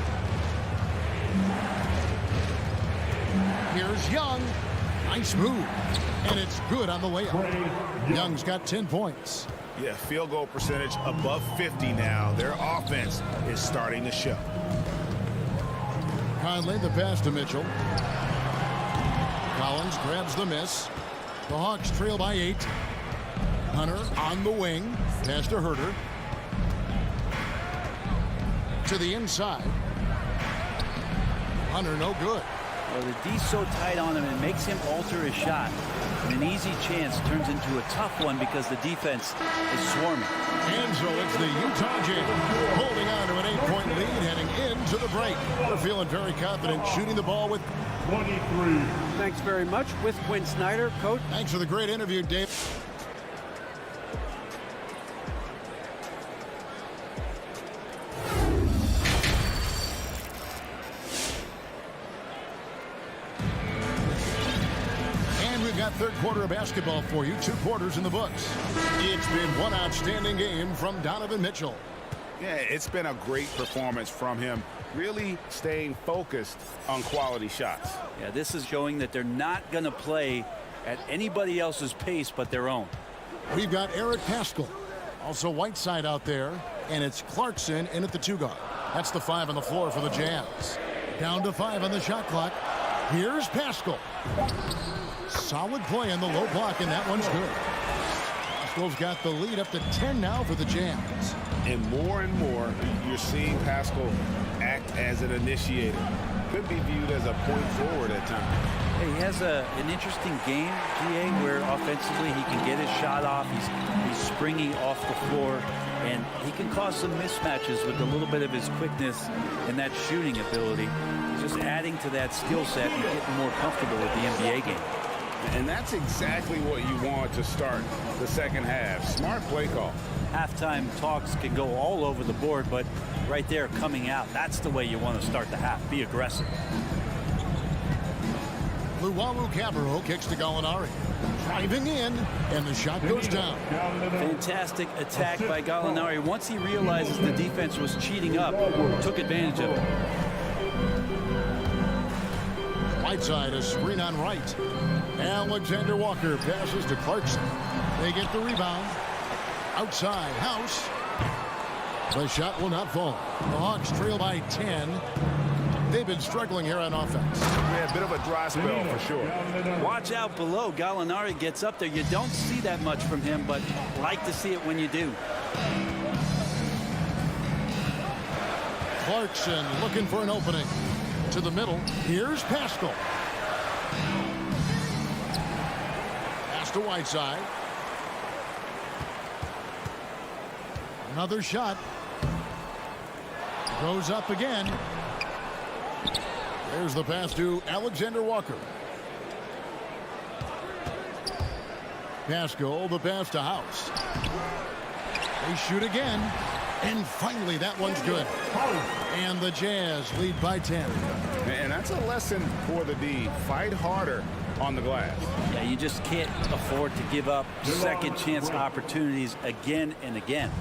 Here's Young. Nice move. And it's good on the layup. Young's got 10 points. Yeah, field goal percentage above 50 now. Their offense is starting to show. Conley, the pass to Mitchell. Collins grabs the miss. The Hawks trail by 8. Hunter on the wing. Pass to Herter. To the inside. Hunter no good. Well, the D's so tight on him, it makes him alter his shot. And an easy chance turns into a tough one because the defense is swarming. And so it's the Utah Jazz holding on to an 8-point lead heading into the break. They're feeling very confident shooting the ball with 23. Thanks very much. With Quinn Snyder, Coach. Thanks for the great interview, Dave. Third quarter of basketball for you. 2 quarters in the books. It's been one outstanding game from Donovan Mitchell. Yeah, it's been a great performance from him, really staying focused on quality shots. Yeah, this is showing that they're not going to play at anybody else's pace but their own. We've got Eric Paschall, also Whiteside out there, and it's Clarkson in at the 2 guard. That's the 5 on the floor for the Jazz. Down to 5 on the shot clock. Here's Paschall. Solid play on the low block, and that one's good. Paschall's got the lead up to 10 now for the Jazz. And more, you're seeing Paschall act as an initiator. Could be viewed as a point forward at times. Hey, he has an interesting game, GA, where offensively he can get his shot off. He's springy off the floor, and he can cause some mismatches with a little bit of his quickness and that shooting ability. He's just adding to that skill set and getting more comfortable with the NBA game. And that's exactly what you want to start the second half. Smart play call. Halftime talks can go all over the board, but right there coming out, that's the way you want to start the half. Be aggressive. Luwawu Cabarro kicks to Gallinari. Driving in, and the shot goes down. Fantastic attack by Gallinari. Once he realizes the defense was cheating up, took advantage of it. Whiteside, a screen on right. Alexander Walker passes to Clarkson. They get the rebound. Outside, House. The shot will not fall. The Hawks trail by 10. They've been struggling here on offense. Yeah, a bit of a dry spell for sure. Watch out below. Gallinari gets up there. You don't see that much from him, but like to see it when you do. Clarkson looking for an opening. To the middle. Here's Pascal. Pass to Whiteside. Another shot. Goes up again. There's the pass to Alexander Walker. Pascal, the pass to House. They shoot again. And finally, that one's good. And the Jazz lead by 10. And that's a lesson for the D. Fight harder on the glass. Yeah, you just can't afford to give up second chance opportunities again and again.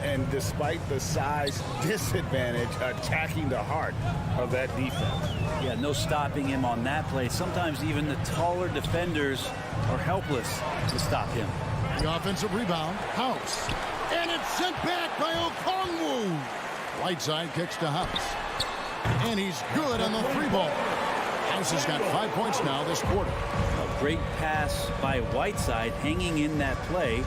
And despite the size disadvantage, attacking the heart of that defense. Yeah, no stopping him on that play. Sometimes even the taller defenders are helpless to stop him. The offensive rebound, House. And it's sent back by Okongwu. Whiteside kicks to House. And he's good on the three ball. House has got 5 points now this quarter. A great pass by Whiteside, hanging in that play.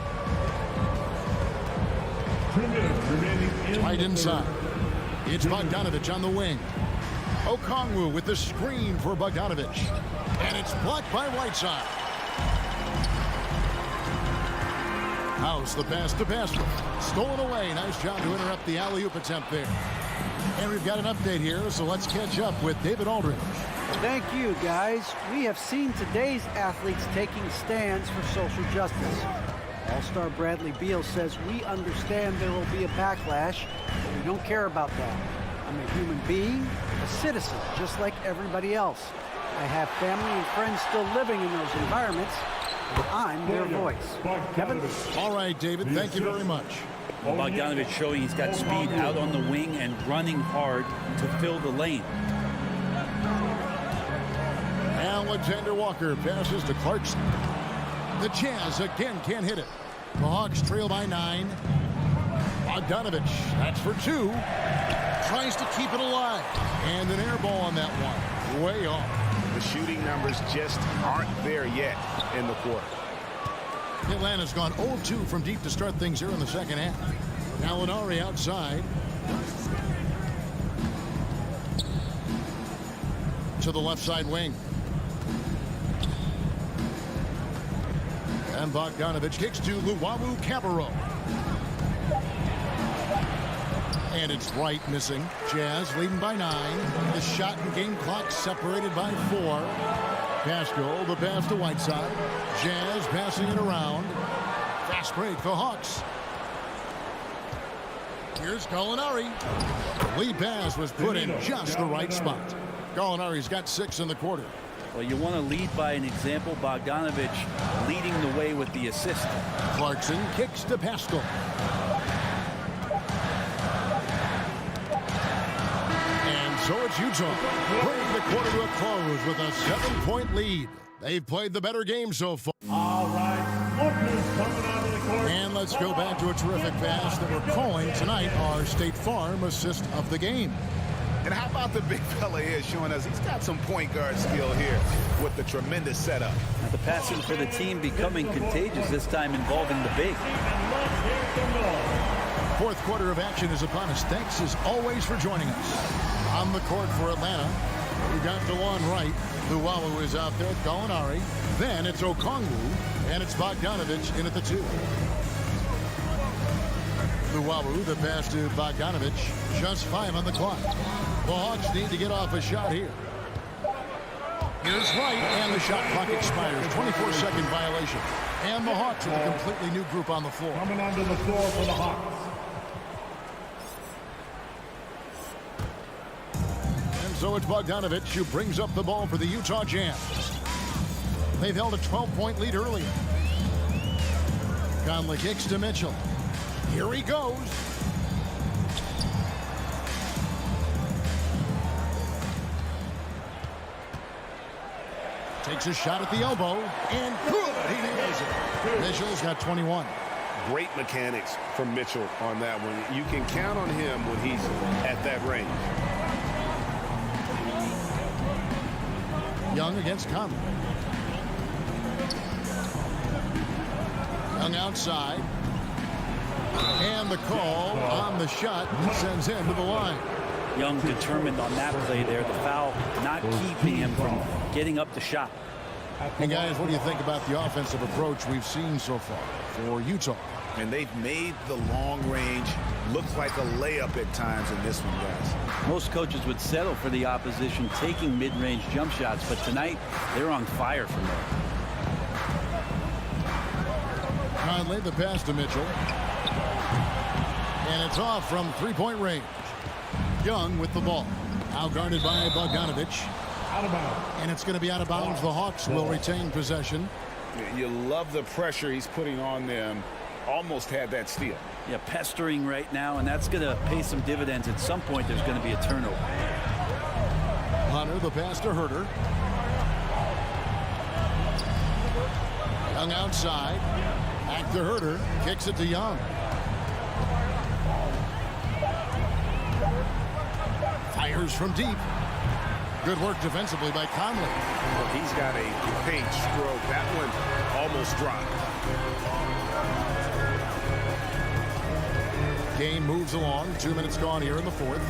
Right inside. It's Bogdanovich on the wing. Okongwu with the screen for Bogdanovich. And it's blocked by Whiteside. House, the pass to Pascal. Stolen away. Nice job to interrupt the alley-oop attempt there. And we've got an update here, so let's catch up with David Aldridge. Thank you, guys. We have seen today's athletes taking stands for social justice. All-star Bradley Beal says, we understand there will be a backlash, but we don't care about that. I'm a human being, a citizen, just like everybody else. I have family and friends still living in those environments, and I'm their voice. Kevin? All right, David, thank you very much. Bogdanovich showing he's got speed out on the wing and running hard to fill the lane. Alexander Walker passes to Clarkson. The Jazz again can't hit it. The Hawks trail by 9. Bogdanovich, that's for 2. Tries to keep it alive. And an air ball on that one. Way off. The shooting numbers just aren't there yet in the quarter. Atlanta's gone 0-2 from deep to start things here in the second half. Gallinari outside. To the left side wing. And Bogdanovich kicks to Luwawu Cabarro. And it's right missing. Jazz leading by 9. The shot and game clock separated by 4. Pascal, the pass to Whiteside. Jazz passing it around. Fast break for Hawks. Here's Gallinari. The lead pass was put in just the right spot. Gallinari's got 6 in the quarter. Well, you want to lead by an example. Bogdanovich leading the way with the assist. Clarkson kicks to Pascal. And so it's Utah bringing the quarter to a close with a 7-point lead. They've played the better game so far. All right, Booker's coming out of the court. And let's go back to a terrific pass that we're calling tonight our State Farm assist of the game. And how about the big fella here showing us he's got some point guard skill here with the tremendous setup. Now the passing for the team becoming contagious, this time involving the big. Fourth quarter of action is upon us. Thanks as always for joining us. On the court for Atlanta, we got DeLon Wright. Luwawu is out there with Gallinari. Then it's Okongwu, and it's Bogdanovich in at the 2. Luwawu, the pass to Bogdanovich. Just 5 on the clock. The Hawks need to get off a shot here. Here's right, and the shot clock expires. 24-second violation. And the Hawks with a completely new group on the floor. Coming onto the floor for the Hawks. And so it's Bogdanovich who brings up the ball for the Utah Jazz. They've held a 12-point lead earlier. Conley kicks to Mitchell. Here he goes. Takes a shot at the elbow, and good. He nails it. Mitchell's got 21. Great mechanics from Mitchell on that one. You can count on him when he's at that range. Young against Conley. Young outside. And the call on the shot sends him to the line. Young determined on that play there. The foul not keeping him from getting up the shot. And guys, what do you think about the offensive approach we've seen so far for Utah? And they've made the long range look like a layup at times in this one, guys. Most coaches would settle for the opposition taking mid-range jump shots, but tonight they're on fire from there. Conley, the pass to Mitchell. And it's off from three-point range. Young with the ball. Now guarded by Bogdanovich. Out of bounds. And it's going to be out of bounds. The Hawks will retain possession. You love the pressure he's putting on them. Almost had that steal. Yeah, pestering right now, and that's going to pay some dividends. At some point, there's going to be a turnover. Hunter, the pass to Herter. Young outside. Back to Herter. Kicks it to Young. Fires from deep. Good work defensively by Conley. Well, he's got a paint stroke. That one almost dropped. Game moves along. 2 minutes gone here in the fourth.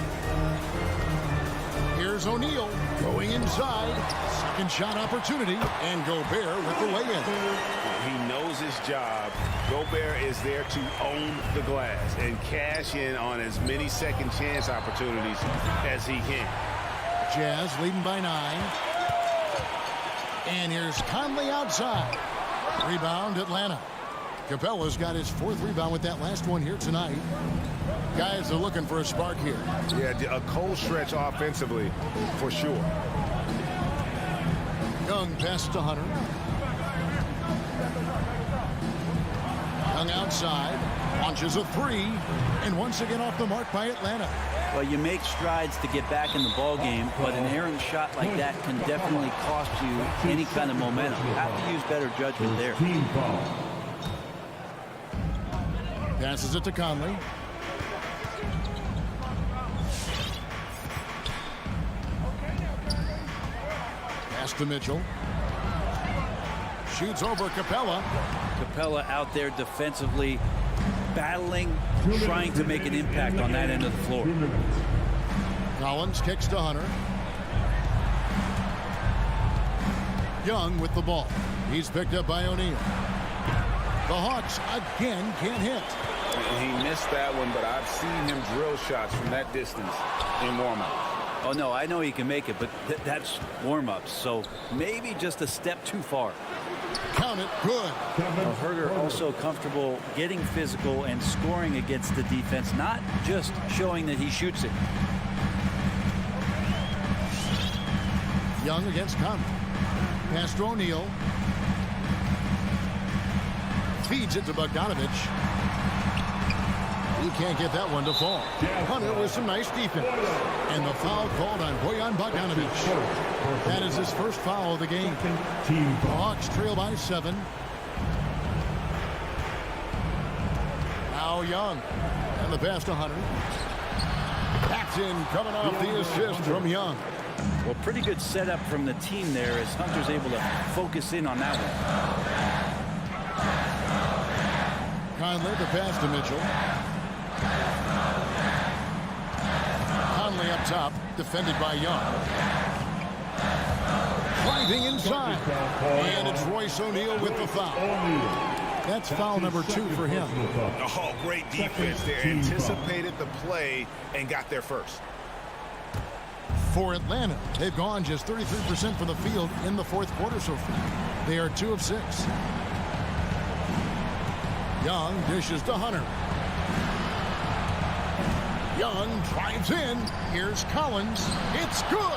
Here's O'Neal going inside. Second shot opportunity. And Gobert with the lay-in. He knows his job. Gobert is there to own the glass and cash in on as many second chance opportunities as he can. Jazz leading by 9. And here's Conley outside. Rebound Atlanta. Capella's got his fourth rebound with that last one here tonight. Guys are looking for a spark here. Yeah, a cold stretch offensively for sure. Young pass to Hunter. Young outside. Launches a three. And once again off the mark by Atlanta. Well, you make strides to get back in the ball game, but an errant shot like that can definitely cost you any kind of momentum. You have to use better judgment there. Passes it to Conley. Pass to Mitchell. Shoots over Capella. Capella out there defensively, battling, trying to make an impact on that end of the floor. Collins kicks to Hunter. Young with the ball. He's picked up by O'Neal. The Hawks again can't hit. He missed that one, but I've seen him drill shots from that distance in warm-up. Oh, no, I know he can make it, but that's warm-ups, so maybe just a step too far. Count it, good. Herter also comfortable getting physical and scoring against the defense, not just showing that he shoots it. Young against Conley. Pass to O'Neal. Feeds it to Bogdanovich. He can't get that one to fall. Hunter with some nice defense. And the foul called on Bojan Bogdanovich. That is his first foul of the game. The Hawks trail by 7. Now Young. And the pass to Hunter. That's in, coming off the assist from Young. Well, pretty good setup from the team there as Hunter's able to focus in on that one. Conley, the pass to Mitchell. Conley up top, defended by Young. Driving inside. And it's Royce O'Neal with the foul. That's foul number 2 for him. Oh, great defense there. Anticipated the play and got there first. For Atlanta, they've gone just 33% from the field in the fourth quarter so far. They are 2 of 6. Young dishes to Hunter. Young drives in. Here's Collins. It's good.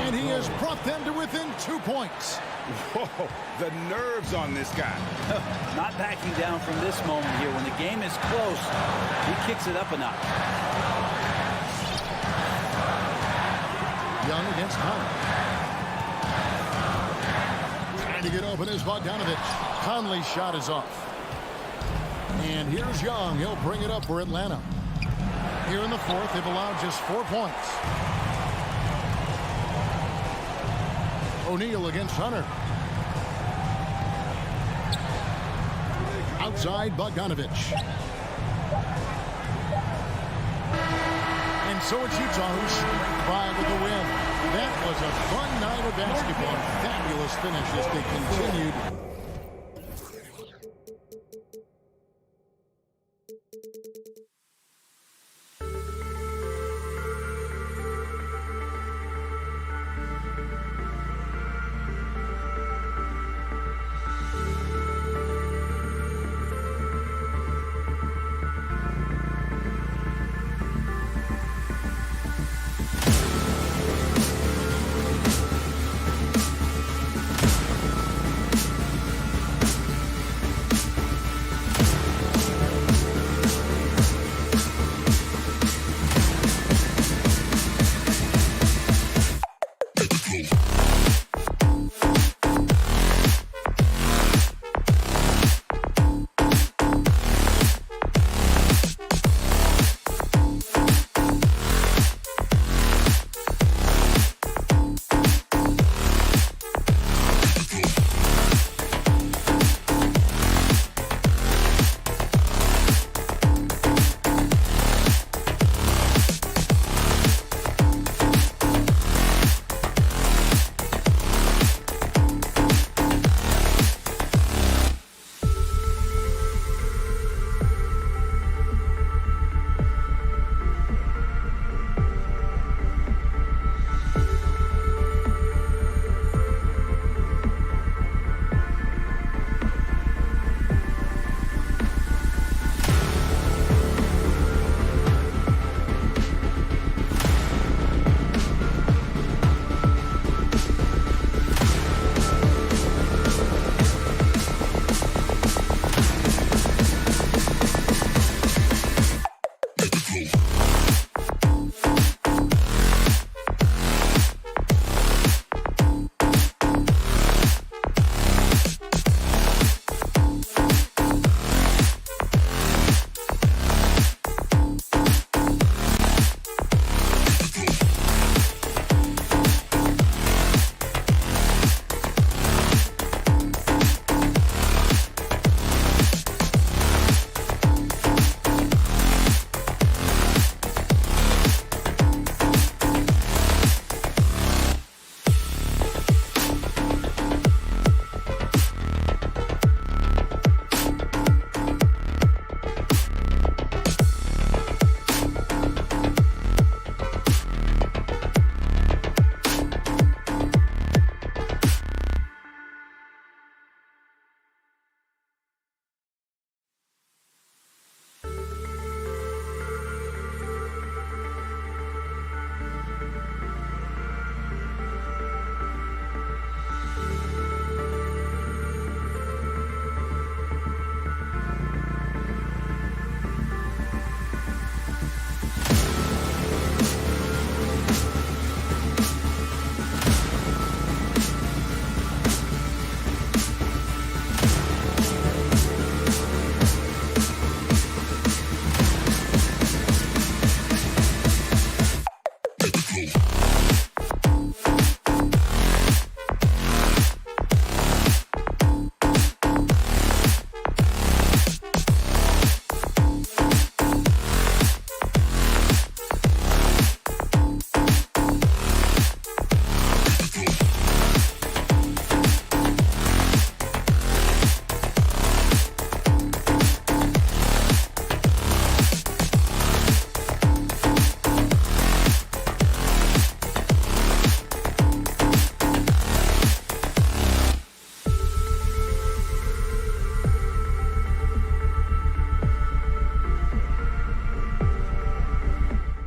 And he has brought them to within 2 points. Whoa, the nerves on this guy. Not backing down from this moment here. When the game is close, he kicks it up a notch. Young against Hunter. Trying to get open is Bogdanovich. Conley's shot is off. And here's Young. He'll bring it up for Atlanta. Here in the fourth, they've allowed just 4 points. O'Neal against Hunter. Outside Bogdanovich. And so it's Utah who scraped by with the win. That was a fun night of basketball. Fabulous finish as they continued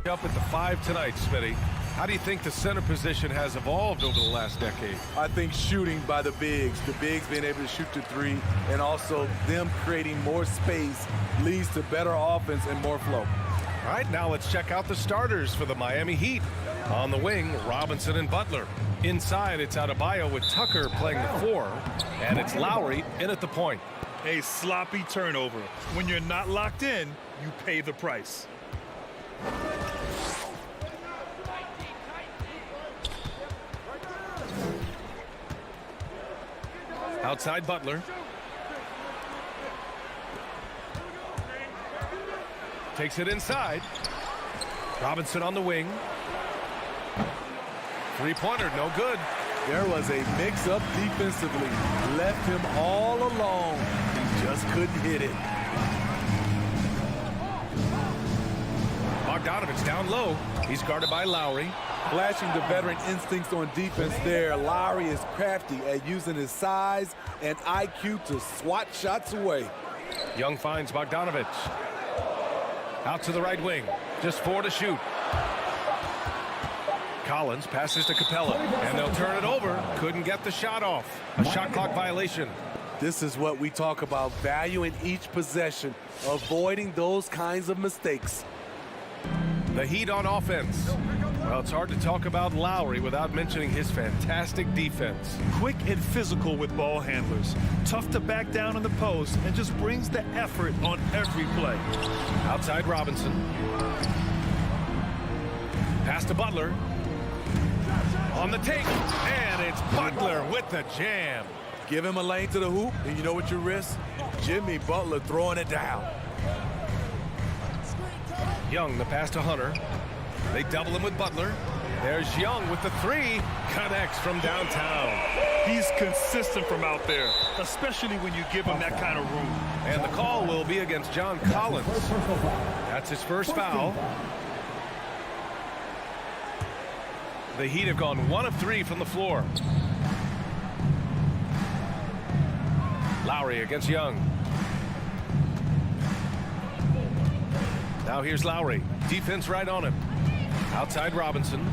Up at the 5 tonight, Smitty. How do you think the center position has evolved over the last decade? I think shooting by the bigs being able to shoot the 3, and also them creating more space leads to better offense and more flow. All right, now let's check out the starters for the Miami Heat. On the wing, Robinson and Butler. Inside, it's Adebayo with Tucker playing the 4, and it's Lowry in at the point. A sloppy turnover. When you're not locked in, you pay the price. Outside Butler. Takes it inside. Robinson on the wing. Three-pointer, no good. There was a mix-up defensively. Left him all alone. He just couldn't hit it. Bogdanovich down low. He's guarded by Lowry. Flashing the veteran instincts on defense there. Lowry is crafty at using his size and IQ to swat shots away. Young finds Bogdanovich. Out to the right wing. Just 4 to shoot. Collins passes to Capella, and they'll turn it over. Couldn't get the shot off. A shot clock violation. This is what we talk about, valuing each possession, avoiding those kinds of mistakes. The Heat on offense. Well, it's hard to talk about Lowry without mentioning his fantastic defense. Quick and physical with ball handlers. Tough to back down in the post and just brings the effort on every play. Outside Robinson. Pass to Butler. On the take. And it's Butler with the jam. Give him a lane to the hoop, and you know what you risk? Jimmy Butler throwing it down. Young, the pass to Hunter. They double him with Butler. There's Young with the 3. Connects from downtown. He's consistent from out there, especially when you give him that kind of room. And the call will be against John Collins. That's his first foul. The Heat have gone 1 of 3 from the floor. Lowry against Young. Now here's Lowry. Defense right on him. Outside Robinson.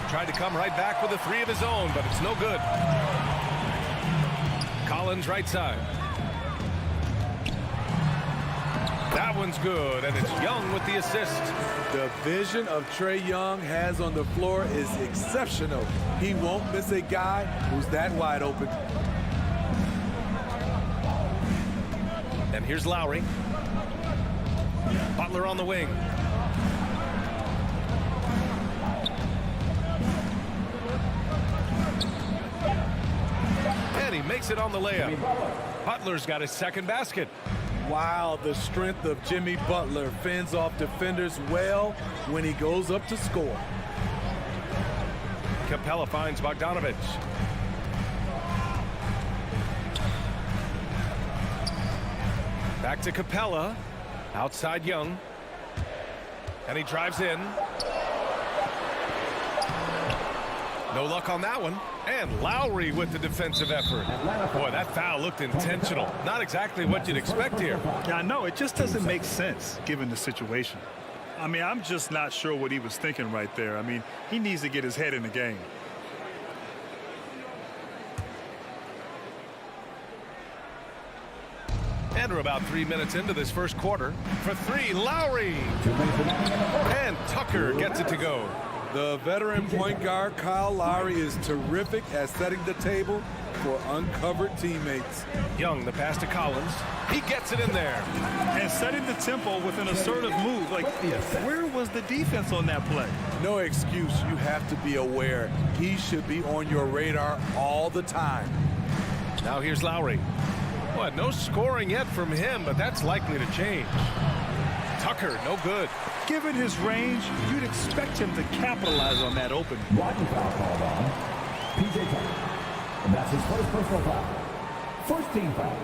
Tried to come right back with a 3 of his own, but it's no good. Collins right side. That one's good, and it's Young with the assist. The vision of Trae Young has on the floor is exceptional. He won't miss a guy who's that wide open. And here's Lowry. Butler on the wing. And he makes it on the layup. Butler's got his second basket. Wow, the strength of Jimmy Butler fends off defenders well when he goes up to score. Capella finds Bogdanovich. Back to Capella. Outside Young. And he drives in. No luck on that one. And Lowry with the defensive effort. Boy, that foul looked intentional. Not exactly what you'd expect here. Yeah, I know. It just doesn't make sense given the situation. I mean, I'm just not sure what he was thinking right there. I mean, he needs to get his head in the game. And we're about 3 minutes into this first quarter. For 3, Lowry. And Tucker gets it to go. The veteran point guard Kyle Lowry is terrific at setting the table for uncovered teammates. Young, the pass to Collins. He gets it in there. And setting the tempo with an assertive move. Like, where was the defense on that play? No excuse. You have to be aware. He should be on your radar all the time. Now here's Lowry. Well, no scoring yet from him, but that's likely to change. Tucker, no good. Given his range, you'd expect him to capitalize on that open. Blocking foul called on P.J. Tucker. And that's his first personal foul. First team foul.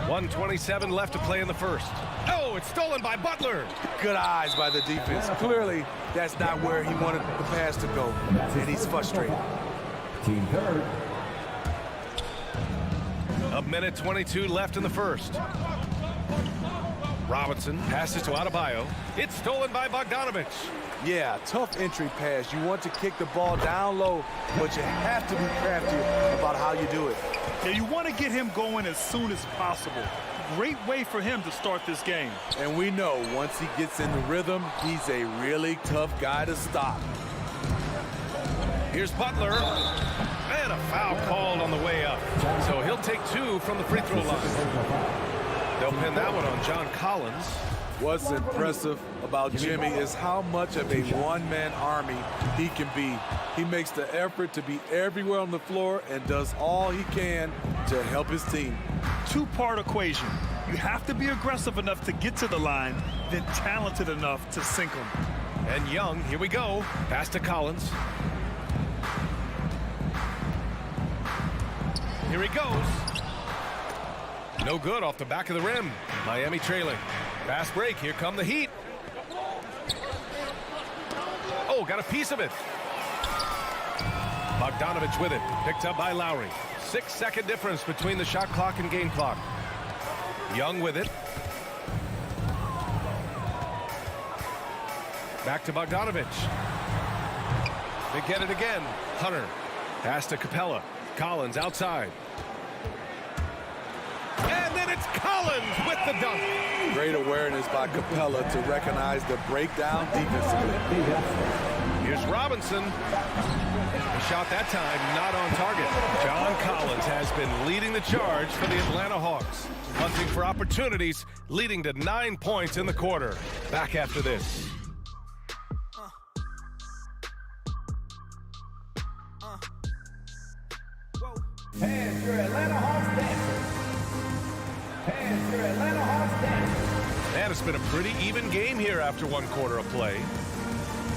1:27 left to play in the first. Oh, it's stolen by Butler. Good eyes by the defense. Clearly, that's not where he wanted the pass to go, and he's frustrated. Team third. A minute 22 left in the first. Robinson passes to Adebayo. It's stolen by Bogdanovich. Yeah, tough entry pass. You want to kick the ball down low, but you have to be crafty about how you do it. Yeah, you want to get him going as soon as possible. Great way for him to start this game. And we know once he gets in the rhythm, he's a really tough guy to stop. Here's Butler. And a foul called on the way up. So he'll take 2 from the free throw line. They'll pin that one on John Collins. What's impressive about Jimmy is how much of a one-man army he can be. He makes the effort to be everywhere on the floor and does all he can to help his team. Two-part equation. You have to be aggressive enough to get to the line, then talented enough to sink them. And Young, here we go. Pass to Collins. Here he goes. No good off the back of the rim. Miami trailing. Fast break. Here come the Heat. Oh, got a piece of it. Bogdanovich with it. Picked up by Lowry. 6-second difference between the shot clock and game clock. Young with it. Back to Bogdanovich. They get it again. Hunter. Pass to Capella. Collins outside. And then it's Collins with the dunk. Great awareness by Capella to recognize the breakdown defensively. Here's Robinson. The shot that time not on target. John Collins has been leading the charge for the Atlanta Hawks. Hunting for opportunities, leading to 9 points in the quarter. Back after this. And your Atlanta Hawks dancers. And your Atlanta Hawks dancers. And it's been a pretty even game here after 1 quarter of play.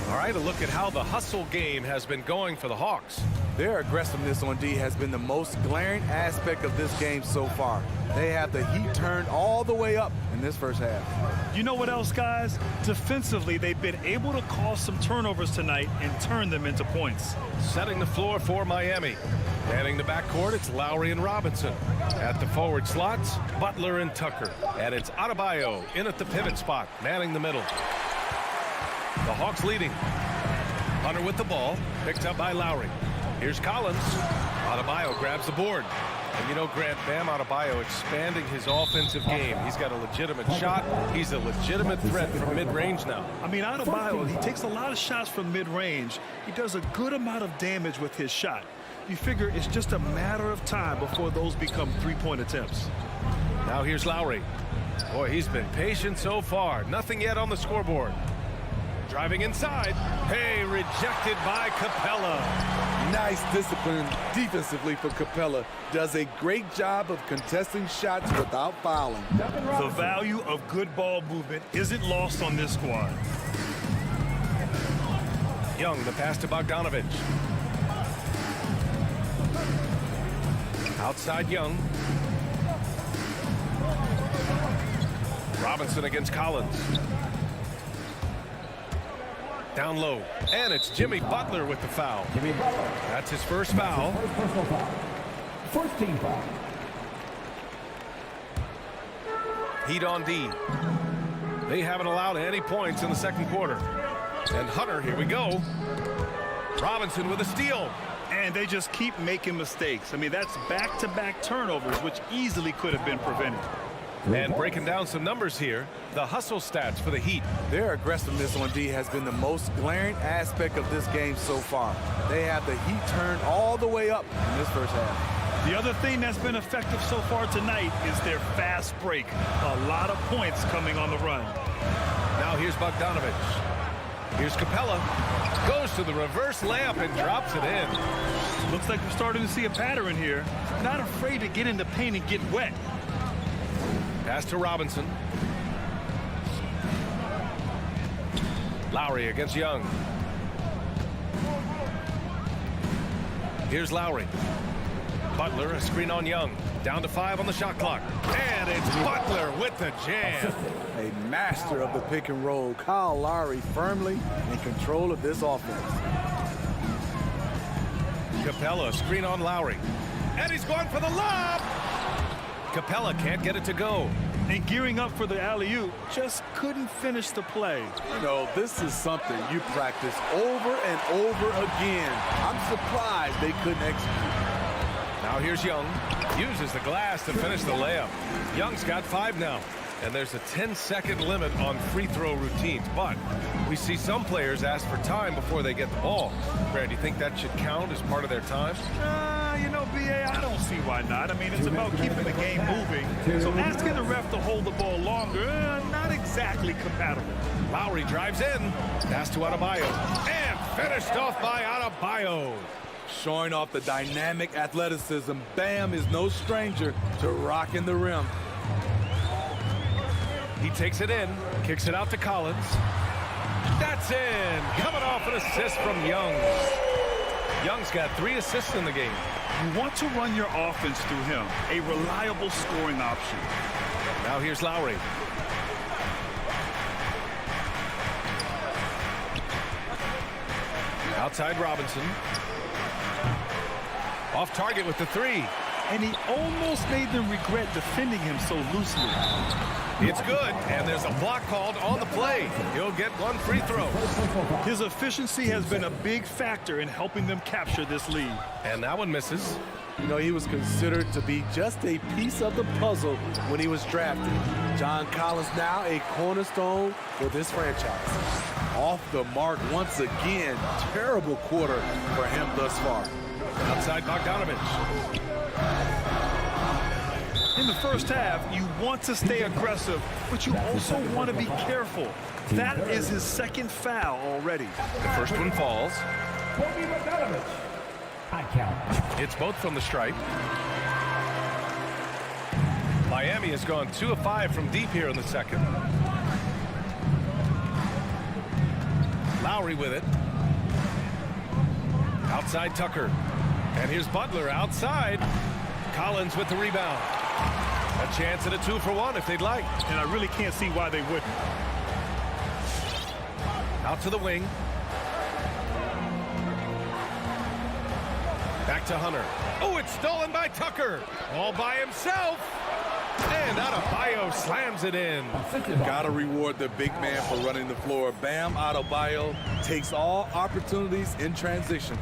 All right, a look at how the hustle game has been going for the Hawks. Their aggressiveness on D has been the most glaring aspect of this game so far. They have the heat turned all the way up in this first half. You know what else, guys? Defensively, they've been able to cause some turnovers tonight and turn them into points. Setting the floor for Miami. Manning the backcourt, it's Lowry and Robinson. At the forward slots, Butler and Tucker. And it's Adebayo in at the pivot spot, manning the middle. The Hawks leading. Hunter with the ball, picked up by Lowry. Here's Collins. Adebayo grabs the board. And you know, Grant, Bam Adebayo expanding his offensive game. He's got a legitimate shot. He's a legitimate threat from mid-range now. I mean, Adebayo, he takes a lot of shots from mid-range. He does a good amount of damage with his shot. You figure it's just a matter of time before those become three-point attempts. Now here's Lowry. Boy, he's been patient so far. Nothing yet on the scoreboard. Driving inside. Hey, rejected by Capella. Nice discipline defensively for Capella. Does a great job of contesting shots without fouling. The value of good ball movement isn't lost on this squad. Young, the pass to Bogdanovich. Outside Young. Robinson against Collins. Down low. And it's Jimmy Butler with the foul. Jimmy Butler. That's his first foul. First personal foul. First team foul. Heat on D. They haven't allowed any points in the second quarter. And Hunter, here we go. Robinson with a steal. And they just keep making mistakes. I mean, that's back-to-back turnovers, which easily could have been prevented. And breaking down some numbers here, the hustle stats for the Heat. Their aggressiveness on D has been the most glaring aspect of this game so far. They have the heat turned all the way up in this first half. The other thing that's been effective so far tonight is their fast break. A lot of points coming on the run. Now here's Bogdanovich. Here's Capella. Goes to the reverse layup and drops it in. Looks like we're starting to see a pattern here. Not afraid to get in the paint and get wet. Pass to Robinson. Lowry against Young. Here's Lowry. Butler, a screen on Young. Down to 5 on the shot clock. And it's Butler with the jam. A master of the pick and roll. Kyle Lowry firmly in control of this offense. Capella, screen on Lowry. And he's going for the lob. Capella can't get it to go. and gearing up for the alley-oop, just couldn't finish the play. You know, this is something you practice over and over again. I'm surprised they couldn't execute. Now here's Young. Uses the glass to finish the layup. Young's got 5 now. And there's a 10-second limit on free throw routines. But we see some players ask for time before they get the ball. Brad, do you think that should count as part of their time? You know, B.A., I don't see why not. I mean, it's about keeping the game moving. So asking the ref to hold the ball longer, not exactly compatible. Lowry drives in. Pass to Adebayo. And finished off by Adebayo. Showing off the dynamic athleticism, Bam is no stranger to rocking the rim. He takes it in, kicks it out to Collins. That's in. Coming off an assist from Young. Young's got 3 assists in the game. You want to run your offense through him, a reliable scoring option. Now here's Lowry. Outside Robinson. Off target with the 3. And he almost made them regret defending him so loosely. It's good, and there's a block called on the play. He'll get 1 free throw. His efficiency has been a big factor in helping them capture this lead. And that one misses. You know, he was considered to be just a piece of the puzzle when he was drafted. John Collins now a cornerstone for this franchise. Off the mark once again. Terrible quarter for him thus far. Outside Bogdanovich. In the first half, you want to stay aggressive, but you also want to be careful. That is his 2nd foul already. The first one falls. I count. It's both from the stripe. Miami has gone 2 of 5 from deep here in the second. Lowry with it. Outside Tucker. And here's Butler outside. Collins with the rebound. A chance at a 2-for-1 if they'd like. And I really can't see why they wouldn't. Out to the wing. Back to Hunter. Oh, it's stolen by Tucker. All by himself. And Adebayo slams it in. Gotta reward the big man for running the floor. Bam Adebayo takes all opportunities in transition.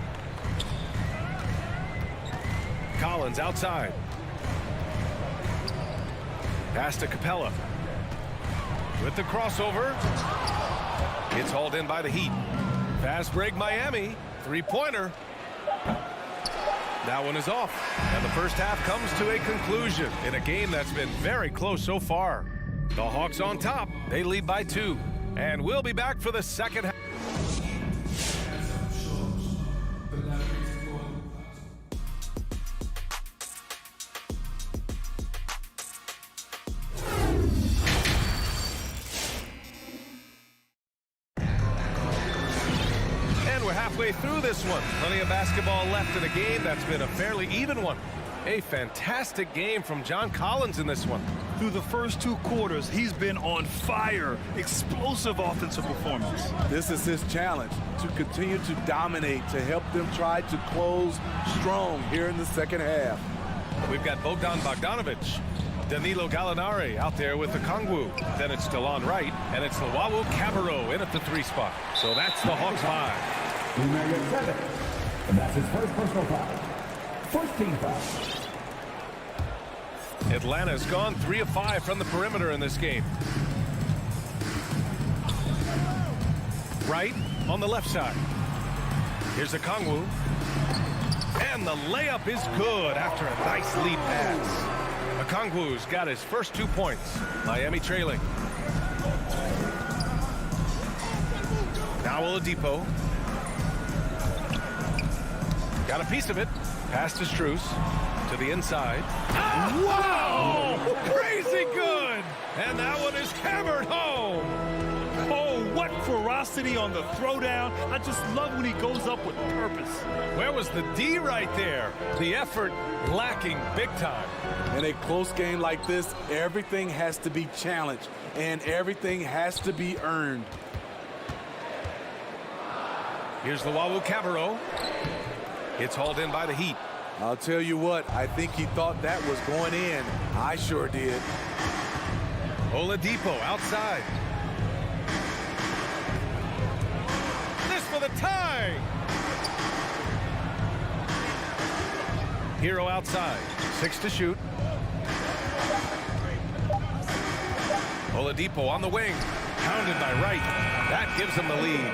Collins outside. Pass to Capella. With the crossover. It's hauled in by the Heat. Fast break Miami. 3-pointer. That one is off. And the first half comes to a conclusion in a game that's been very close so far. The Hawks on top. They lead by 2. And we'll be back for the second half. Halfway through this one. Plenty of basketball left in a game that's been a fairly even one. A fantastic game from John Collins in this one. Through the first 2 quarters, he's been on fire. Explosive offensive performance. This is his challenge, to continue to dominate, to help them try to close strong here in the second half. We've got Bogdanovich. Danilo Gallinari out there with the Kongwu. Then it's Delon Wright, and it's Luwawu Cabarrot in at the 3 spot. So that's the Hawks 5. Team number 7. And that's his first personal foul. First team foul. Atlanta's gone 3 of 5 from the perimeter in this game. Wright on the left side. Here's a Kongwu. And the layup is good after a nice lead pass. Okongwu's got his first 2 points. Miami trailing. Now Oladipo. Got a piece of it. Pass to Strus. To the inside. Oh, wow! Crazy good! And that one is hammered home. Oh, what ferocity on the throwdown. I just love when he goes up with purpose. Where was the D right there? The effort lacking big time. In a close game like this, everything has to be challenged and everything has to be earned. Here's Luwawu Cabarrot. It's hauled in by the Heat. I'll tell you what, I think he thought that was going in. I sure did. Oladipo outside. This for the tie. Hero outside. 6 to shoot. Oladipo on the wing. Pounded by Wright. That gives him the lead.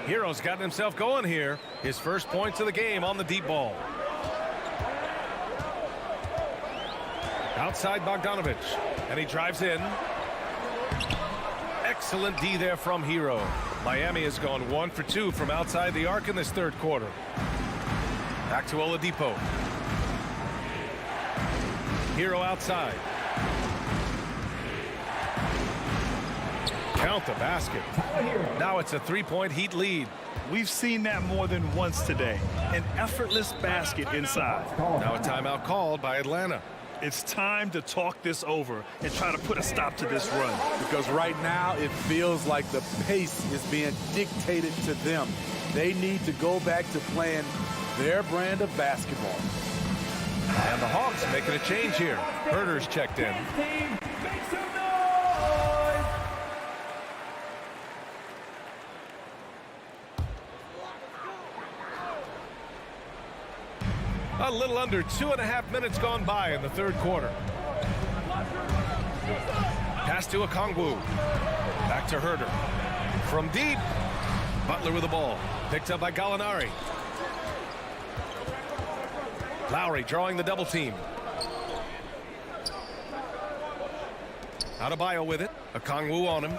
Hero's gotten himself going here. His first points of the game on the deep ball. Outside Bogdanovich. And he drives in. Excellent D there from Hero. Miami has gone 1 for 2 from outside the arc in this third quarter. Back to Oladipo. Hero outside. Count the basket. Now it's a 3-point Heat lead. We've seen that more than once today. An effortless basket inside. Now a timeout called by Atlanta. It's time to talk this over and try to put a stop to this run. Because right now it feels like the pace is being dictated to them. They need to go back to playing their brand of basketball. And the Hawks making a change here. Herder's checked in. A little under 2.5 minutes gone by in the third quarter. Pass to Okongwu. Back to Herder. From deep. Butler with the ball. Picked up by Gallinari. Lowry drawing the double team. Adebayo with it. Okongwu on him.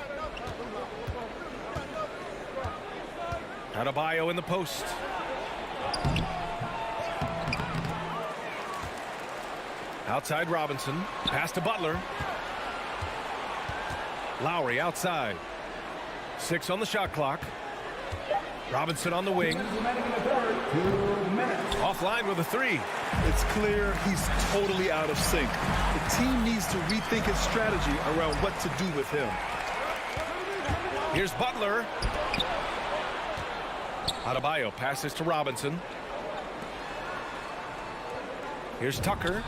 Adebayo in the post. Outside Robinson. Pass to Butler. Lowry outside. 6 on the shot clock. Robinson on the wing. Offline with a 3. It's clear he's totally out of sync. The team needs to rethink its strategy around what to do with him. Here's Butler. Adebayo passes to Robinson. Here's Tucker.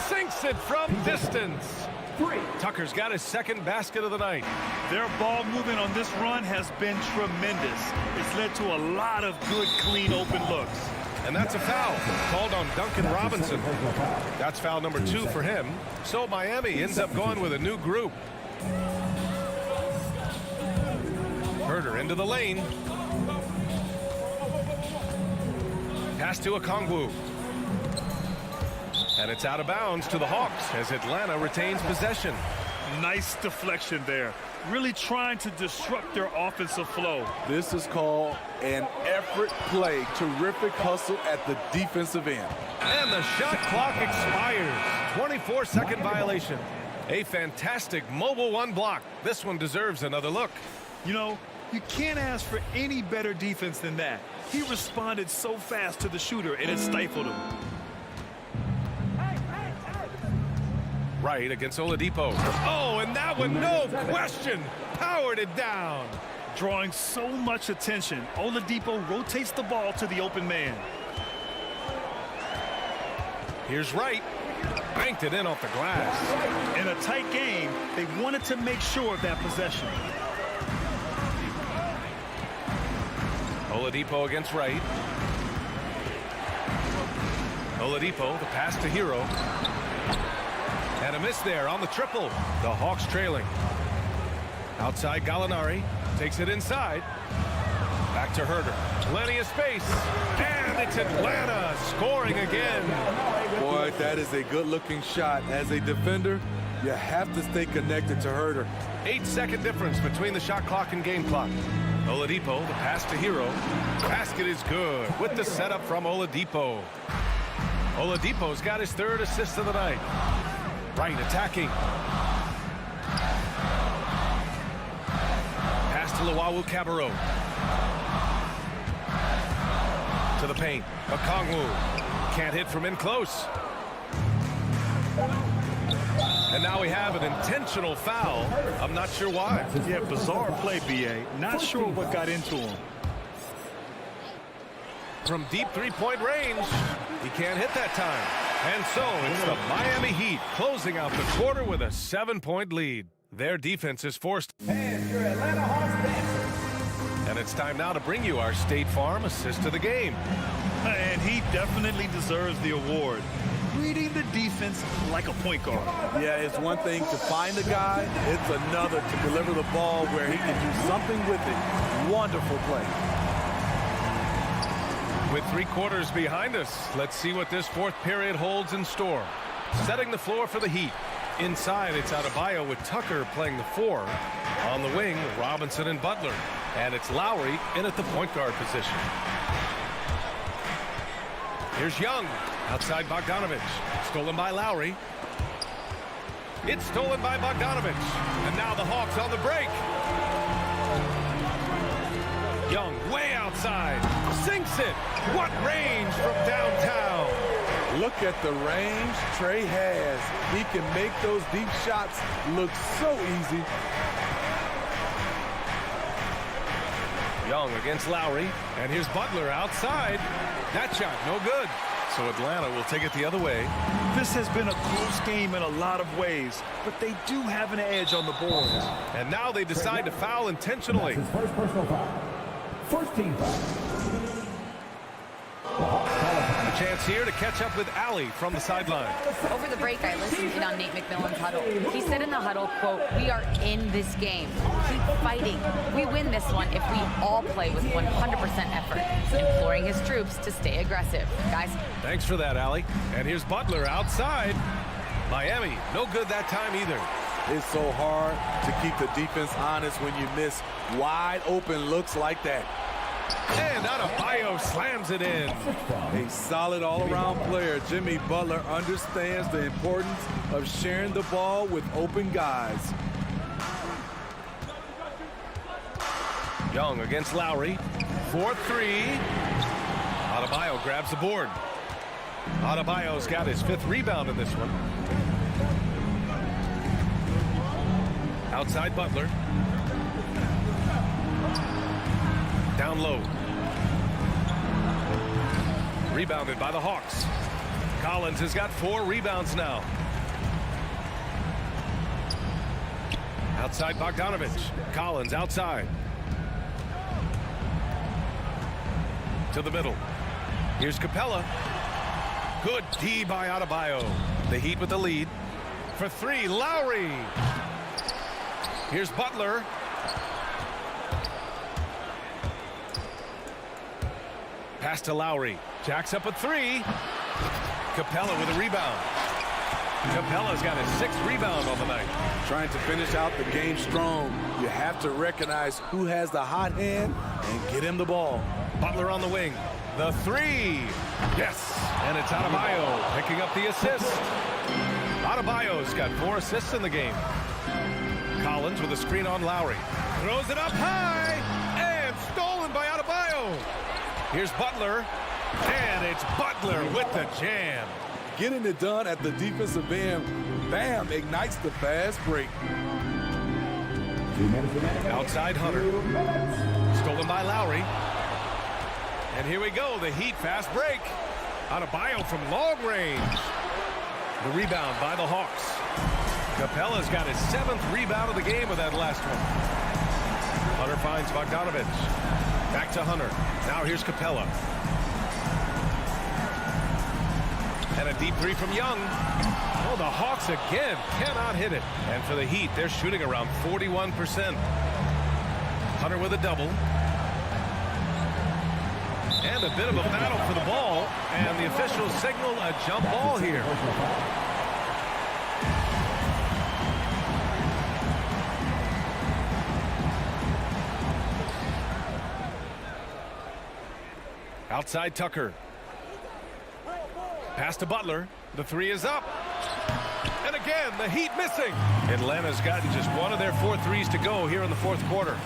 Sinks it from distance. Tucker's got his second basket of the night. Their ball movement on this run has been tremendous. It's led to a lot of good, clean, open looks. And that's a foul called on Duncan Robinson. That's foul number 2 for him. So Miami ends up going with a new group. Herder into the lane. Pass to Okongwu. And it's out of bounds to the Hawks as Atlanta retains possession. Nice deflection there. Really trying to disrupt their offensive flow. This is called an effort play. Terrific hustle at the defensive end. And the shot clock expires. 24-second violation. A fantastic mobile 1 block. This one deserves another look. You know, you can't ask for any better defense than that. He responded so fast to the shooter and it stifled him. Right against Oladipo. Oh, and that one, no question, powered it down. Drawing so much attention, Oladipo rotates the ball to the open man. Here's Wright. Banked it in off the glass. In a tight game, they wanted to make sure of that possession. Oladipo against Wright. Oladipo, the pass to Hero. And a miss there on the triple. The Hawks trailing. Outside Gallinari. Takes it inside. Back to Herder. Plenty of space. And it's Atlanta scoring again. Boy, that is a good-looking shot. As a defender, you have to stay connected to Herder. 8-second difference between the shot clock and game clock. Oladipo, the pass to Hero. Basket is good with the setup from Oladipo. Oladipo's got his 3rd assist of the night. Right attacking. Pass to Luwawu-Cabarrot. To the paint. Okongwu. Can't hit from in close. And now we have an intentional foul. I'm not sure why. Yeah, bizarre play, B.A. Not sure what got into him. From deep 3-point range. He can't hit that time. And so it's the Miami Heat closing out the quarter with a 7-point lead. Their defense is forced. And your Atlanta Hawks dancers. And it's time now to bring you our State Farm assist of the game. And he definitely deserves the award. Reading the defense like a point guard. Yeah, it's one thing to find the guy. It's another to deliver the ball where he can do something with it. Wonderful play. With 3 quarters behind us, let's see what this fourth period holds in store. Setting the floor for the Heat. Inside, it's Adebayo with Tucker playing the 4. On the wing, Robinson and Butler. And it's Lowry in at the point guard position. Here's Young. Outside Bogdanovich. Stolen by Lowry. It's stolen by Bogdanovich. And now the Hawks on the break. Young way outside. Sinks it. What range from downtown. Look at the range Trey has. He can make those deep shots look so easy. Young against Lowry. And here's Butler outside. That shot no good. So Atlanta will take it the other way. This has been a close game in a lot of ways, but they do have an edge on the boards. And now they decide to foul intentionally. That's his first personal foul. First team foul. A chance here to catch up with Allie from the sideline. Over the break, I listened in on Nate McMillan's huddle. He said in the huddle, quote, "We are in this game. Keep fighting. We win this one if we all play with 100% effort." Imploring his troops to stay aggressive. Guys. Thanks for that, Allie. And here's Butler outside. Miami, no good that time either. It's so hard to keep the defense honest when you miss wide open looks like that. And Adebayo slams it in. A solid all-around player, Jimmy Butler understands the importance of sharing the ball with open guys. Young against Lowry. 4-3. Adebayo grabs the board. Adebayo's got his 5th rebound in this one. Outside Butler. Down low. Rebounded by the Hawks. Collins has got 4 rebounds now. Outside Bogdanovich. Collins outside. To the middle. Here's Capella. Good D by Adebayo. The Heat with the lead. For 3, Lowry. Here's Butler. Pass to Lowry. Jacks up a 3. Capella with a rebound. Capella's got his 6th rebound on the night. Trying to finish out the game strong, you have to recognize who has the hot hand and get him the ball. Butler on the wing. The 3. Yes. And it's Adebayo picking up the assist. Adebayo's got 4 assists in the game. Collins with a screen on Lowry. Throws it up high. And stolen by Adebayo. Here's Butler. And it's Butler with the jam. Getting it done at the defensive end. Bam ignites the fast break. Outside Hunter. Stolen by Lowry. And here we go, the Heat fast break. Adebayo from long range. The rebound by the Hawks. Capella's got his 7th rebound of the game with that last one. Hunter finds Bogdanovich. Back to Hunter. Now here's Capella. And a deep 3 from Young. Oh, the Hawks again cannot hit it. And for the Heat, they're shooting around 41%. Hunter with a double. And a bit of a battle for the ball. And the officials signal a jump ball here. Outside Tucker. Pass to Butler. The 3 is up. And again, the Heat missing. Atlanta's gotten just one of their 4 threes to go here in the 4th quarter.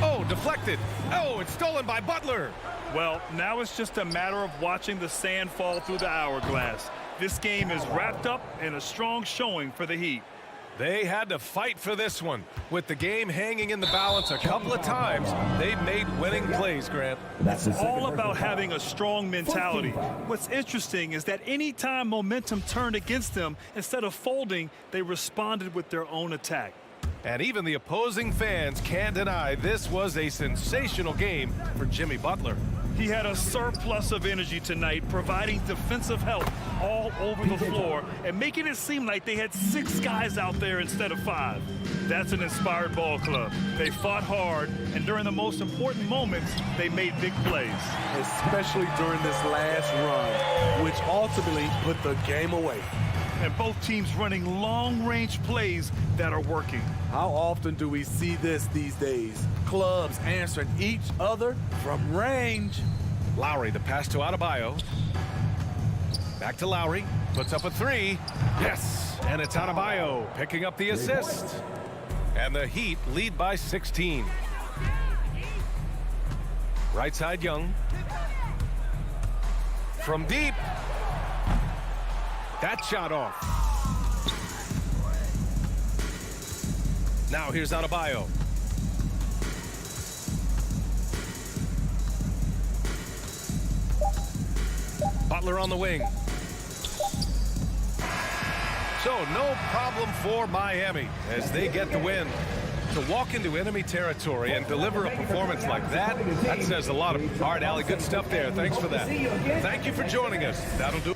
Oh, deflected. Oh, it's stolen by Butler. Well, now it's just a matter of watching the sand fall through the hourglass. This game is wrapped up in a strong showing for the Heat. They had to fight for this one. With the game hanging in the balance a couple of times, they made winning plays, Grant. It's all about having a strong mentality. What's interesting is that anytime momentum turned against them, instead of folding, they responded with their own attack. And even the opposing fans can't deny this was a sensational game for Jimmy Butler. He had a surplus of energy tonight, providing defensive help all over the floor and making it seem like they had 6 guys out there instead of 5. That's an inspired ball club. They fought hard, and during the most important moments, they made big plays. Especially during this last run, which ultimately put the game away. And both teams running long-range plays that are working. How often do we see this these days? Clubs answering each other from range. Lowry, the pass to Adebayo. Back to Lowry, puts up a 3. Yes, and it's Adebayo picking up the assist. And the Heat lead by 16. Right side, Young. From deep. That shot off. Now here's Adebayo. Butler on the wing. So no problem for Miami as they get the win. To walk into enemy territory and deliver a performance like that says a lot. All right, Allie, good stuff there. Thanks for that. Thank you for joining us. That'll do it.